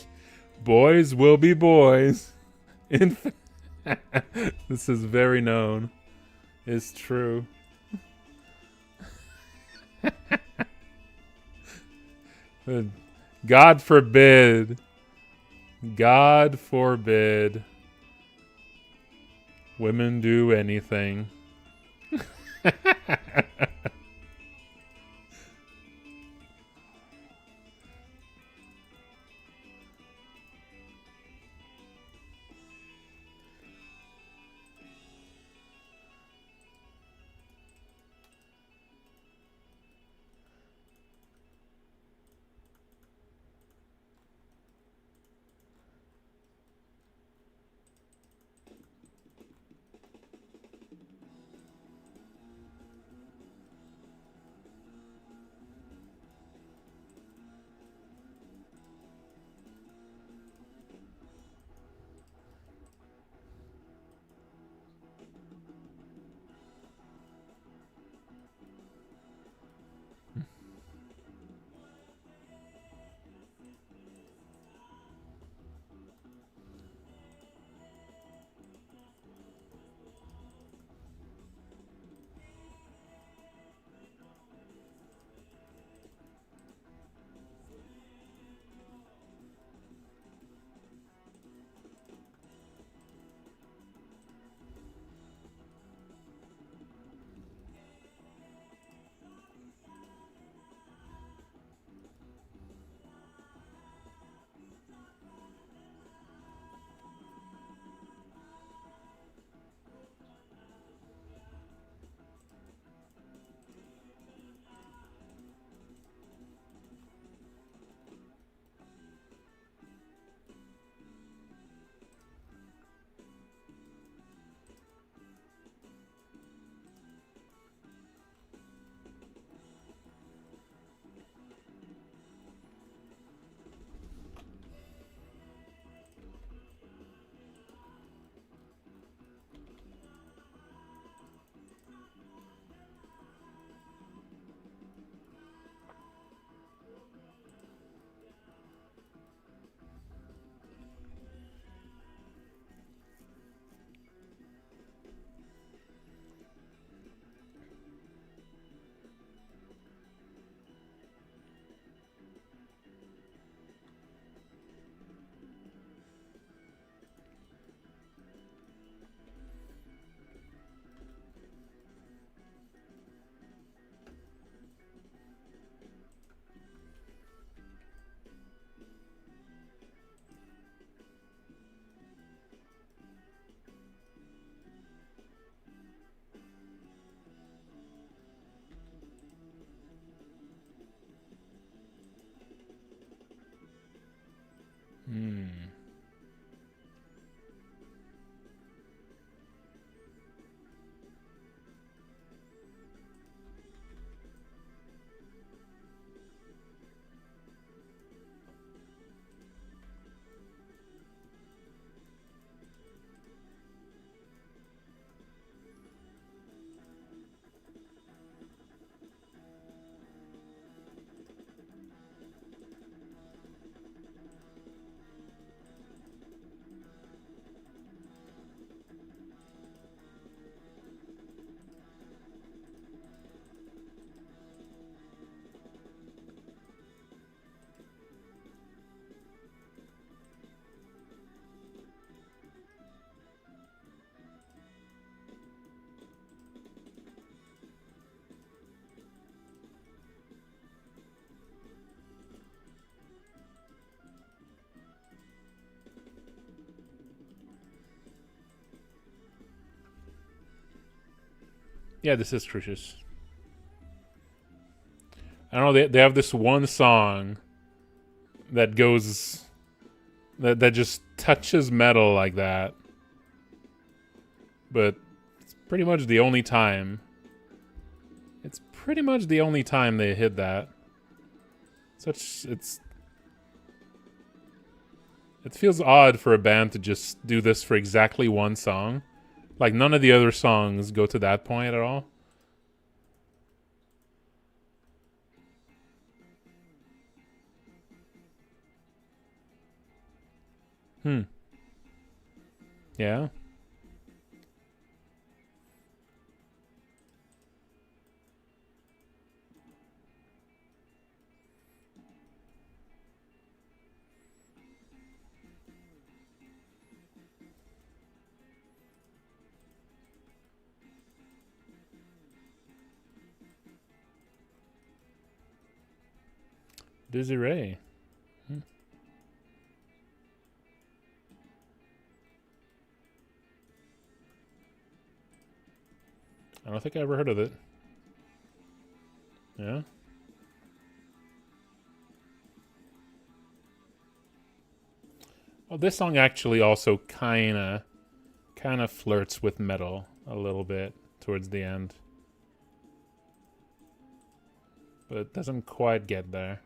"Boys will be boys." This is very known. It's true. God forbid. God forbid women do anything. Hmm. Yeah, this is Crucius. I don't know. They have this one song that goes that just touches metal like that, but it's pretty much the only time. It's pretty much the only time they hit that. It feels odd for a band to just do this for exactly one song, Like, none of the other songs go to that point at all. Yeah. Desiree. I don't think I ever heard of it. Yeah. Well, this song actually also kind of flirts with metal a little bit towards the end, but it doesn't quite get there.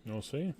You'll see.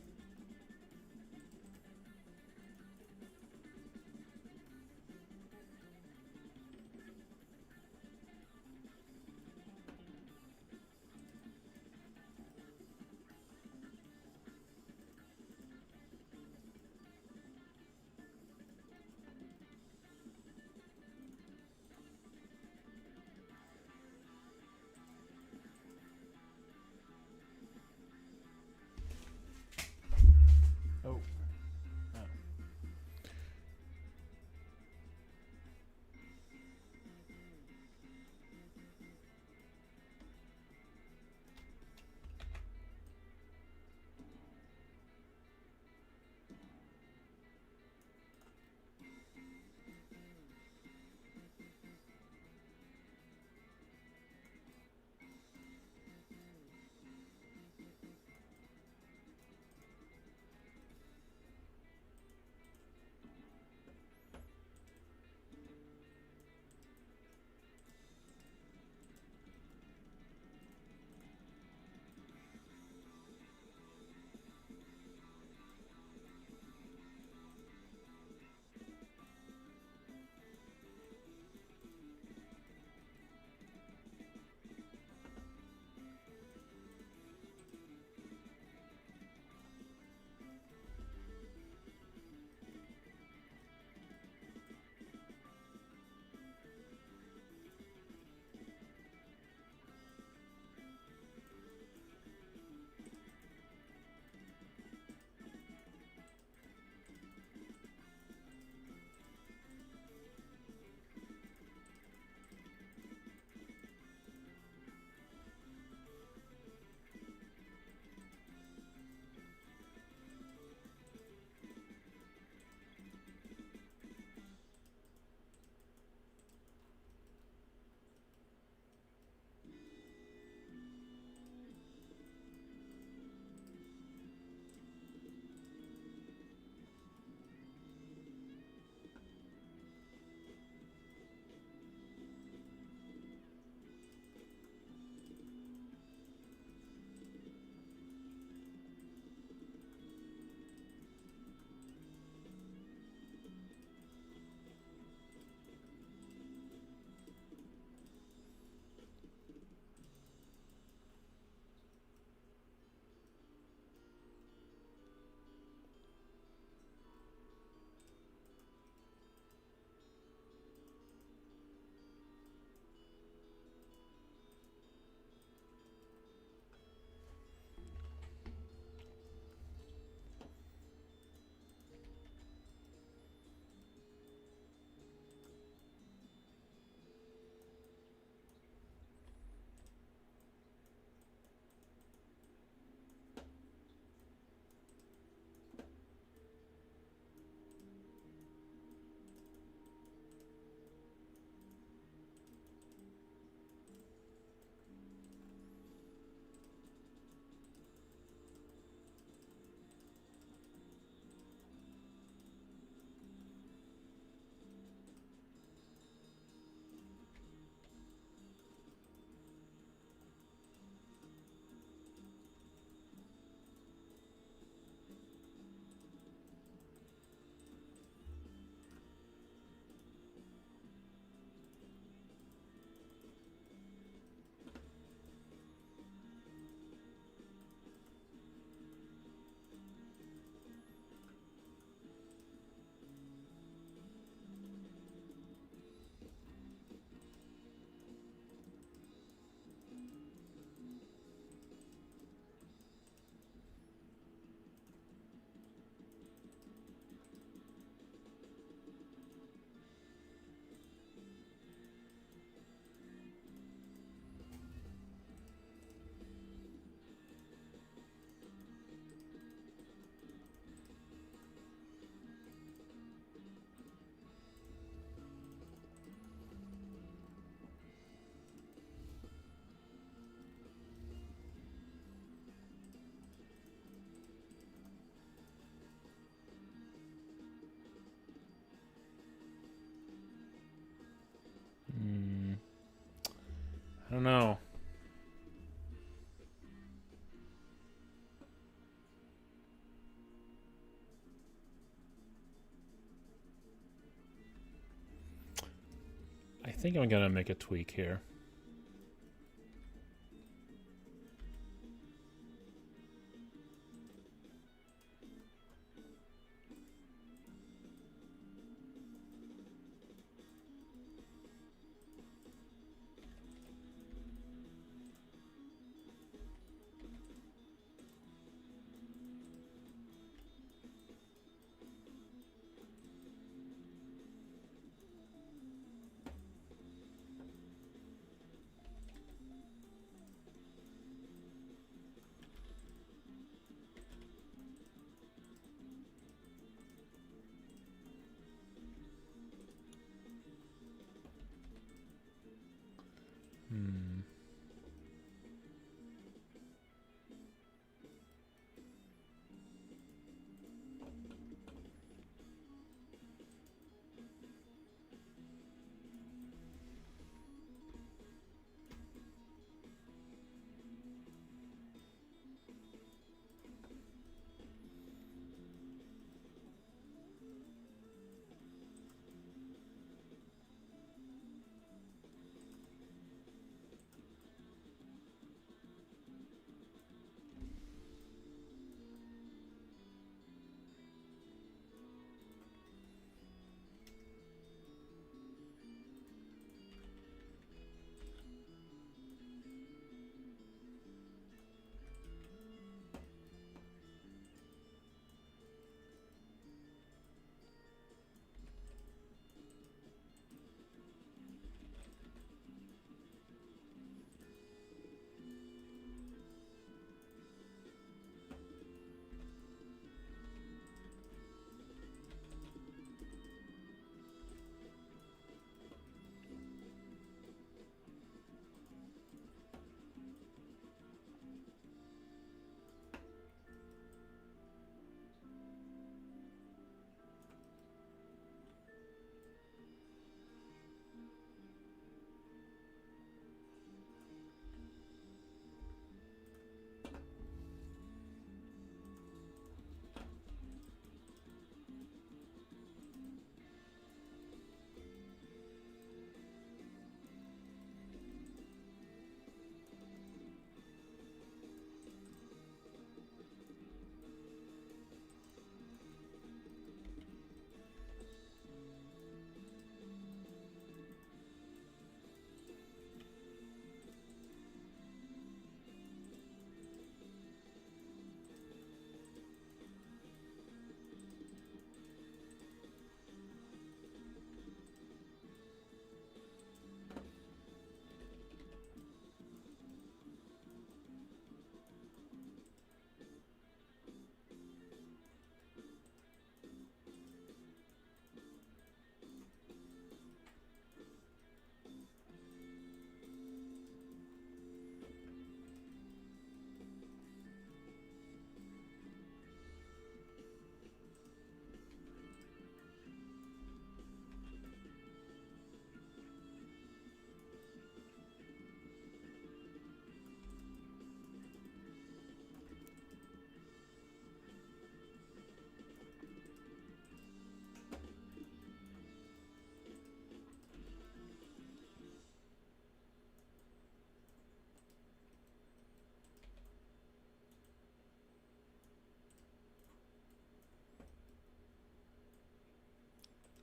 think I'm gonna make a tweak here.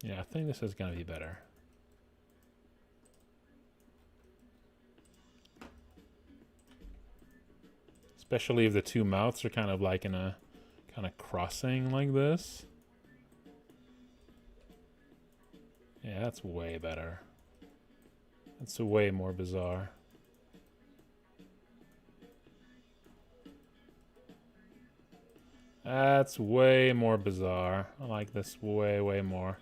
Yeah, I think this is gonna be better. Especially if the two mouths are kind of like in a kind of crossing like this. Yeah, that's way better. That's way more bizarre. That's way more bizarre. I like this way, way more.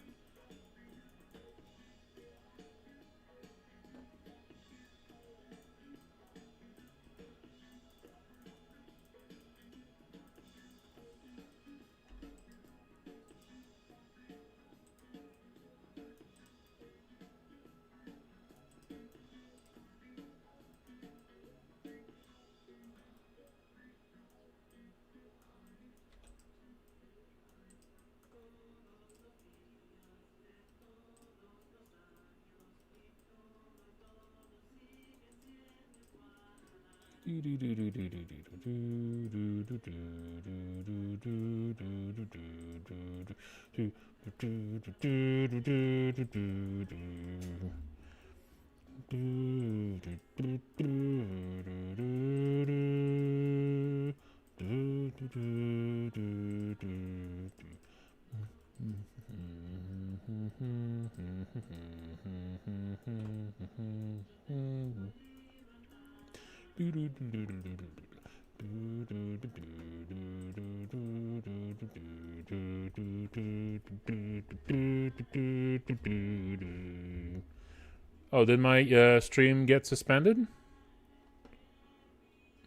Oh, did my stream get suspended?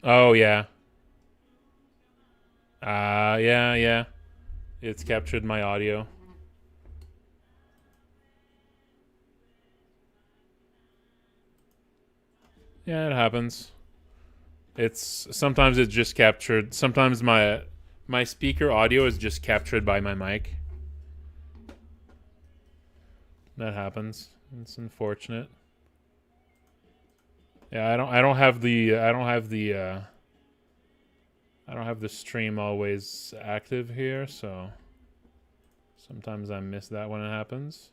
Oh, yeah. Yeah. It's captured my audio. Yeah, it happens. It's sometimes it's just captured. Sometimes my speaker audio is just captured by my mic. That happens. It's unfortunate. Yeah, I don't have the stream always active here, so sometimes I miss that when it happens.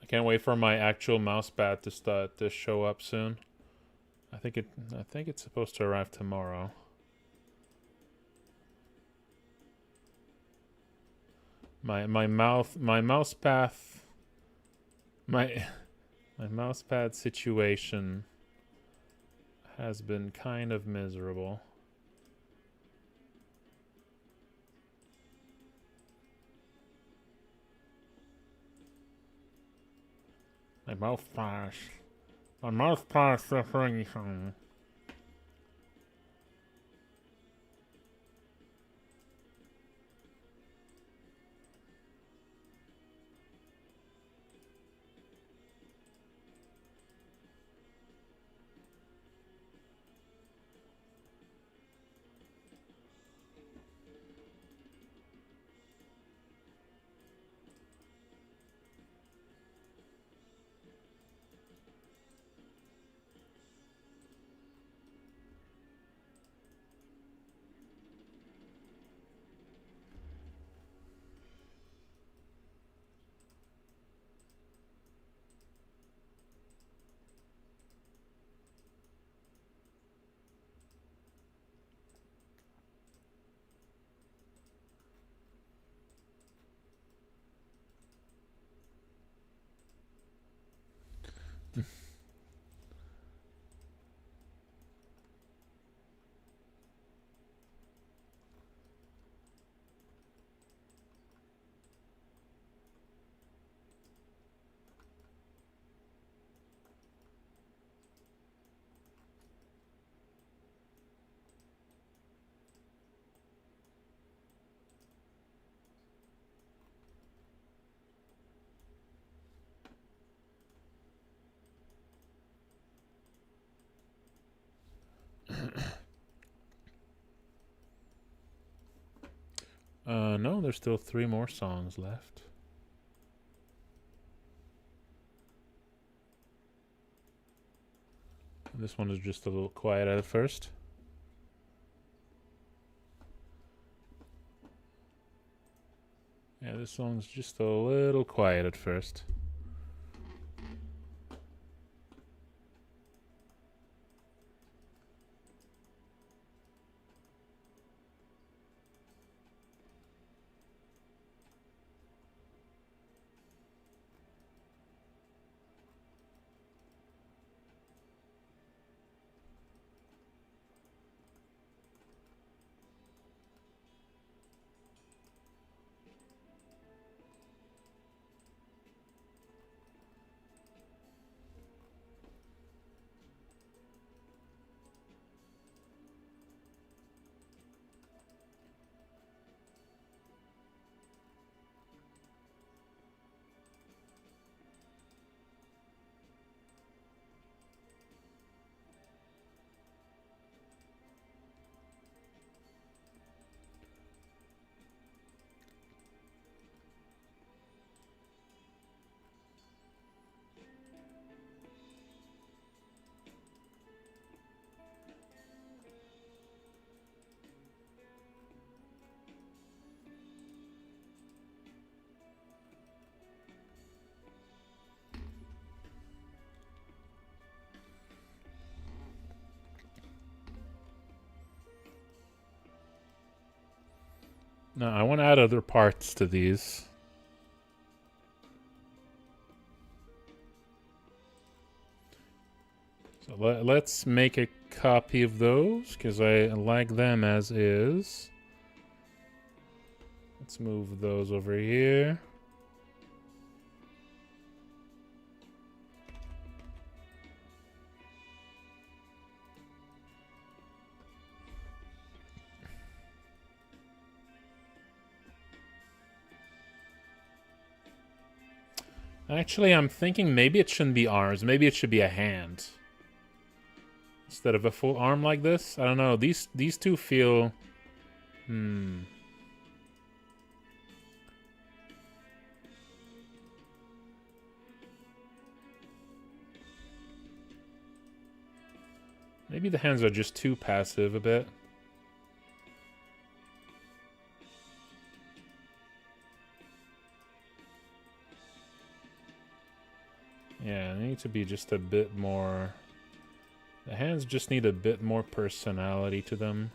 I can't wait for my actual mouse pad to start to show up soon. I think it's supposed to arrive tomorrow. My mouse pad situation has been kind of miserable. My mouse pad suffering from. No, there's still 3 more songs left. This one is just a little quiet at first. Yeah, this song's just a little quiet at first. No, I want to add other parts to these. So let's make a copy of those, because I like them as is. Let's move those over here. Actually, I'm thinking maybe it shouldn't be arms. Maybe it should be a hand. Instead of a full arm like this. I don't know. These two feel... Maybe the hands are just too passive a bit. Yeah, they need to be just a bit more... The hands just need a bit more personality to them.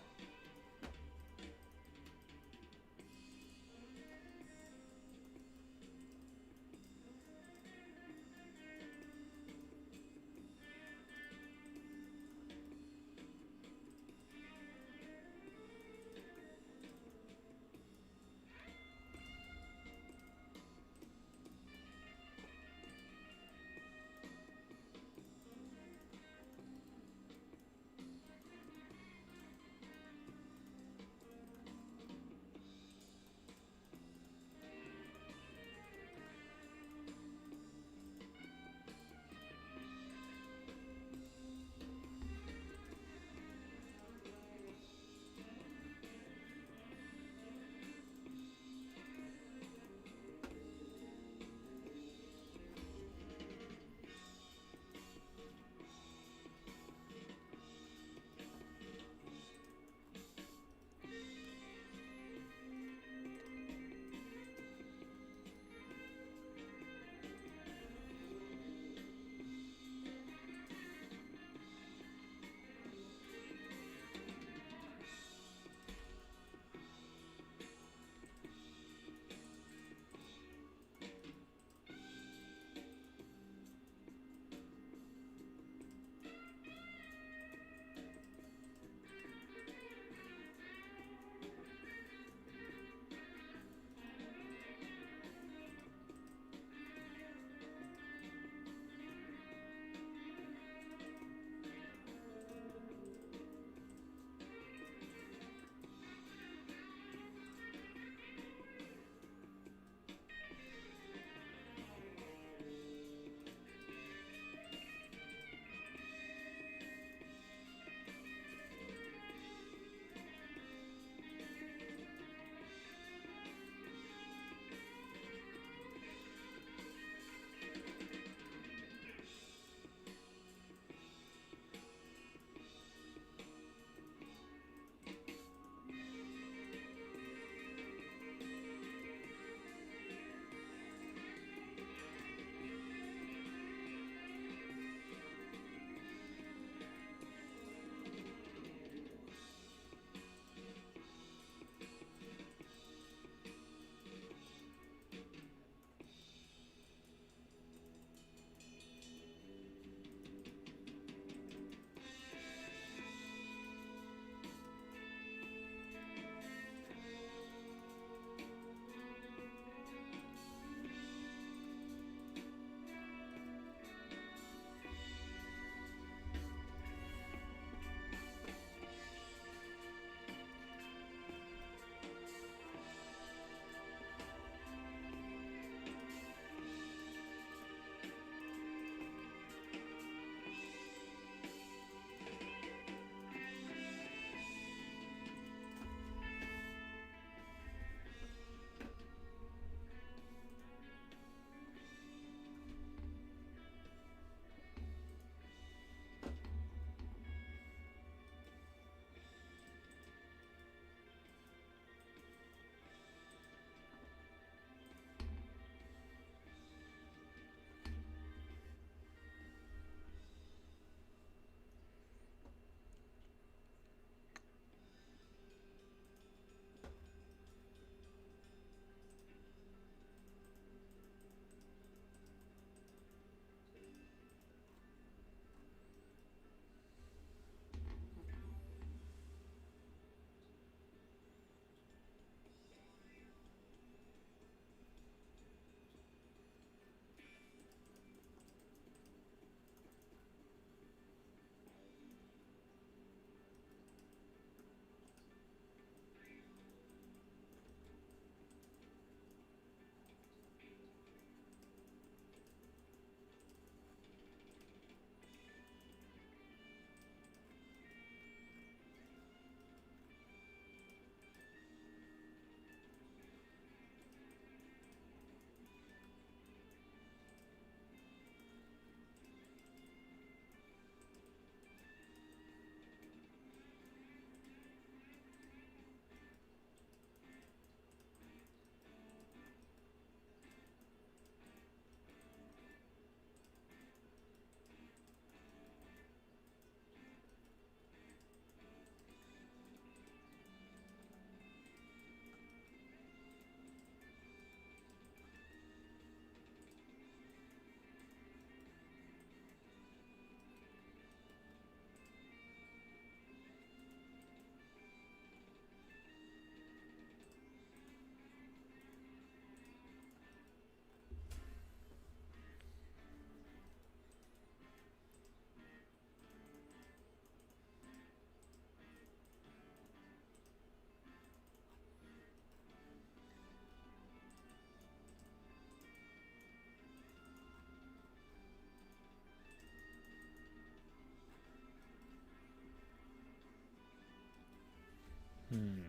Hmm.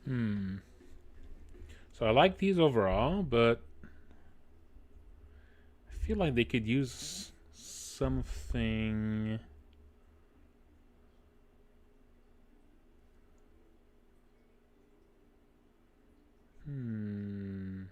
Hmm. So I like these overall, but I feel like they could use something. Hmm.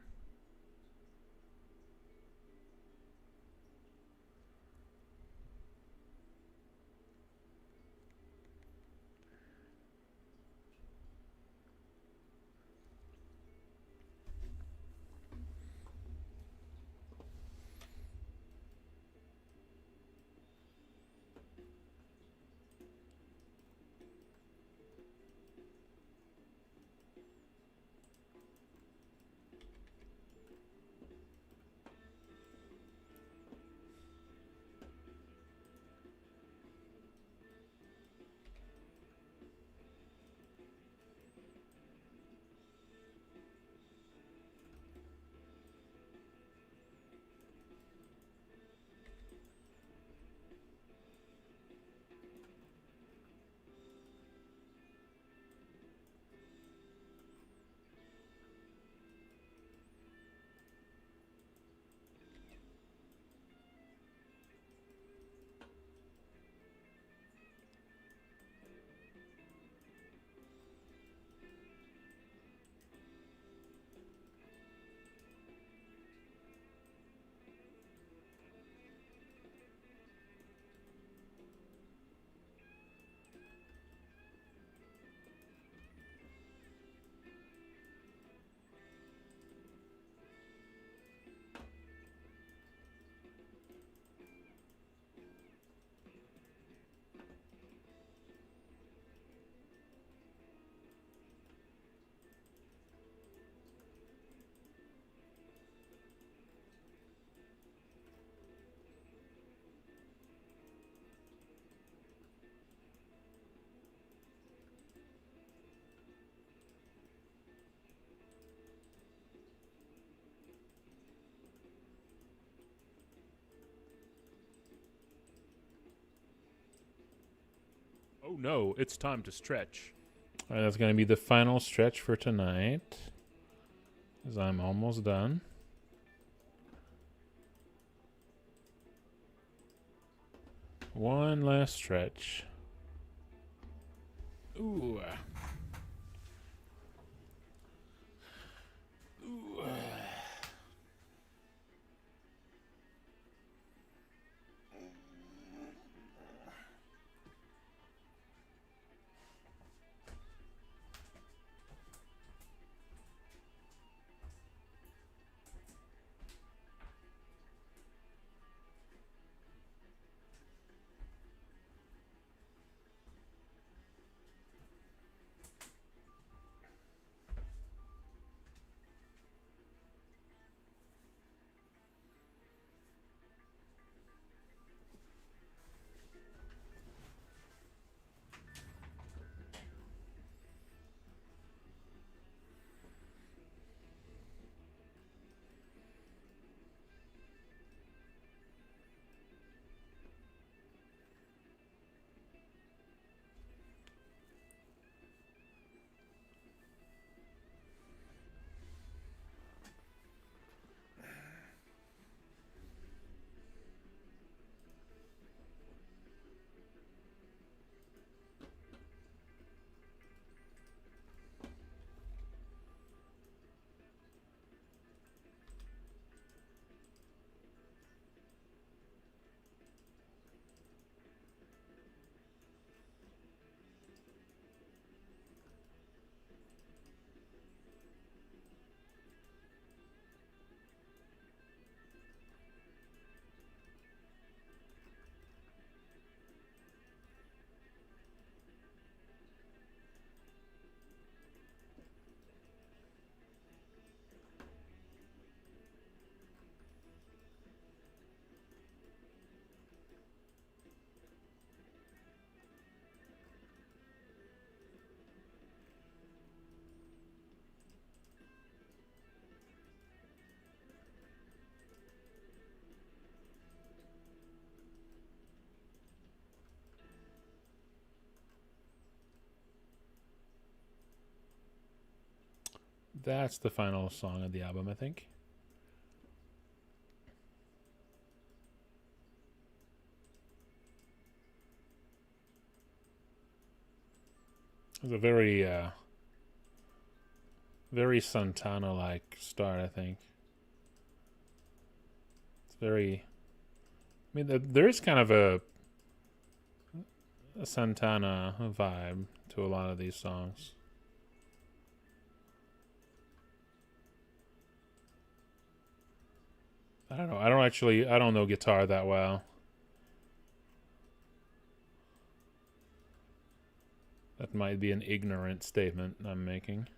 Oh no, it's time to stretch. All right, that's going to be the final stretch for tonight, as I'm almost done. One last stretch. Ooh. Ooh. That's the final song of the album, I think. It was a very Santana-like start, I think. It's very... I mean, there is kind of a Santana vibe to a lot of these songs. I don't know. I don't know guitar that well. That might be an ignorant statement I'm making.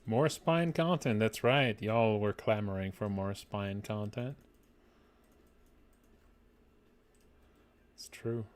More spine content, that's right. Y'all were clamoring for more spine content. It's true.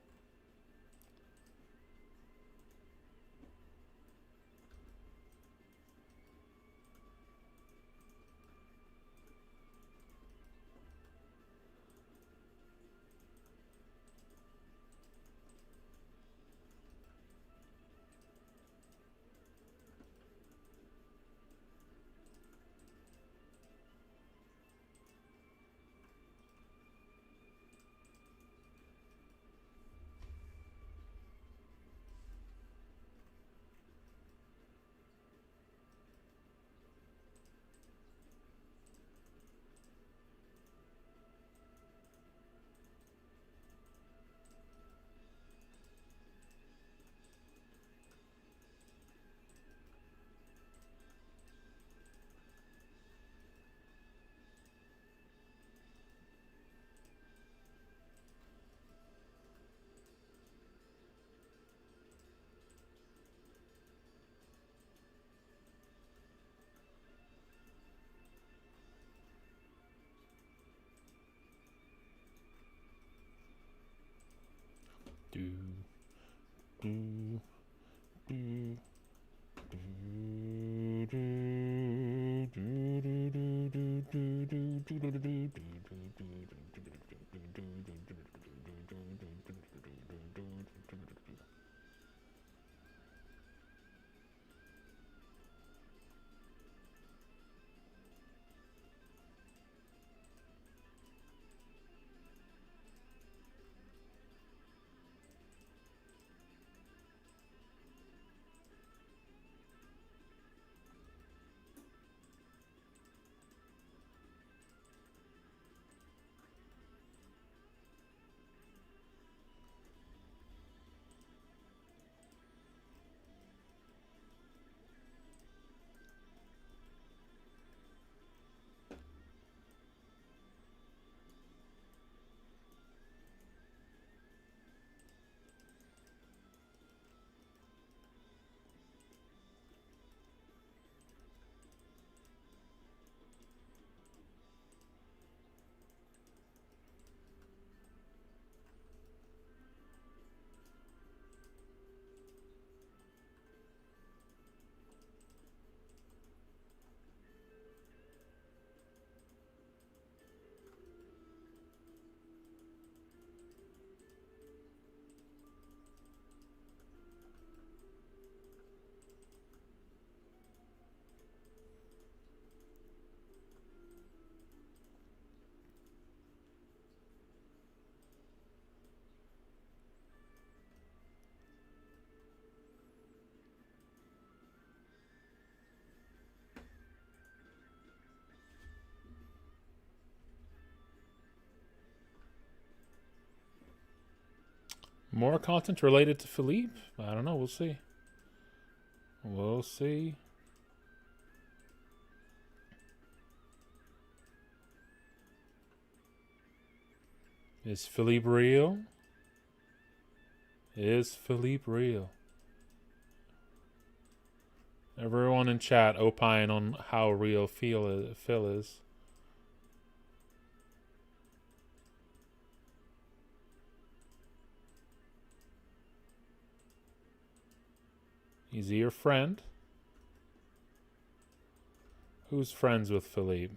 Do, do, do, do, do, do, do, do, do, More content related to Philippe? I don't know. We'll see. We'll see. Is Philippe real? Is Philippe real? Everyone in chat opine on how real Phil is. Is he your friend? Who's friends with Philippe?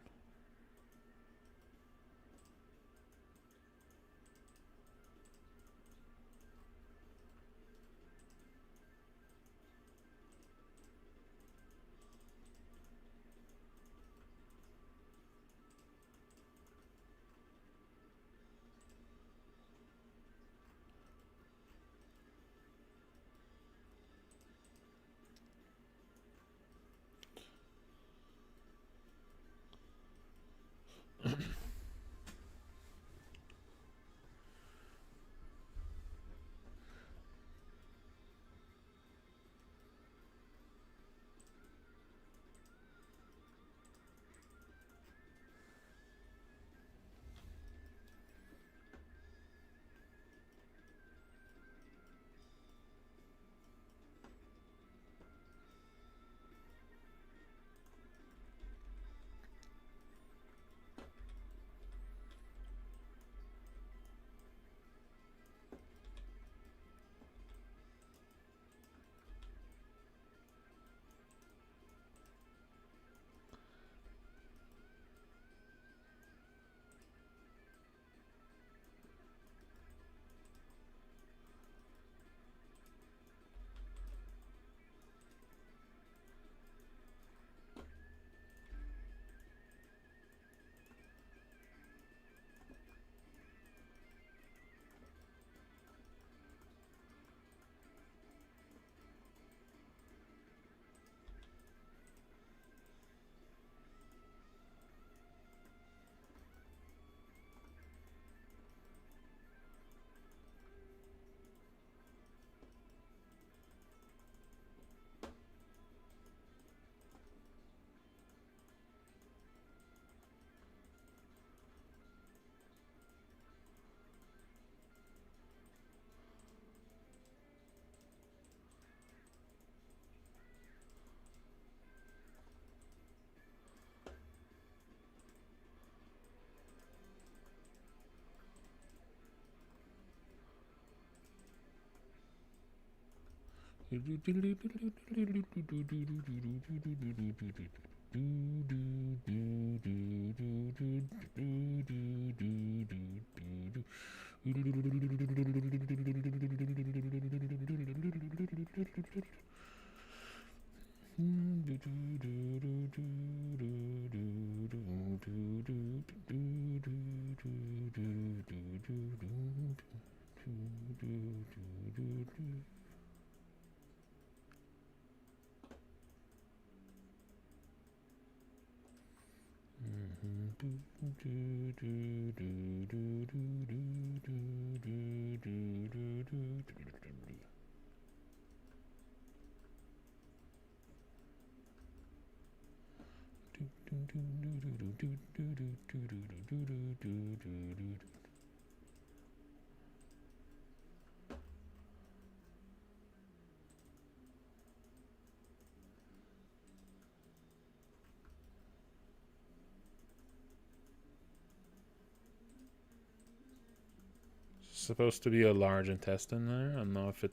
Supposed to be a large intestine there. I don't know if it,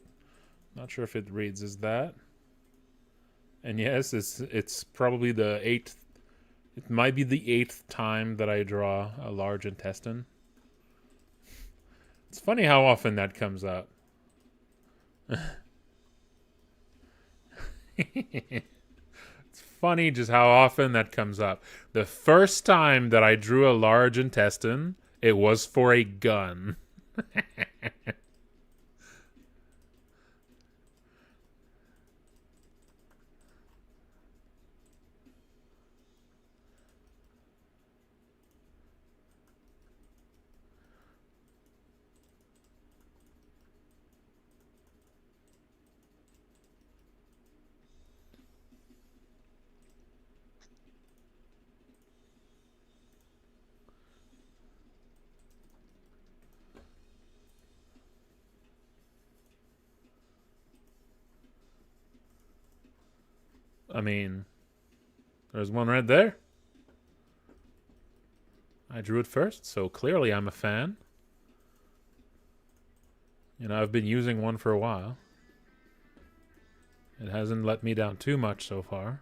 not sure if it reads as that. And yes, it's probably the 8th. It might be the 8th time that I draw a large intestine. It's funny how often that comes up. It's funny just how often that comes up. The first time that I drew a large intestine, it was for a gun. I mean, there's one right there. I drew it first, so clearly I'm a fan. You know, I've been using one for a while. It hasn't let me down too much so far.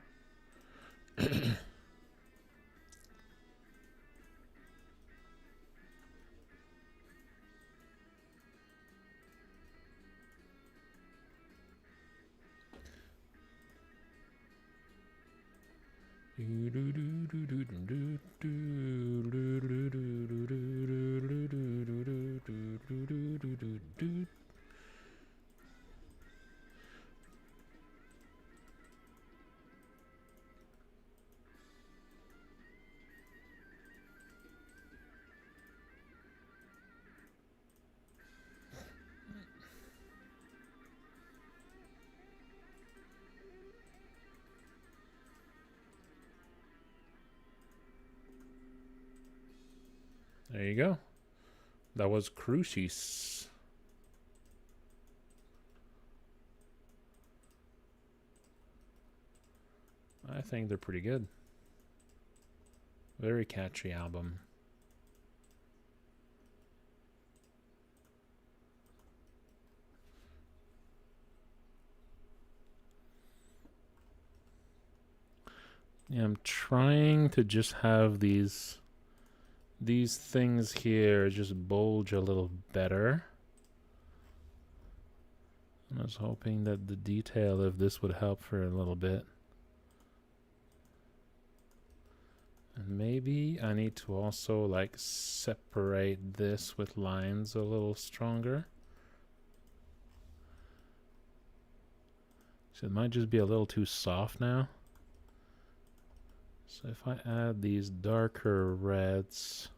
There you go. That was Crucis. I think they're pretty good. Very catchy album. Yeah, I'm trying to just have these things here just bulge a little better. I was hoping that the detail of this would help for a little bit. And maybe I need to also like separate this with lines a little stronger. So it might just be a little too soft now. So if I add these darker reds,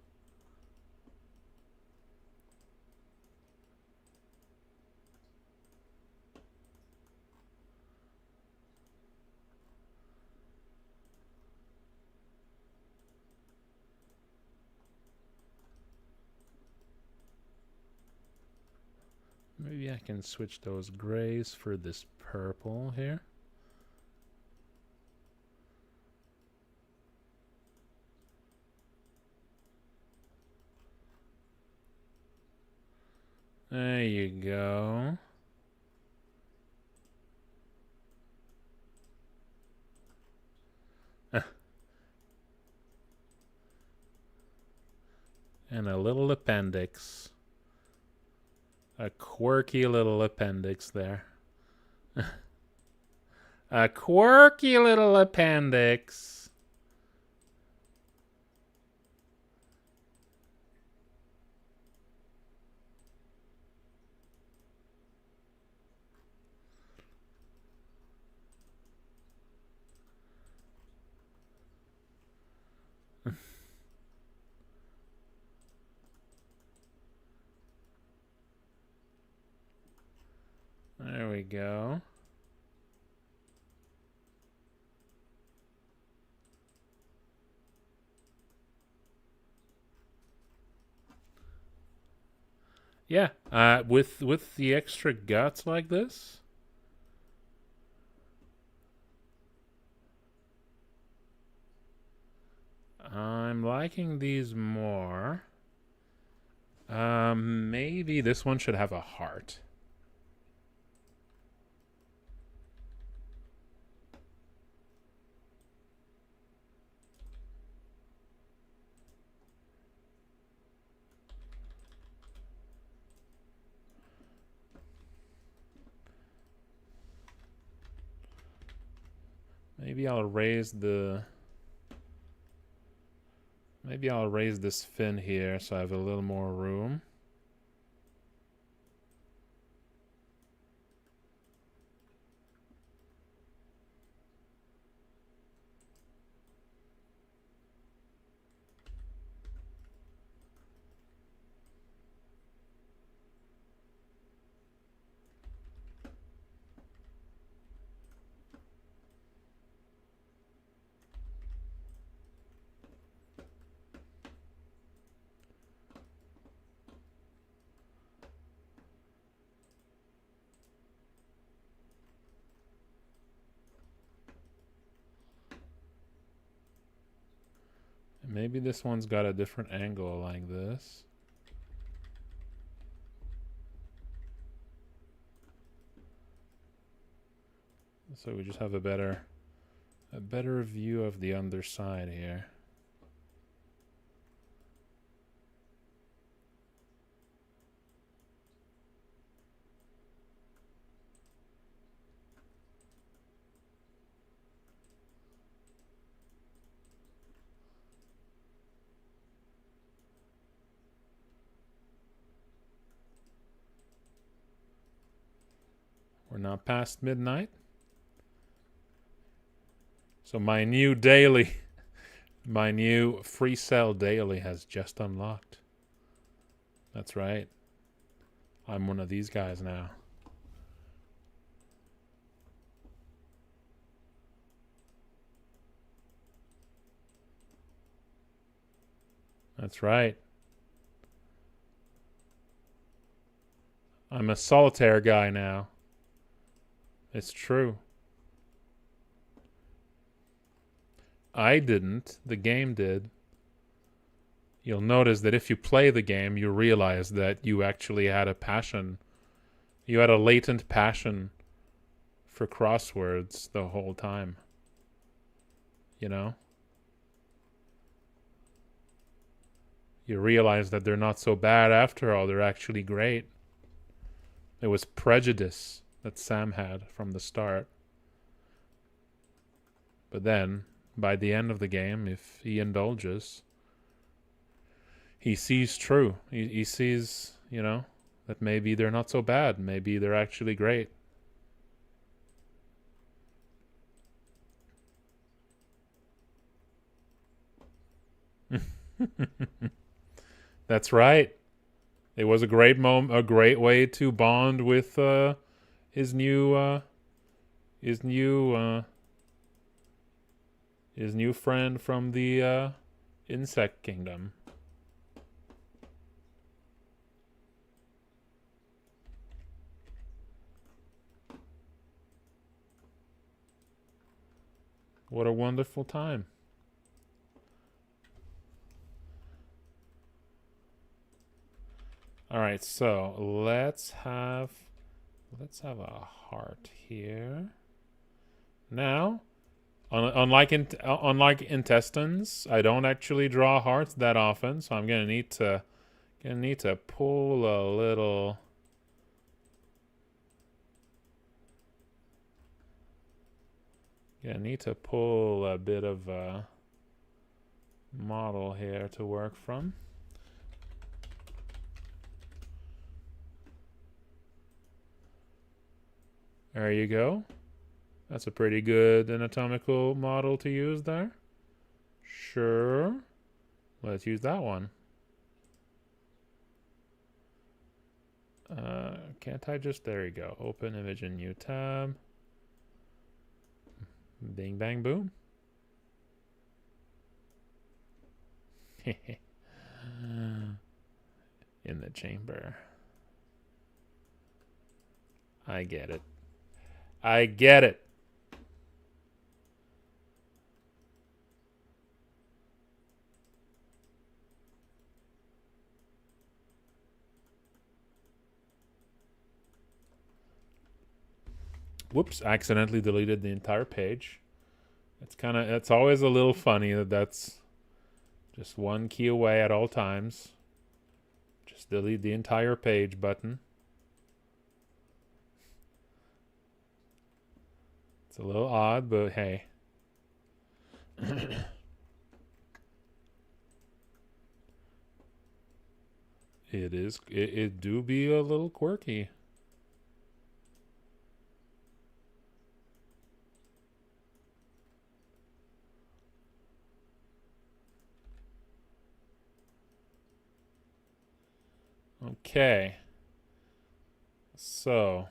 maybe I can switch those grays for this purple here. There you go. And a little appendix. A quirky little appendix there. A quirky little appendix. There we go. Yeah, with the extra guts like this, I'm liking these more. Maybe this one should have a heart. Maybe I'll raise the... Maybe I'll raise this fin here so I have a little more room. Maybe this one's got a different angle like this. So we just have a better view of the underside here. We're not past midnight. So my new daily, my new free cell daily has just unlocked. That's right. I'm one of these guys now. That's right. I'm a solitaire guy now. It's true. I didn't. The game did. You'll notice that if you play the game, you realize that you actually had a passion. You had a latent passion for crosswords the whole time. You know? You realize that they're not so bad after all. They're actually great. It was prejudice that Sam had from the start. But then, by the end of the game, if he indulges, he sees true. He sees, you know, that maybe they're not so bad. Maybe they're actually great. That's right. It was a great a great way to bond with his new friend from the insect kingdom. What a wonderful time. All right, so let's have a heart here. Now, unlike intestines, I don't actually draw hearts that often, so I'm gonna need to pull a little. Gonna need to pull a bit of a model here to work from. There you go. That's a pretty good anatomical model to use there. Sure. Let's use that one. Can't I just... There you go. Open image in new tab. Bing, bang, boom. In the chamber. I get it. I get it. Whoops, accidentally deleted the entire page. It's always a little funny that's just one key away at all times. Just delete the entire page button. It's a little odd, but hey. It do be a little quirky. Okay. So,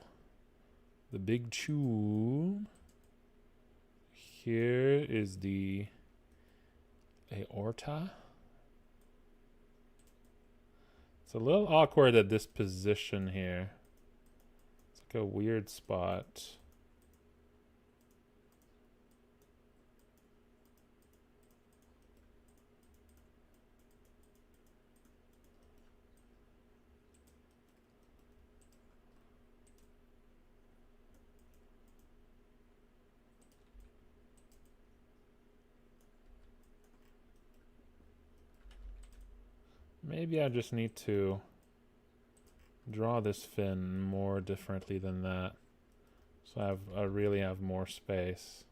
the big tube. Here is the aorta. It's a little awkward at this position here. It's like a weird spot. Maybe I just need to draw this fin more differently than that. So I really have more space.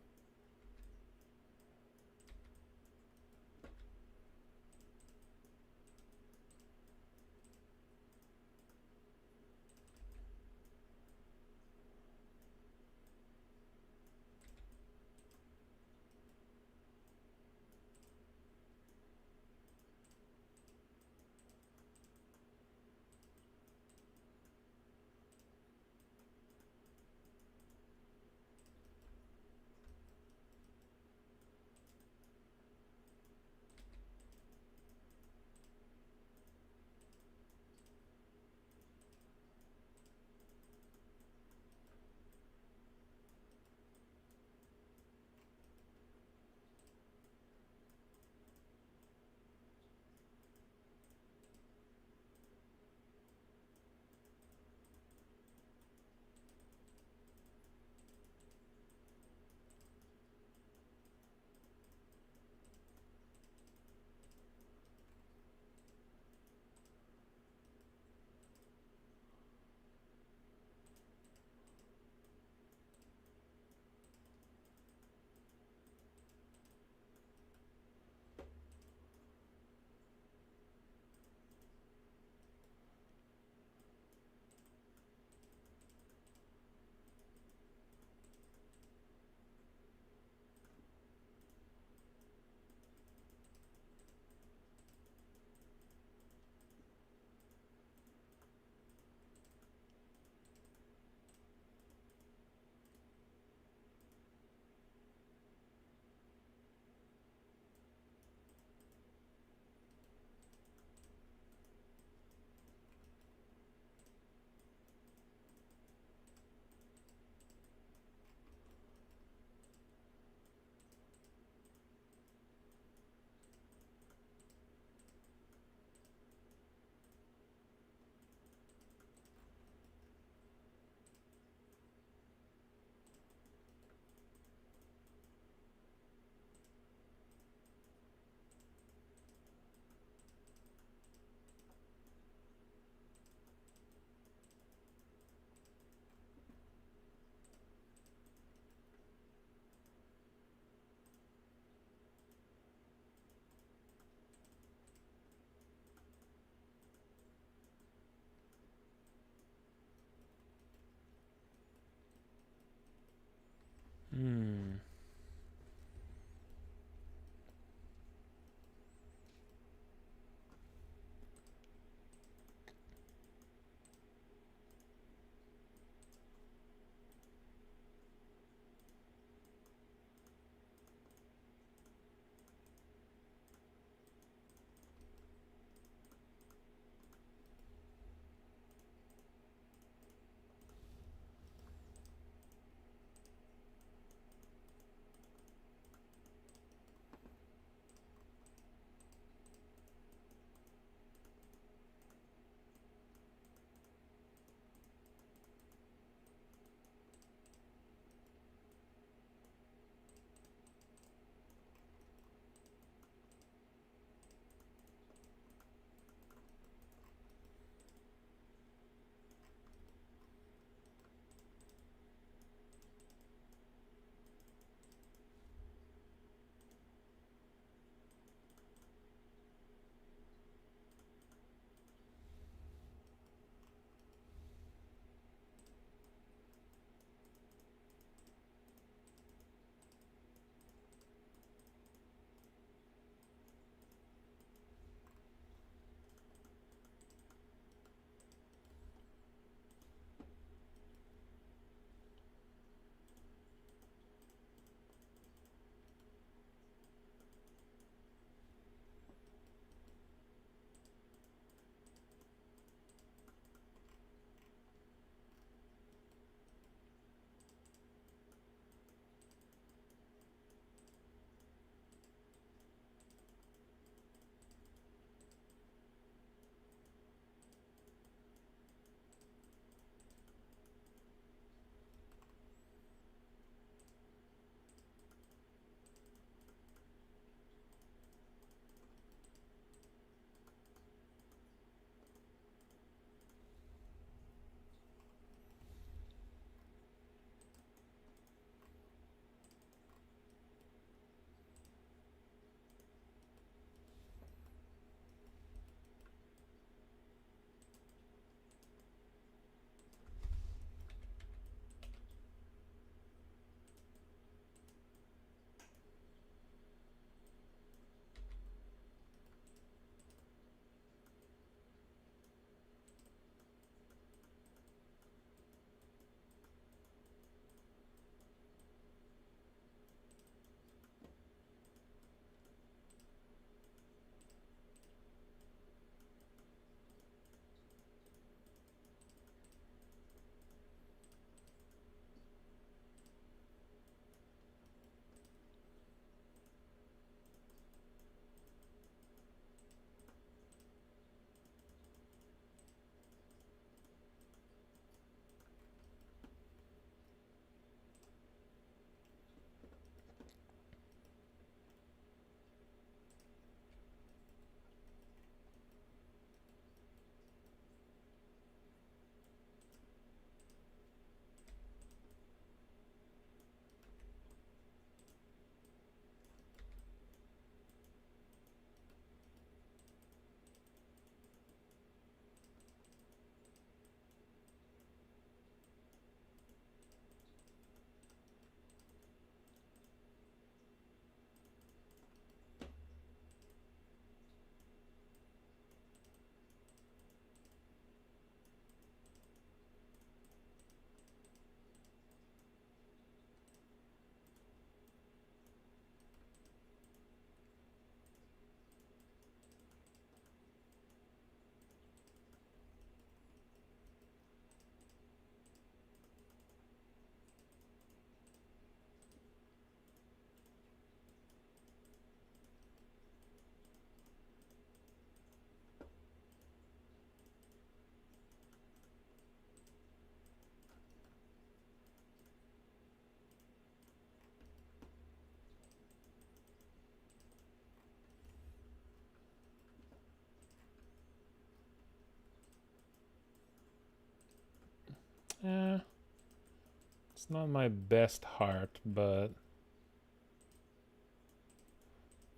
It's not my best heart, but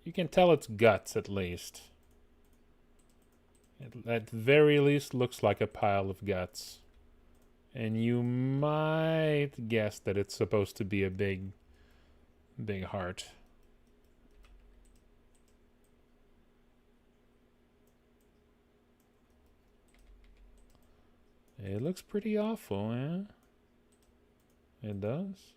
you can tell it's guts at least. It at very least looks like a pile of guts. And you might guess that it's supposed to be a big heart. It looks pretty awful, eh? It does.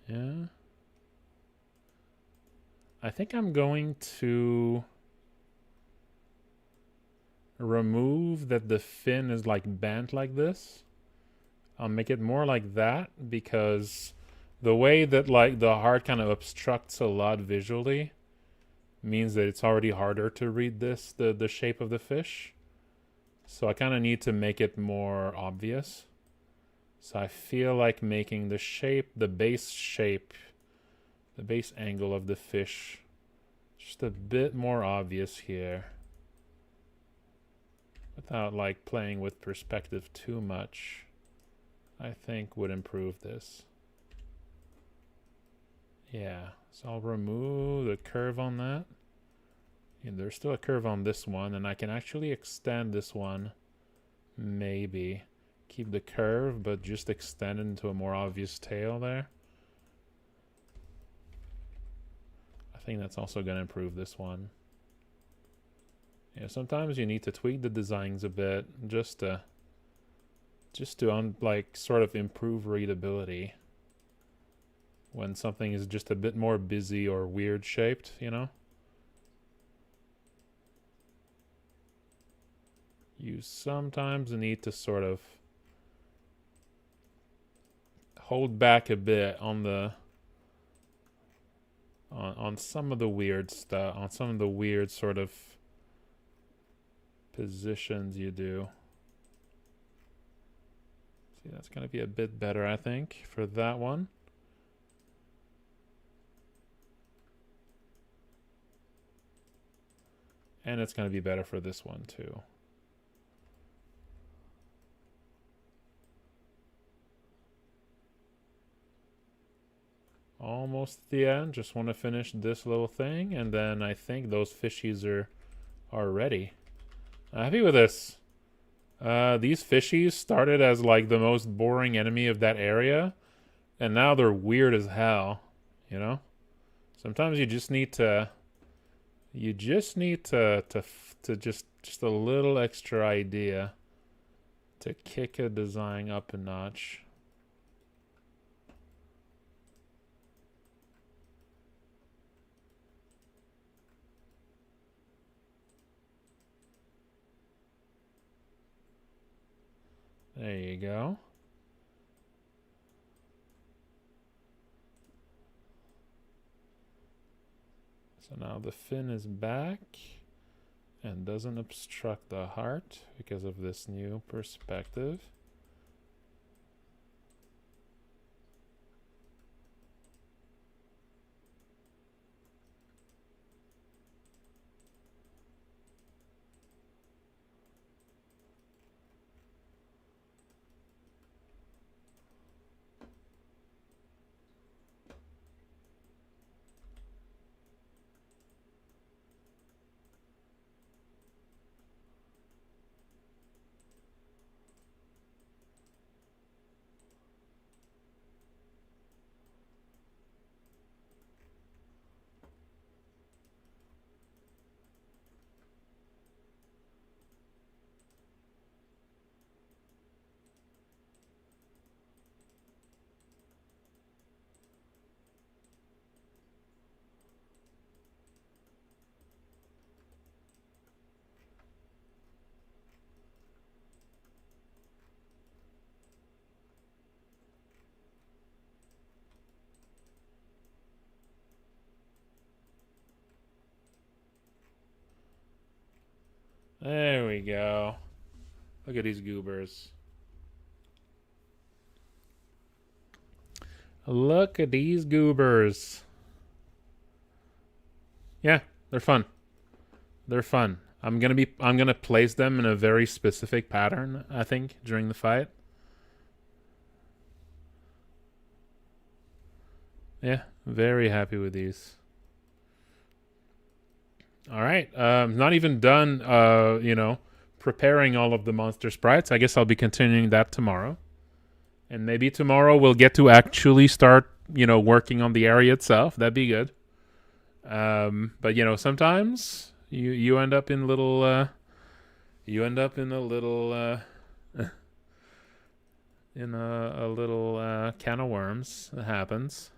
Yeah. I think I'm going to remove that the fin is like bent like this. I'll make it more like that because the way that like the heart kind of obstructs a lot visually means that it's already harder to read this, the shape of the fish. So I kind of need to make it more obvious. So I feel like making the shape, the base shape, the base angle of the fish just a bit more obvious here. Without like playing with perspective too much, I think would improve this. Yeah, so I'll remove the curve on that. And there's still a curve on this one, and I can actually extend this one. Maybe. Keep the curve, but just extend it into a more obvious tail there. I think that's also going to improve this one. Yeah, sometimes you need to tweak the designs a bit just to like sort of improve readability when something is just a bit more busy or weird shaped, you know? You sometimes need to sort of hold back a bit on the on some of the weird stuff, on some of the weird sort of positions you do. See, that's going to be a bit better, I think, for that one. And it's going to be better for this one, too. Almost at the end. Just want to finish this little thing, and then I think those fishies are ready. I'm happy with this. These fishies started as like the most boring enemy of that area, and now they're weird as hell, you know? Sometimes you just need to just a little extra idea to kick a design up a notch. There you go. So now the fin is back and doesn't obstruct the heart because of this new perspective. There we go. Look at these goobers. Look at these goobers. Yeah, they're fun. They're fun. I'm gonna place them in a very specific pattern, I think, during the fight. Yeah, very happy with these. All right, not even done. Preparing all of the monster sprites. I guess I'll be continuing that tomorrow, and maybe tomorrow we'll get to actually start, working on the area itself. That'd be good. But sometimes you end up in little. You end up in a little. In a little can of worms. It happens.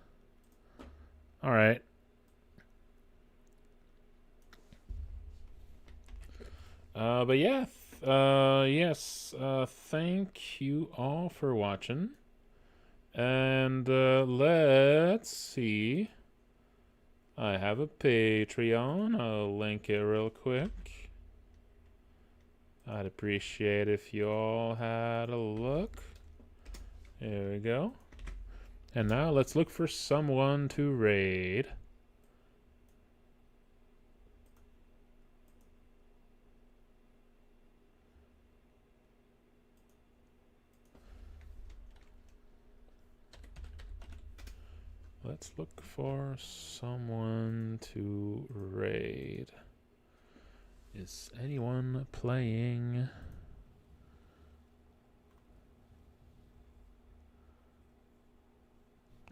All right. But yeah, yes. Thank you all for watching. And let's see. I have a Patreon. I'll link it real quick. I'd appreciate if you all had a look. There we go. And now let's look for someone to raid. Let's look for someone to raid. Is anyone playing?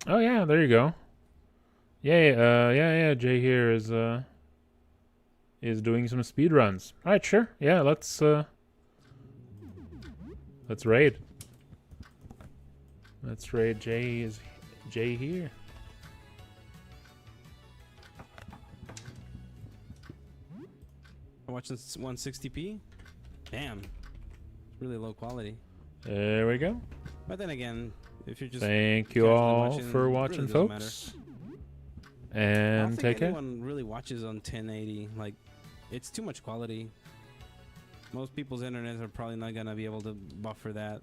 Oh yeah, there you go. Yeah. Jay here is doing some speed runs. All right, sure. Yeah, let's raid. Let's raid Jay here. Watching 160p? Damn. Really low quality. There we go. But then again, if you're just Thank you all for watching, really folks. I And don't take think care. anyone really watches on 1080. Like, it's too much quality. Most people's internet are probably not gonna be able to buffer that.